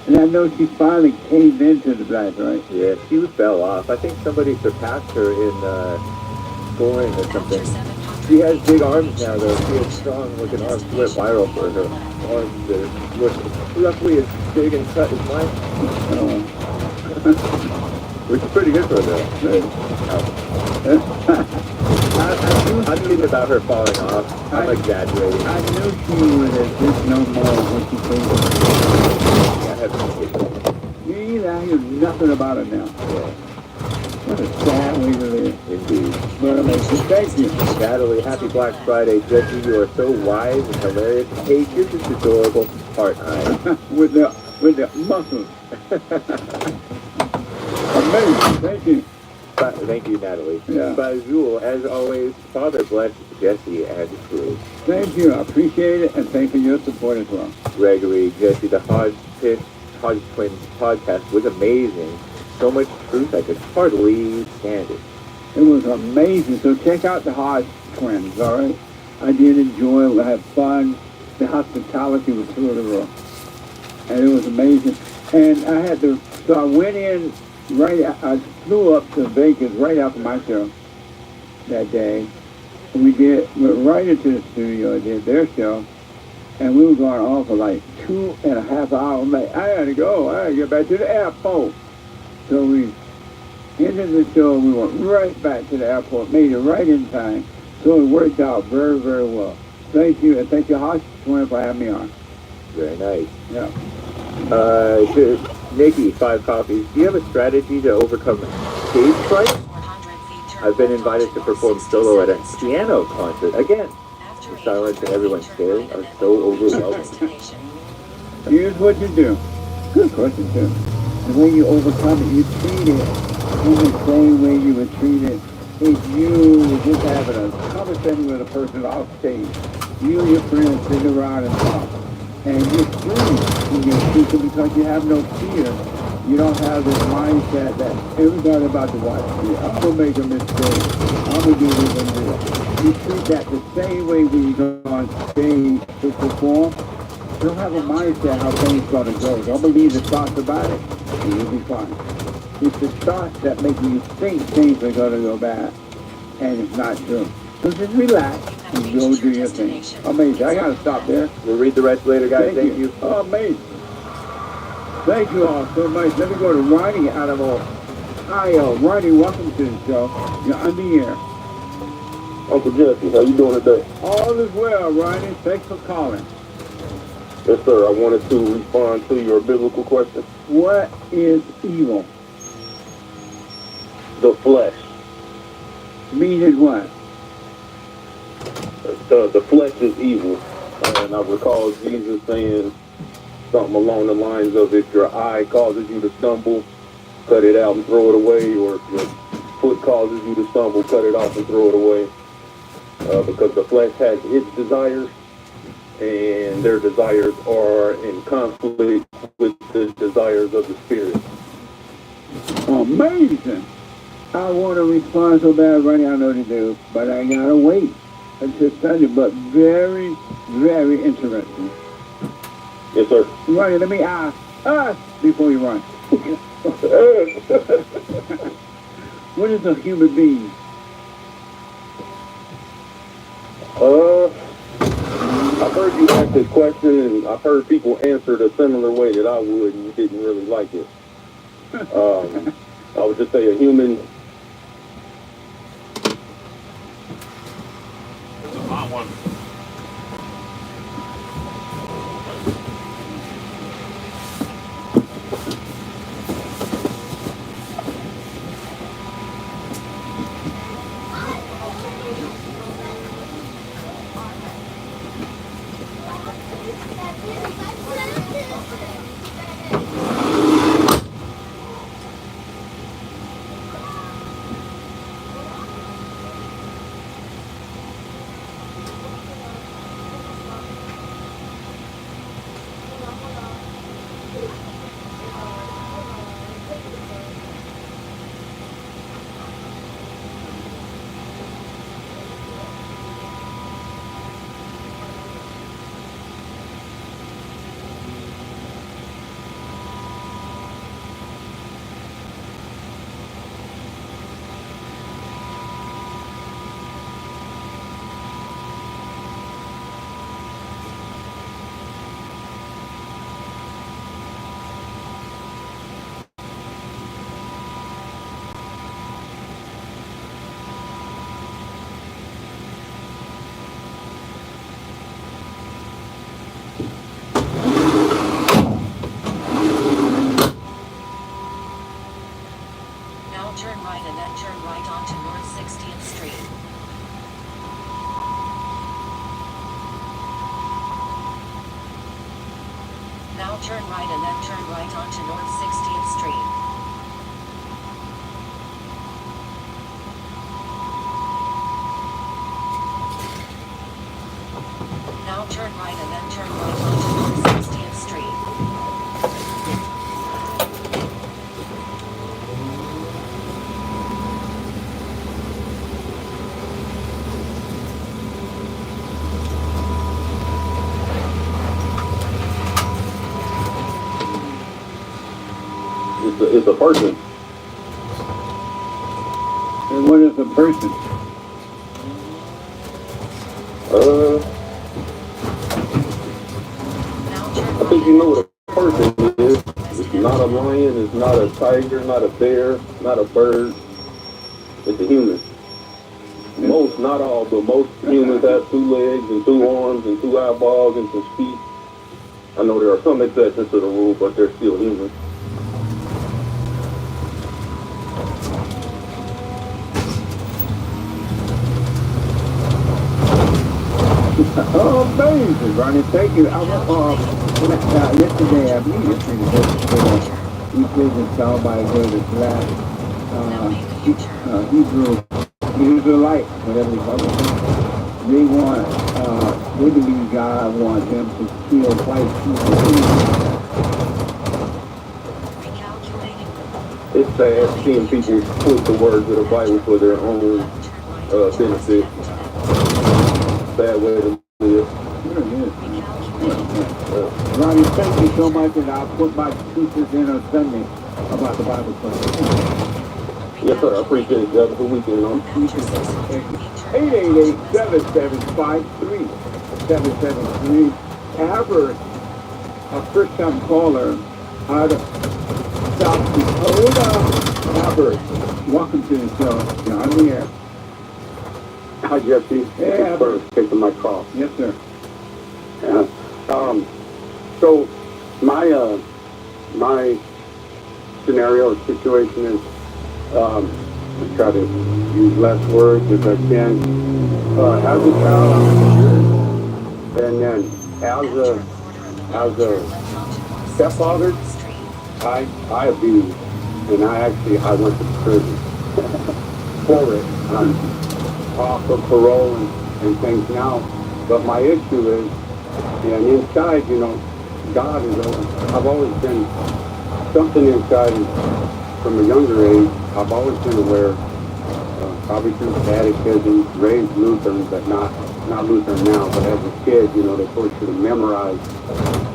And I know she finally caved into the blacks, right? Yeah, she fell off. I think somebody surpassed her in scoring or something. She has big arms now, though. She has strong-looking arms. She went viral for her arms that look roughly as big and cut as mine. Which is pretty good for her, though. I'm kidding about her falling off. I'm exaggerating. I knew she would exist no more when she came. You hear nothing about it now. Yeah. What a sad way to live. Indeed. But thank you. Natalie, happy Black Friday. Jesse, you are so wise and hilarious. Hey, you're just adorable. Heart eye. with the muscles. Amazing. Thank you. Thank you, Natalie. Yeah. Bajul, as always, Father bless Jesse and crew. Thank you. I appreciate it, and thank you for your support as well. Gregory, Jesse, the Hodge Twins podcast was amazing. So much truth, I could hardly stand it. It was amazing. So check out the Hodge Twins, all right? I did enjoy it. I had fun. The hospitality was through the roof. And it was amazing. And so I went in I flew up to Vegas right after my show that day. And went right into the studio and did their show. And we were going on for like 2.5 hours. I'm like, I gotta go. I gotta get back to the airport. So we ended the show. We went right back to the airport. Made it right in time. So it worked out very, very well. Thank you. And thank you, Hodge Twin, for having me on. Very nice. Yeah. Nikki, 5 copies. Do you have a strategy to overcome stage fright? I've been invited to perform solo at a piano concert. Again, the silence and everyone staring are so overwhelming. Here's what you do. Good question, too. The way you overcome it, you treat it in the same way you would treat it if you were just having a conversation with a person off stage. You and your friends sitting around and talk. And you're free when you're speaking because you have no fear. You don't have this mindset that everybody's about to watch me. I'm going to make a mistake. I'm going to do this and this. You treat that the same way when you go on stage to perform. You don't have a mindset how things going to go. Don't believe the thoughts about it, and you'll be fine. It's the thoughts that make you think things are going to go bad, and it's not true. So just relax and go do your thing. Amazing. I got to stop there. We'll read the rest later, guys. Thank you. Oh, amazing. Thank you all so much. Let me go to Ronnie out of Ohio. Ronnie, welcome to the show. You're on the air. Uncle Jesse, how you doing today? All is well, Ronnie. Thanks for calling. Yes, sir. I wanted to respond to your biblical question. What is evil? The flesh. Meaning what? The flesh is evil. And I recall Jesus saying something along the lines of, if your eye causes you to stumble, cut it out and throw it away, or if your foot causes you to stumble, cut it off and throw it away. Because the flesh has its desires, and their desires are in conflict with the desires of the Spirit. Amazing. I want to respond so bad, Ronnie, I know to do, but I gotta wait until Sunday. But very, very interesting. Yes, sir. Ronnie, let me ask us before you run. What is a human being? I've heard you ask this question, and I've heard people answer it a similar way that I would, and you didn't really like it. I would just say a human. It's a hot one. Turn right and then turn right onto North 60th Street. Now turn right and then turn right onto North 60th Street. turn right and then turn right onto North 60th Street. It's a person. And what is a person? I think you know what a person is. It's not a lion, it's not a tiger, not a bear, not a bird. It's a human. Most, not all, but most humans have 2 legs and 2 arms and 2 eyeballs and some feet. I know there are some exceptions to the rule, but they're still human. Oh, amazing, Ronnie. Thank you. I was yesterday, I believe yesterday, we played this song by the last Hebrew whatever you call it. They want, they believe God wants them to kill white people. It's sad seeing people twist the words of the Bible for their own benefit. Bad way to live. Ronnie, thank you so much, and I'll put my teachers in on Sunday about the Bible class. Yes, sir. I appreciate it. Have a good weekend, on. 888-773-773. Albert, a first-time caller out of South Dakota. Albert, welcome to the show. John here. Hi, Jesse. Yeah. For taking my call. Yes, sir. Yeah. So my scenario or situation is, I try to use less words as I can. As a child, I'm and then as a stepfather, I abused, and I went to prison for it. I'm off of parole and things now, but my issue is, and inside, God is, I've always been something inside from a younger age. I've always been aware, probably through catechism, raised Lutheran, but not Lutheran now, but as a kid, they force you to memorize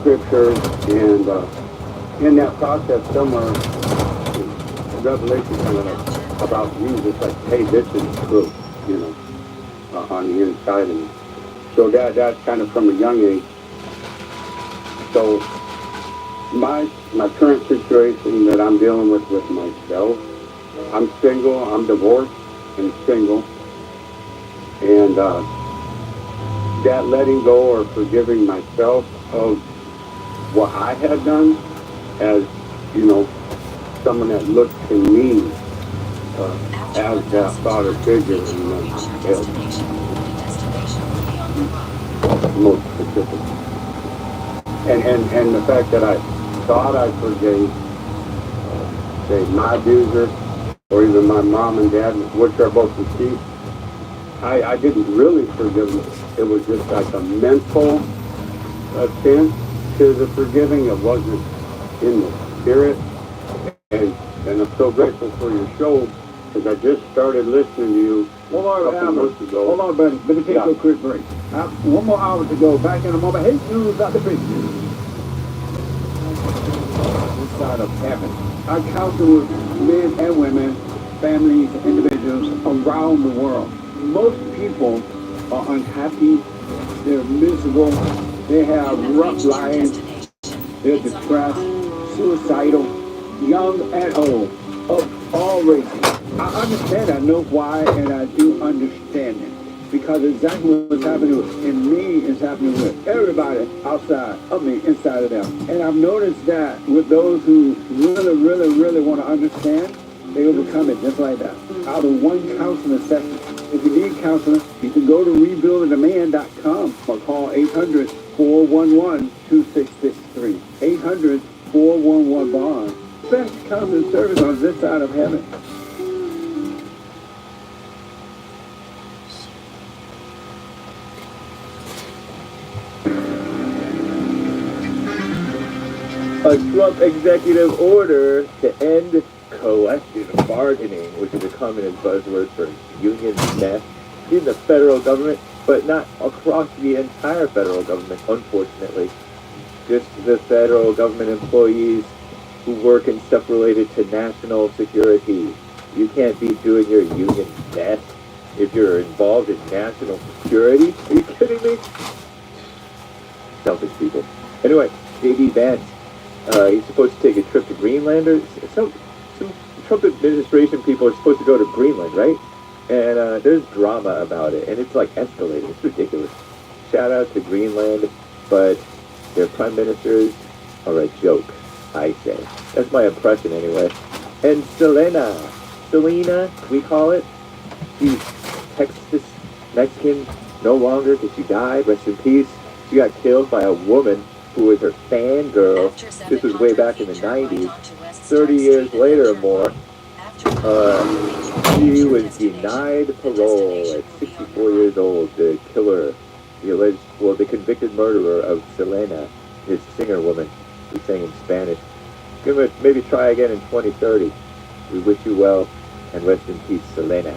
scriptures, and in that process somewhere, revelation kind of like about Jesus, like, hey, this is true, on the inside of me. So that's kind of from a young age. So my current situation that I'm dealing with myself, I'm single, I'm divorced and single, and that letting go or forgiving myself of what I had done as, someone that looked to me as that father figure, most specific. And the fact that I thought I forgave, say, my abuser, or even my mom and dad, which are both deceased, I didn't really forgive them. It was just like a mental sense to the forgiving. It wasn't in the spirit. And I'm so grateful for your show, because I just started listening to you a couple months ago. Hold on, buddy. Let me take a quick break. One more hour to go. Back in a moment. Hey, news, Dr. Big News. This side of heaven. I counsel with men and women, families, individuals around the world. Most people are unhappy. They're miserable. They have rough lives. They're depressed, suicidal, young and old, of all races. I understand, I know why, and I do understand it. Because exactly what's happening in me is happening with everybody outside of me, inside of them. And I've noticed that with those who really, really, really want to understand, they overcome it just like that. Out of one counseling session. If you need counseling, you can go to rebuildingtheman.com or call 800-411-2663. 800-411-BOND. Best counseling service on this side of heaven. a Trump executive order to end collective bargaining, which is a common buzzword for union mess in the federal government, but not across the entire federal government, unfortunately. Just the federal government employees who work in stuff related to national security. You can't be doing your union mess if you're involved in national security. Are you kidding me? Selfish people. Anyway, J.D. Vance, he's supposed to take a trip to Greenland, or some Trump administration people are supposed to go to Greenland, right? And there's drama about it, and it's like escalating. It's ridiculous. Shout out to Greenland, but their prime ministers are a joke, I say. That's my impression anyway. And Selena, we call it. She's Texas Mexican, no longer because she died, rest in peace. She got killed by a woman who was her fangirl. This was way back in the 90s. 30 years later or more, she was denied parole at 64 years old. The killer, the convicted murderer of Selena, his singer woman, who sang in Spanish. Maybe try again in 2030. We wish you well, and rest in peace, Selena.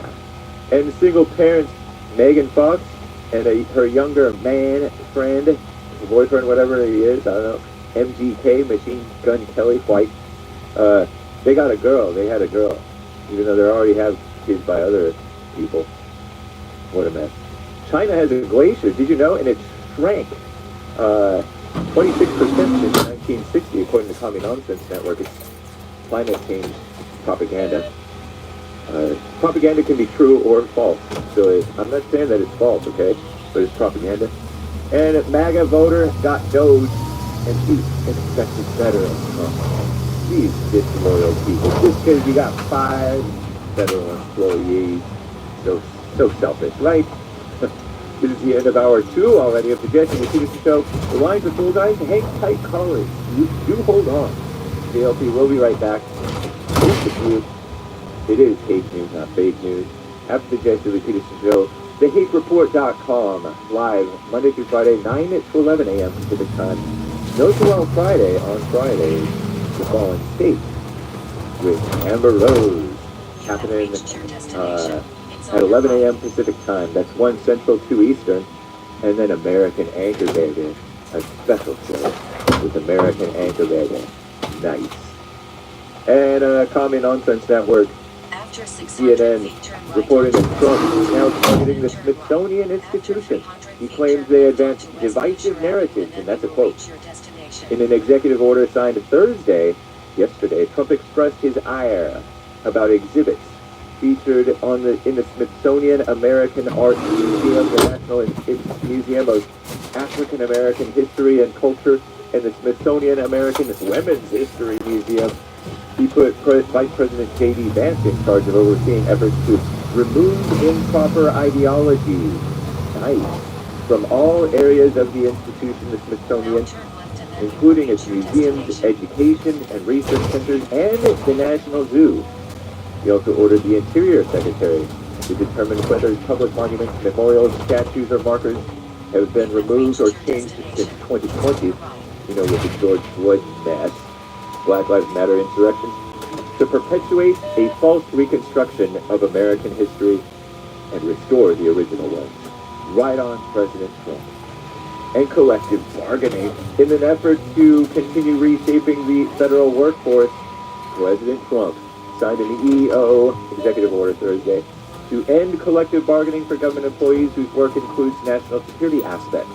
And single parents, Megan Fox, and her younger man friend, boyfriend, whatever he is, I don't know, MGK, Machine Gun Kelly White. They got a girl. They had a girl, even though they already have kids by other people. What a mess. China has a glacier, did you know? And it shrank 26% since 1960, according to Commie Nonsense Network. It's climate change propaganda. Propaganda can be true or false. So I'm not saying that it's false, okay? But it's propaganda. And MAGA voter got Doge, and she expected better of Trump. These disloyal people, just because you got 5 federal employees. So selfish, right? This is the end of hour 2 already of the Jesse and Peterson Show. The lines are full, guys. Hang tight, callers. You hold on. JLP will be right back. It is hate news, not fake news. After the Jesse and Peterson Show, thehatereport.com, live Monday through Friday, 9 to 11 a.m. Pacific Time. No Joel Friday on Fridays. The Fallen State with Amber Rose happening at 11 a.m. Pacific Time. That's 1 Central, 2 Eastern. And then American Anchor Baby, a special show with American Anchor Baby. Nice. And Commie Nonsense Network, CNN, reporting that Trump is now targeting the Smithsonian Institution. He claims they advance divisive narratives, and that's a quote. In an executive order signed yesterday, Trump expressed his ire about exhibits featured in the Smithsonian American Art Museum, the National Museum of African American History and Culture, and the Smithsonian American Women's History Museum. He put Vice President J.D. Vance in charge of overseeing efforts to remove improper ideologies, from all areas of the institution, the Smithsonian, including its museums, education and research centers, and the National Zoo. He also ordered the Interior Secretary to determine whether public monuments, memorials, statues, or markers have been removed or changed since 2020, with the George Floyd mess, Black Lives Matter insurrection, to perpetuate a false reconstruction of American history and restore the original ones. Right on President Trump. And collective bargaining. In an effort to continue reshaping the federal workforce, President Trump signed an EO executive order Thursday to end collective bargaining for government employees whose work includes national security aspects.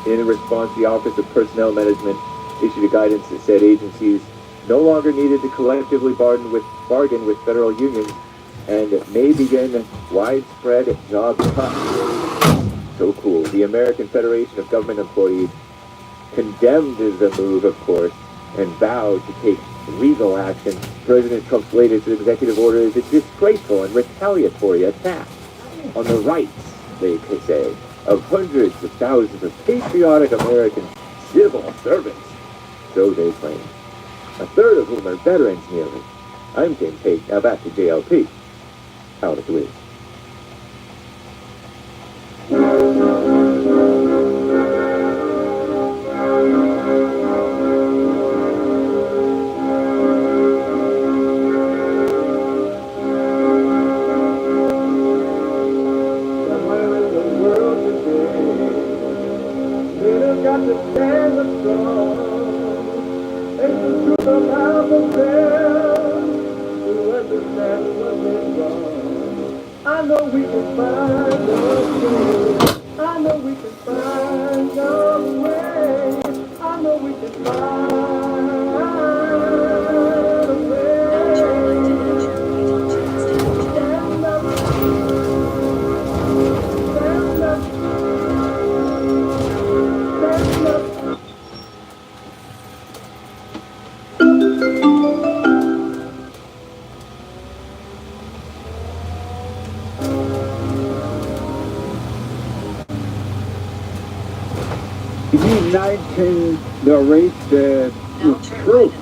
In response, the Office of Personnel Management issued a guidance that said agencies no longer needed to collectively bargain with federal unions and may begin widespread job cuts. So cool. The American Federation of Government Employees condemned the move, of course, and vowed to take legal action. President Trump's latest executive order is a disgraceful and retaliatory attack on the rights, they could say, of hundreds of thousands of patriotic American civil servants. So they claim. A third of whom are veterans nearly. I'm James Page. Now back to JLP. Out of the way. somehow fulfill to understand what went wrong. I know we can find a way. I know we can find a way. I know we can find a way. Stand up. Stand up. Stand up. Uniting the race with truth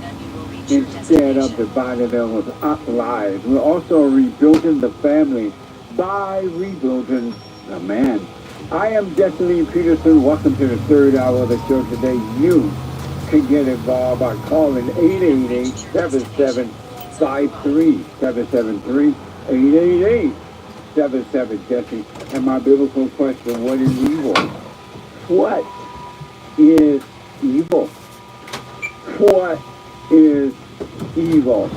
instead of dividing them with lies. We're also rebuilding the family by rebuilding the man. I am Jesse Peterson. Welcome to the third hour of the show today. You can get involved by calling 888-7753, 773-888-77-JESSE. And my biblical question, what is evil? What is evil? What is evil?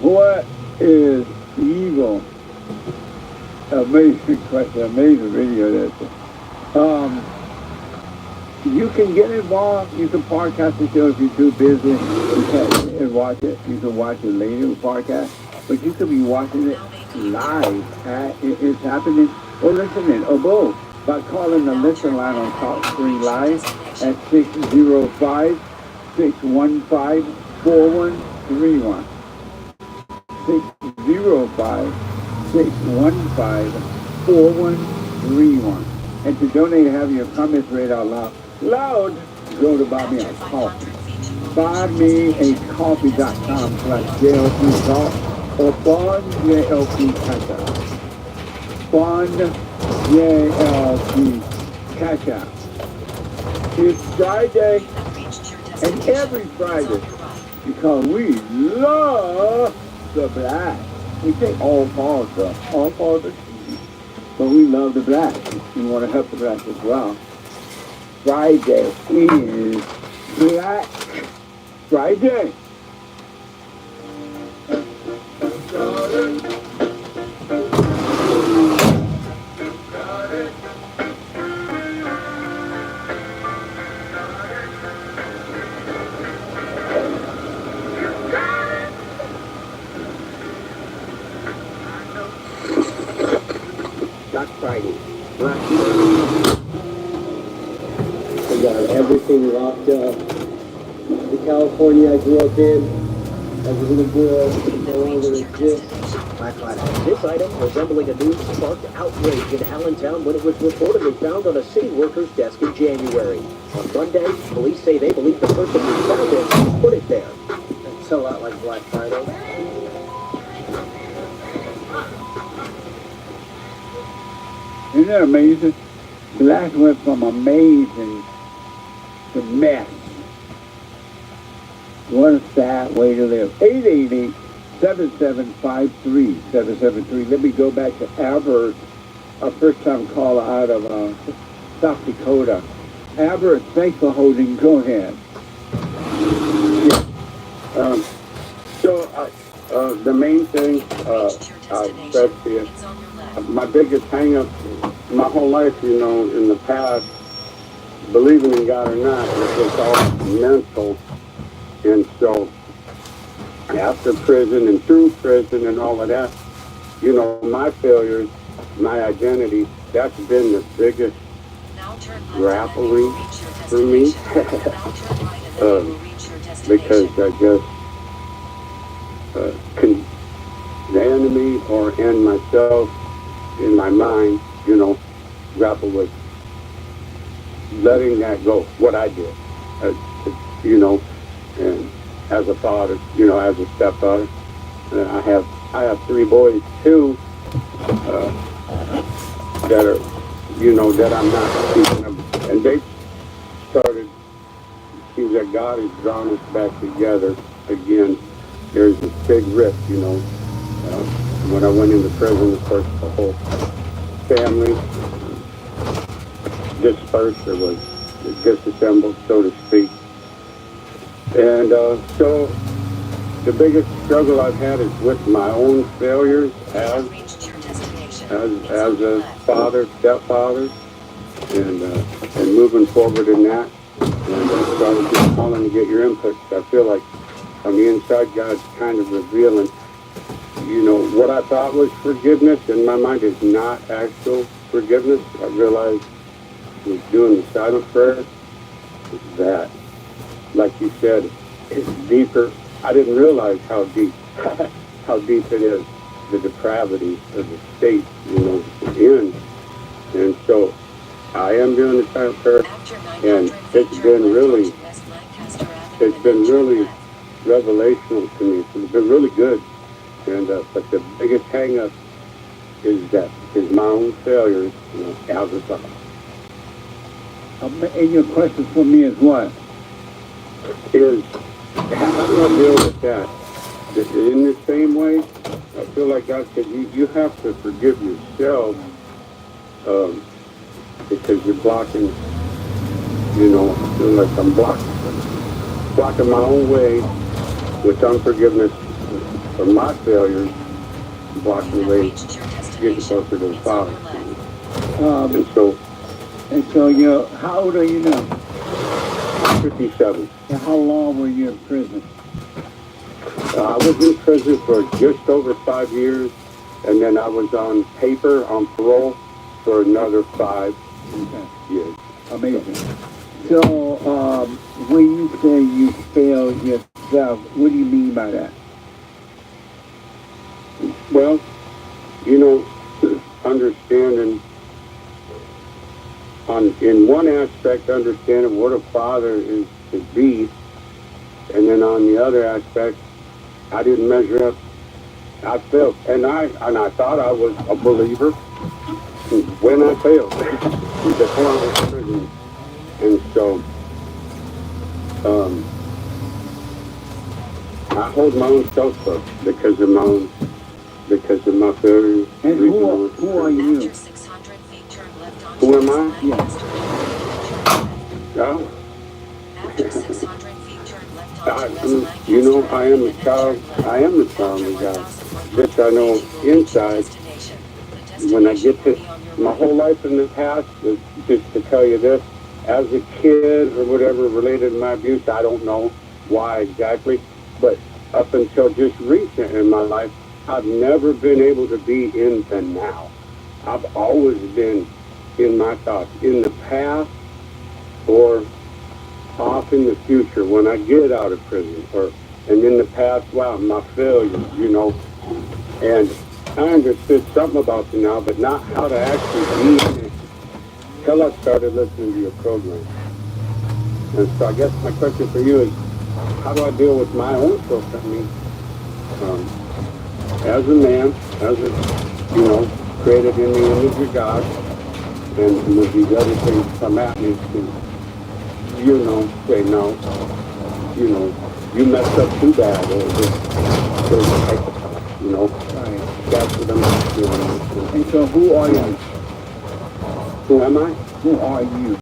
What is evil? Amazing question, amazing video this. You can get involved. You can podcast the show if you're too busy. You can watch it. You can watch it later with podcast. But you could be watching it live. It's happening or listening or both by calling the listen line on Talk Screen Live at 605-615-4131. 605-615-4131. And to donate, have your comments read out loud, go to Buy Me a Coffee. BuyMeACoffee.com/JLP Talk or Bond JLP Cash App. Bond JLP Cash App. It's Friday, and every Friday, because we love the black. We take all calls, though. All calls are cheap, but we love the black. We want to help the black as well. Friday is Black Friday. Black Friday. Black Friday. We got everything locked up. The California I grew up in as a little boy no longer exists. Black Friday. This item, resembling a noose, sparked outrage in Allentown when it was reportedly found on a city worker's desk in January. On Monday, police say they believe the person who found it put it there. It's a lot like Black Friday. Isn't that amazing? Black went from amazing to mess. What a sad way to live. 888-7753-773. Let me go back to Albert, a first-time caller out of South Dakota. Albert, thanks for holding. Go ahead. The main thing I said to you, my biggest hang-up my whole life, you know, in the past, believing in God or not, it was all mental. And so after prison and through prison and all of that, you know, my failures, my identity, that's been the biggest grappling for me. Because I just the enemy and myself in my mind, you know, grapple with letting that go, what I did, you know, and as a father, you know, as a stepfather. I have 3 boys too, that are, you know, that I'm not speaking of, and they started, it seems that God has drawn us back together again. There's this big rift, you know. When I went into prison, of course, the whole family dispersed. There was disassembled, so to speak. And so the biggest struggle I've had is with my own failures as a father, stepfather, and moving forward in that. And so I was just calling to get your input. I feel like on the inside, God's kind of revealing, you know, what I thought was forgiveness in my mind is not actual forgiveness. I realized with doing the silent prayer that, like you said, it's deeper. I didn't realize how deep it is, the depravity of the state, you know, in. And so I am doing the silent prayer, and it's been really revelational to me. It's been really good. And but the biggest hang-up is my own failures, you know, as a father. And your question for me is what? Is how do I deal with that? In the same way, I feel like God said you have to forgive yourself because you're blocking, you know, I feel like I'm blocking my own way with unforgiveness for my failures, blocking the way getting closer to the Father. And so you're, how old are you now? 57. And how long were you in prison? I was in prison for just over 5 years, and then I was on paper, on parole, for another 5 years. Amazing. So, when you say you failed yourself, what do you mean by that? Well, you know, understanding, in one aspect, understanding what a father is to be, and then on the other aspect, I didn't measure up. I failed, and I thought I was a believer when I failed before I was in prison, and so I hold my own self up because of my failures. And who are you? Who am I? Yes. You know, I am a child. I am the child of God. This I know inside. When I get to my whole life in the past, just to tell you this, as a kid or whatever related to my abuse, I don't know why exactly, but up until just recent in my life, I've never been able to be in the now. I've always been in my thoughts, in the past or off in the future when I get out of prison, and in the past, wow, my failures, you know. And I understood something about the now, but not how to actually be in it until I started listening to your program. And so I guess my question for you is, how do I deal with my own shortcomings as a man, you know, created in the image of God, and with these other things come at me to, you know, say no, you know, you messed up too bad, or this type of stuff, you know. Right. That's what I'm doing. And so who are you? Who am I? Who are you?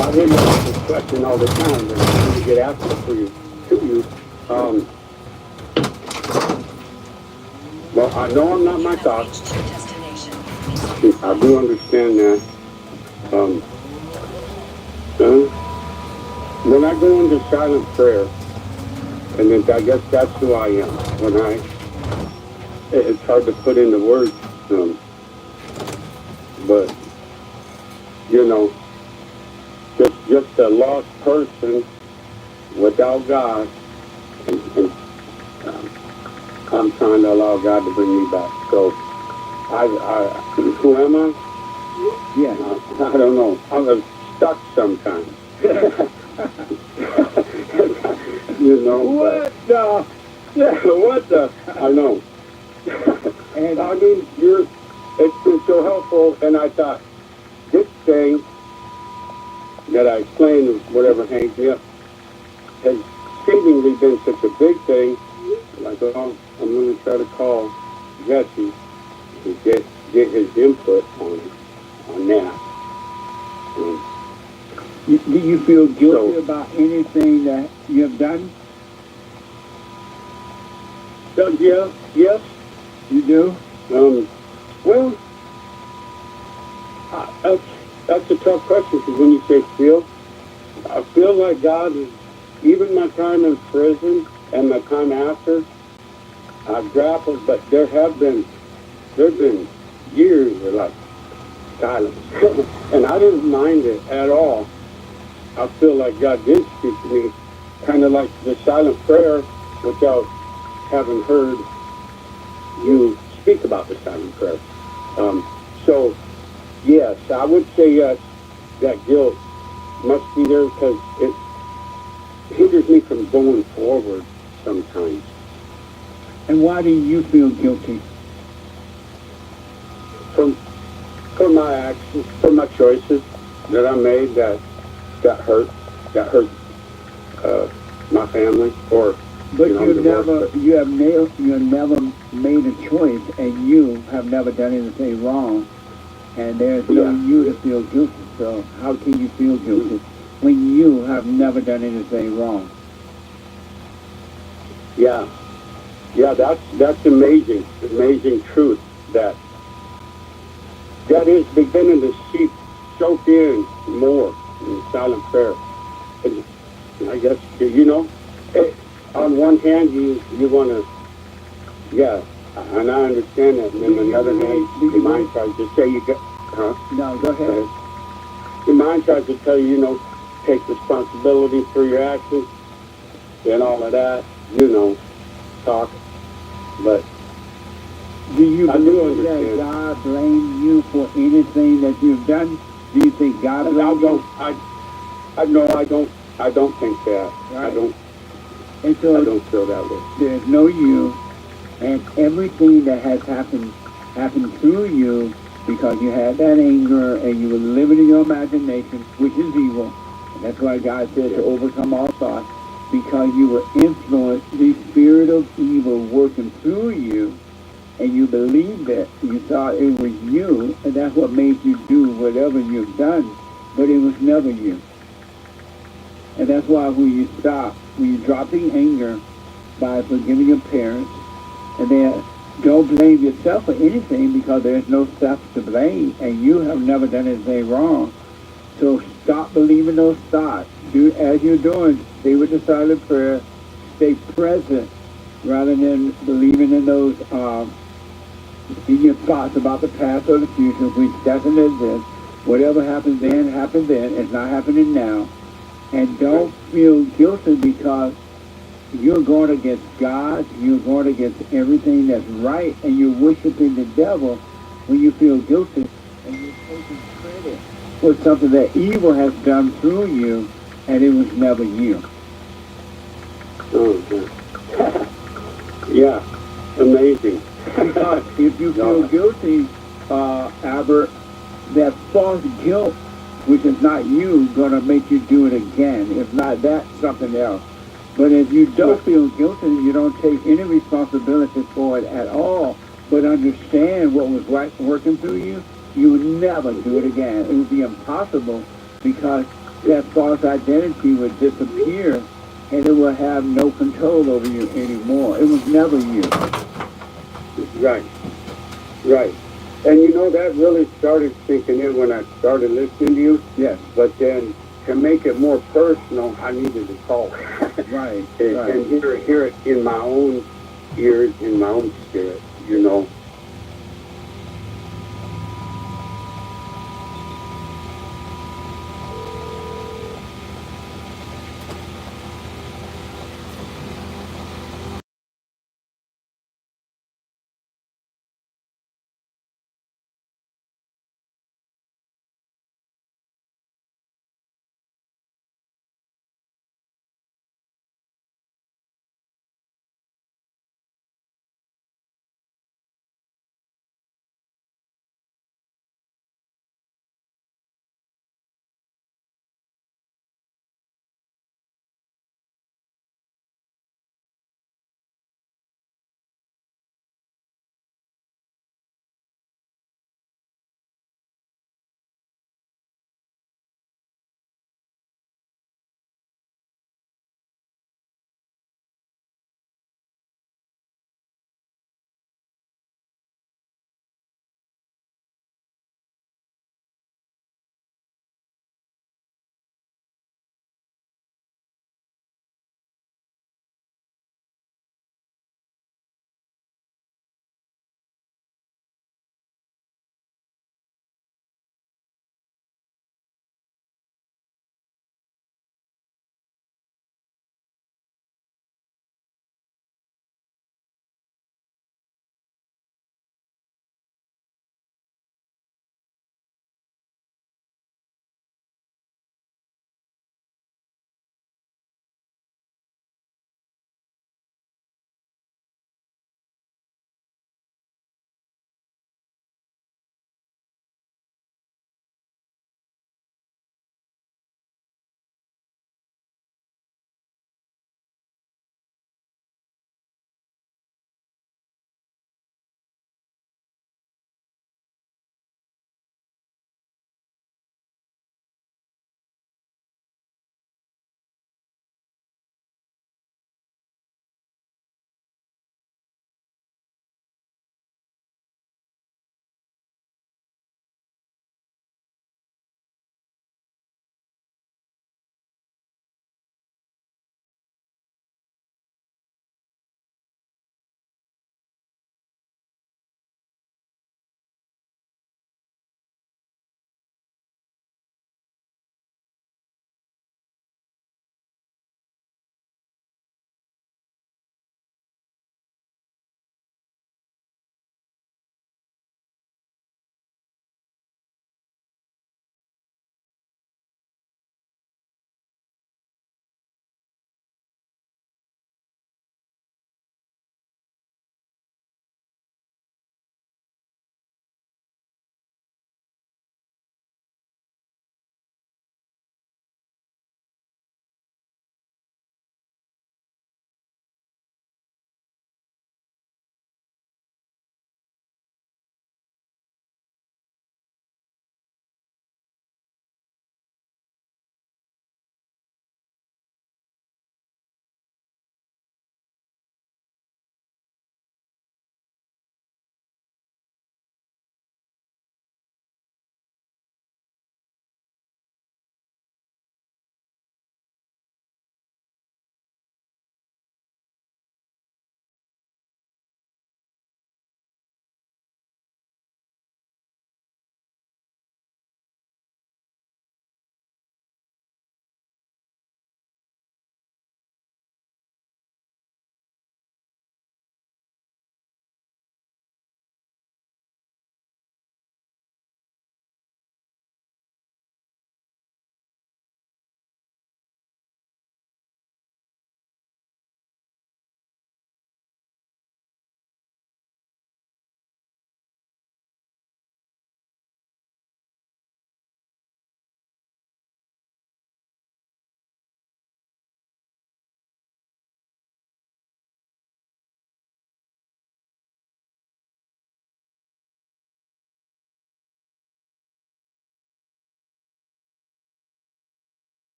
I hear you ask this question all the time, but I'm going to get after it for you, to you. Well, I know I'm not my thoughts. I do understand that. When I go into silent prayer, and then I guess that's who I am. It's hard to put into words, but, you know, just a lost person without God, and I'm trying to allow God to bring me back. So, who am I? Yeah. I don't know. I'm stuck sometimes. You know. What the? Yeah, what the? I know. And I mean, it's been so helpful, and I thought, this thing that I explained, whatever hangs me up, has seemingly been such a big thing. Like, oh, I'm going to try to call Jesse to get his input on that. Do you feel guilty about anything that you have done? Yeah, yes. You do? Well, that's a tough question because when you say feel, I feel like God is, even my time in prison and my time after, I've grappled, but there've been years of like silence. And I didn't mind it at all. I feel like God did speak to me, kind of like the silent prayer, without having heard you speak about the silent prayer. So, yes, I would say yes, that guilt must be there because it hinders me from going forward sometimes. And why do you feel guilty? For my actions, for my choices that I made that hurt my family, or but you have never made a choice, and you have never done anything wrong, and there's no you to feel guilty. So how can you feel guilty when you have never done anything wrong? Yeah, that's amazing truth that is beginning to soak in more in silent prayer. And I guess on one hand you want to, and I understand that, and then on the other hand, your mind tries to say No, go ahead. Your mind tries to tell you, take responsibility for your actions and all of that, talk. But do you believe that God blames you for anything that you've done? Do you think God blames you? I don't think that. Right. I don't feel that way. There's no you, and everything that has happened through you because you had that anger and you were living in your imagination, which is evil. And that's why God said to overcome all thoughts, because you were influenced, the spirit of evil working through you, and you believed it. You thought it was you, and that's what made you do whatever you've done, but it was never you. And that's why when you drop the anger by forgiving your parents, and then don't blame yourself for anything because there's no self to blame, and you have never done anything wrong. So stop believing those thoughts. Do as you're doing. Stay with the silent prayer. Stay present rather than believing in those in your thoughts about the past or the future, which doesn't exist. Whatever happens then, happened then. It's not happening now. And don't feel guilty because you're going against God, you're going against everything that's right, and you're worshiping the devil when you feel guilty, and you're taking credit for something that evil has done through you, and it was never you. Yeah, amazing. Because if you feel guilty, Albert, that false guilt, which is not you, going to make you do it again. If not that, something else. But if you don't feel guilty, you don't take any responsibility for it at all, but understand what was working through you, you would never do it again. It would be impossible because that false identity would disappear and it will have no control over you anymore. It was never you. Right. And that really started sinking in when I started listening to you. Yes. But then to make it more personal, I needed to talk. Right. And hear it in my own ears, in my own spirit,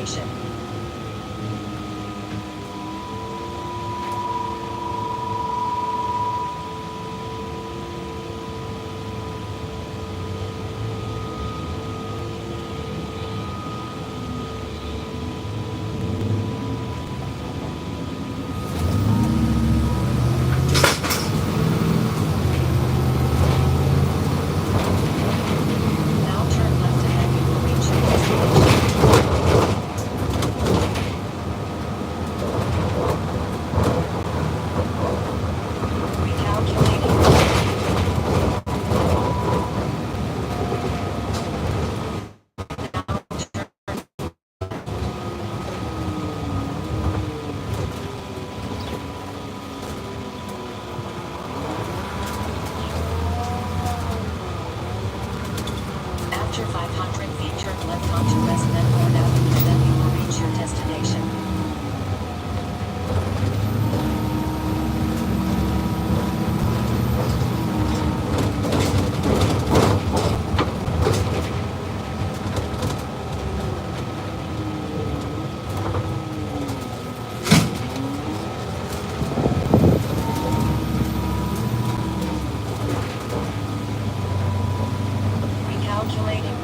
destination. Now turn left ahead, you will reach your destination. After 500 feet, turn left onto West Medford Avenue, then you will reach your destination. Recalculating.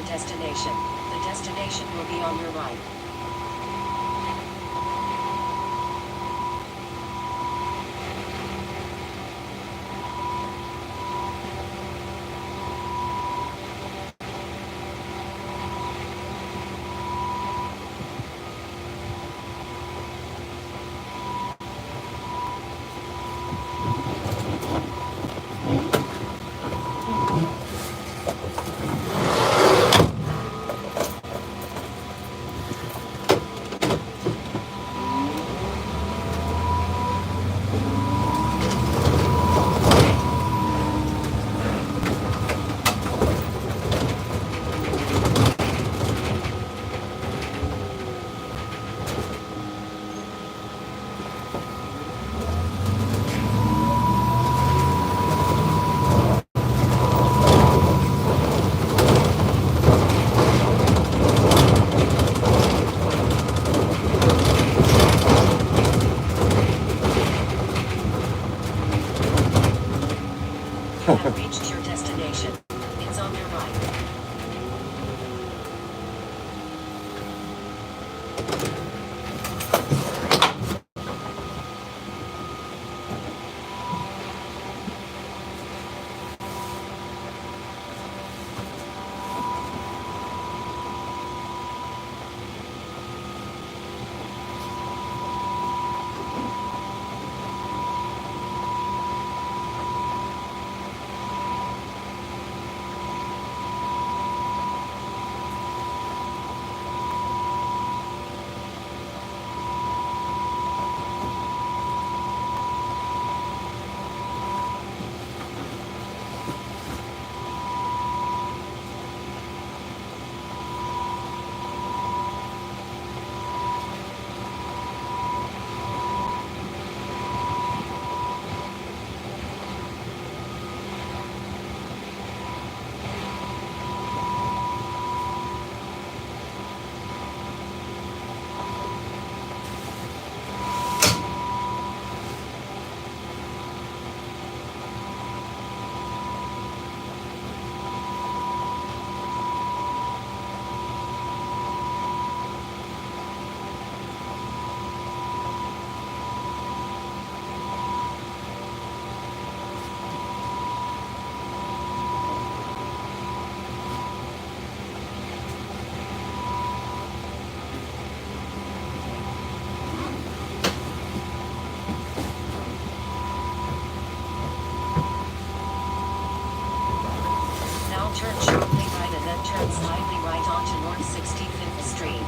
destination. The destination will be on your right. You have reached your destination. It's on your right. Now turn sharply right and then turn slightly right onto North 65th Street.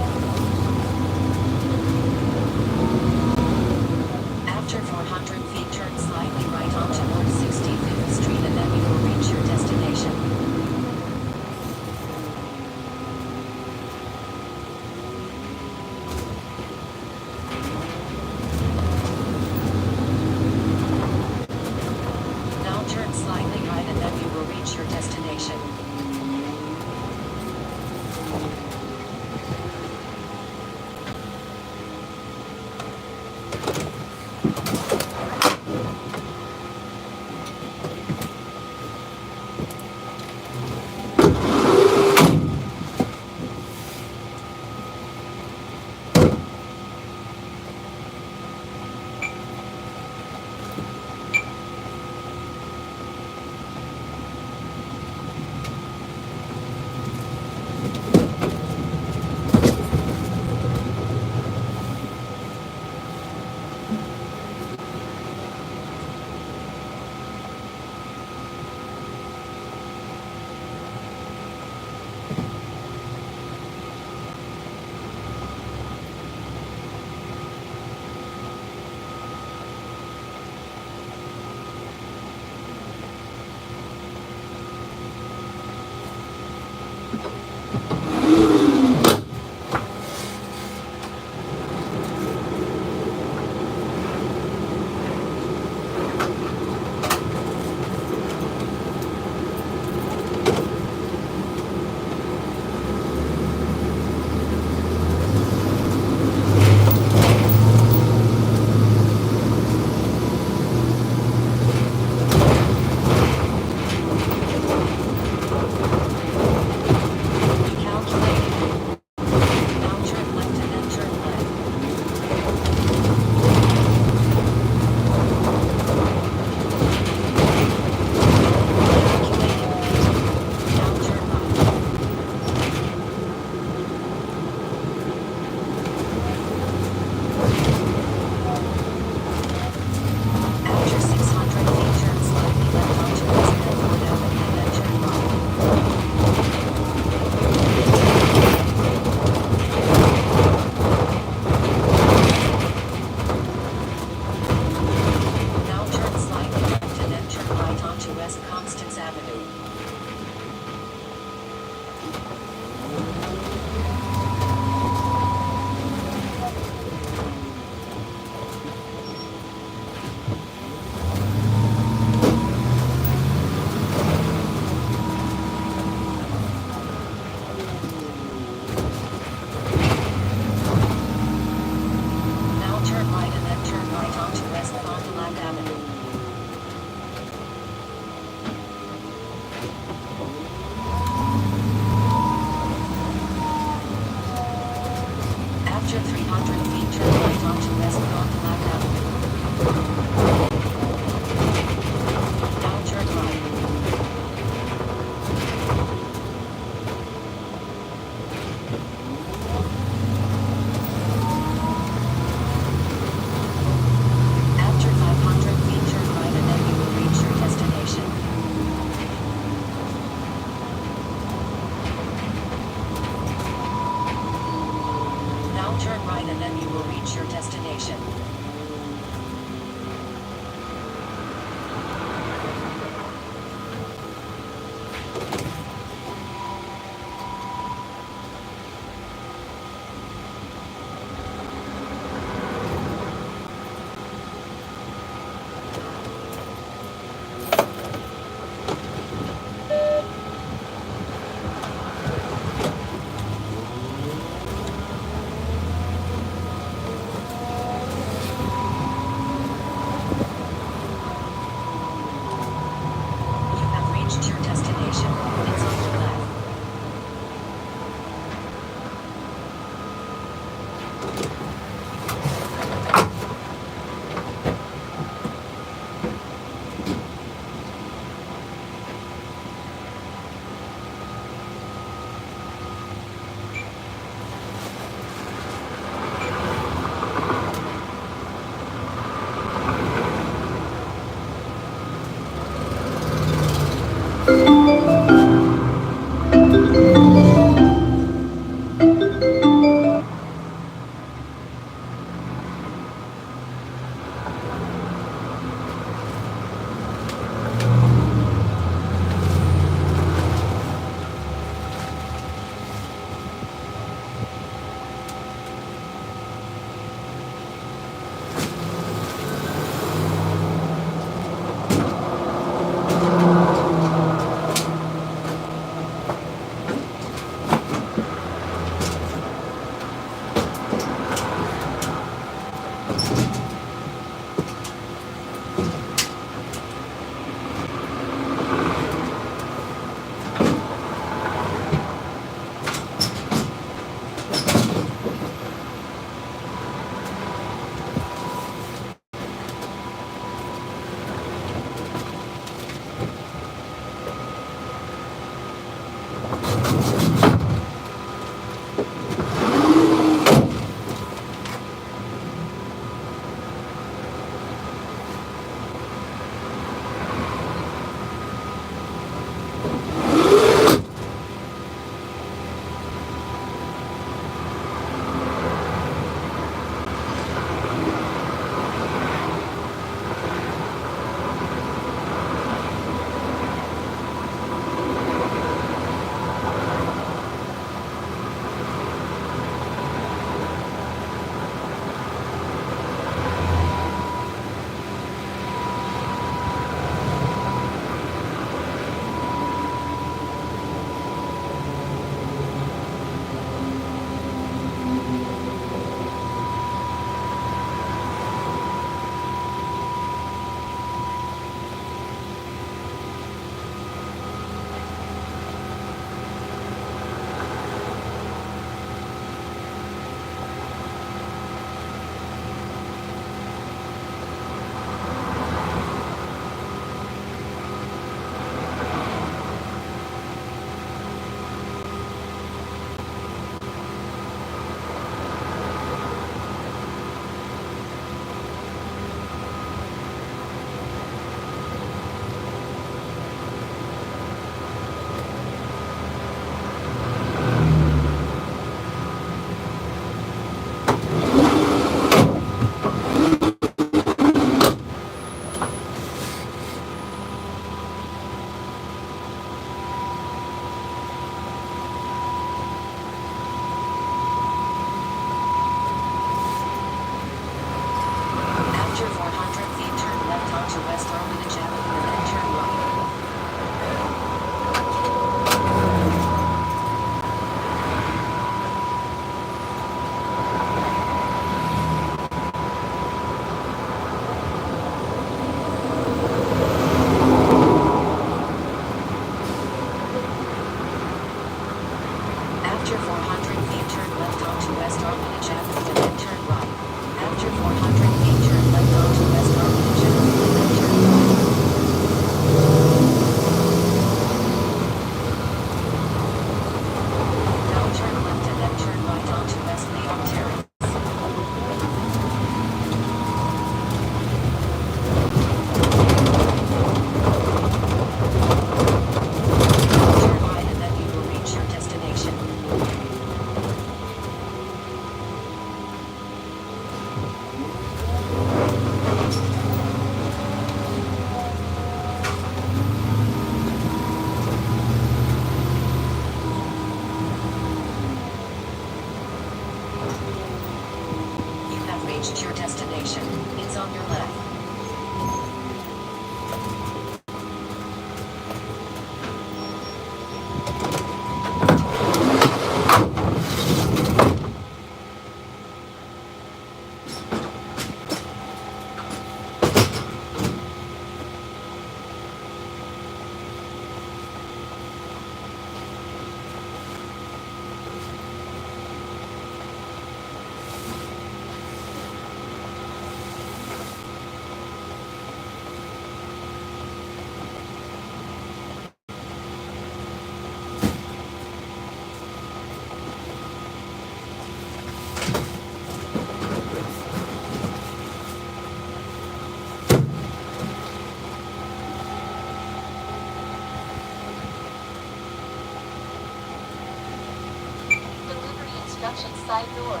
exit side door.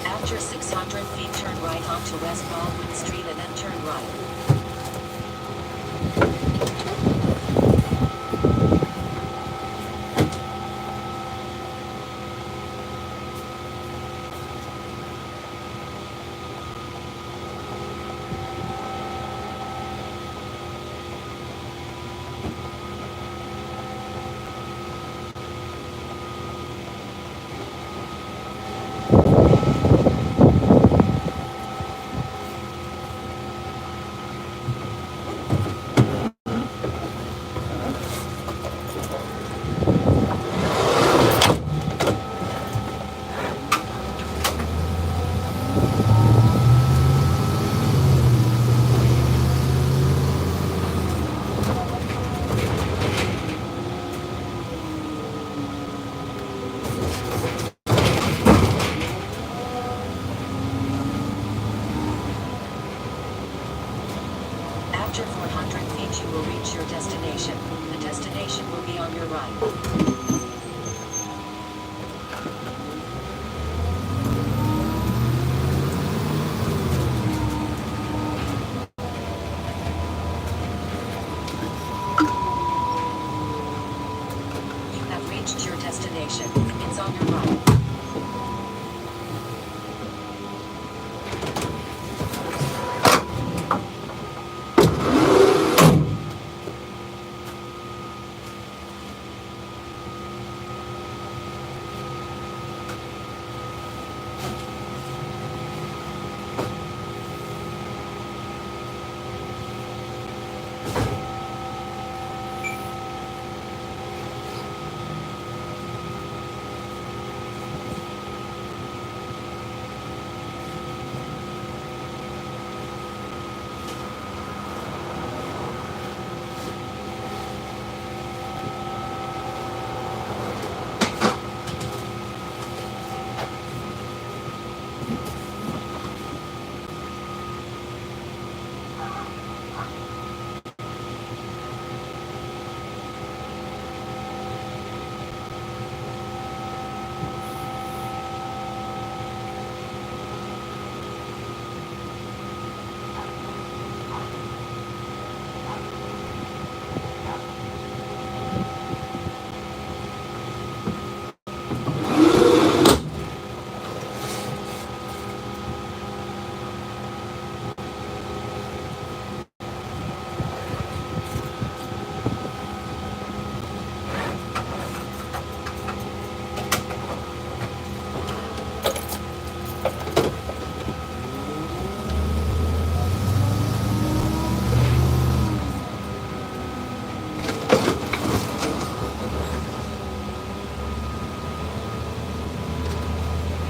After 600 feet, turn right onto West Baldwin Street and then turn right. After 400 feet, you will reach your destination. The destination will be on your right. You have reached your destination. It's on your right.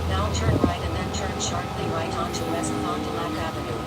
Now turn right and then turn sharply right onto West Fond du Lac Avenue.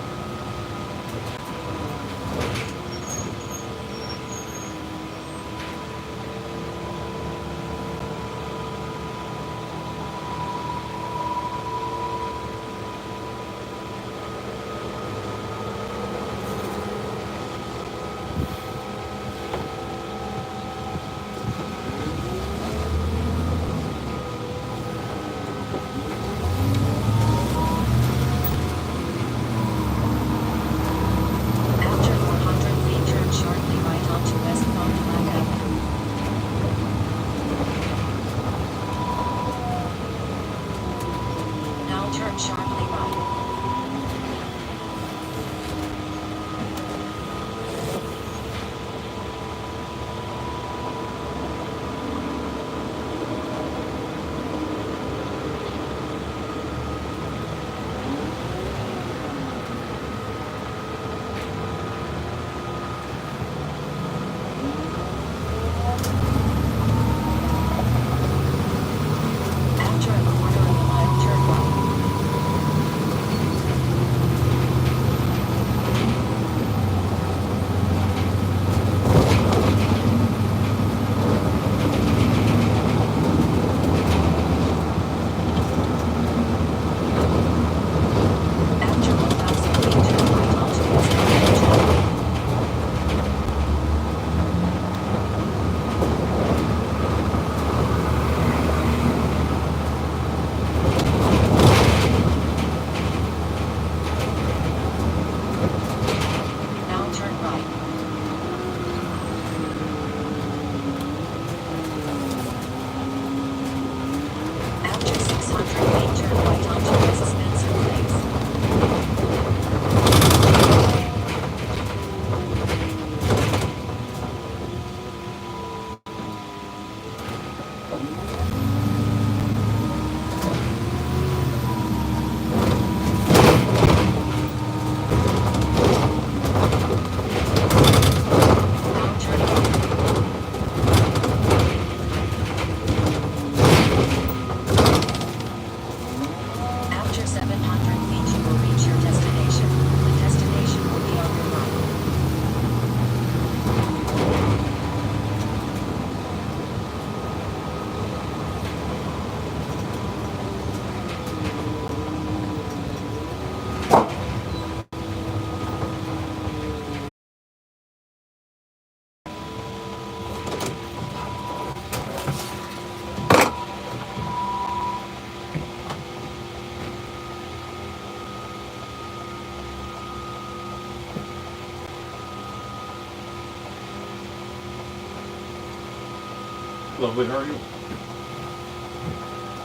Lovely, how are you?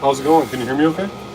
How's it going? Can you hear me okay?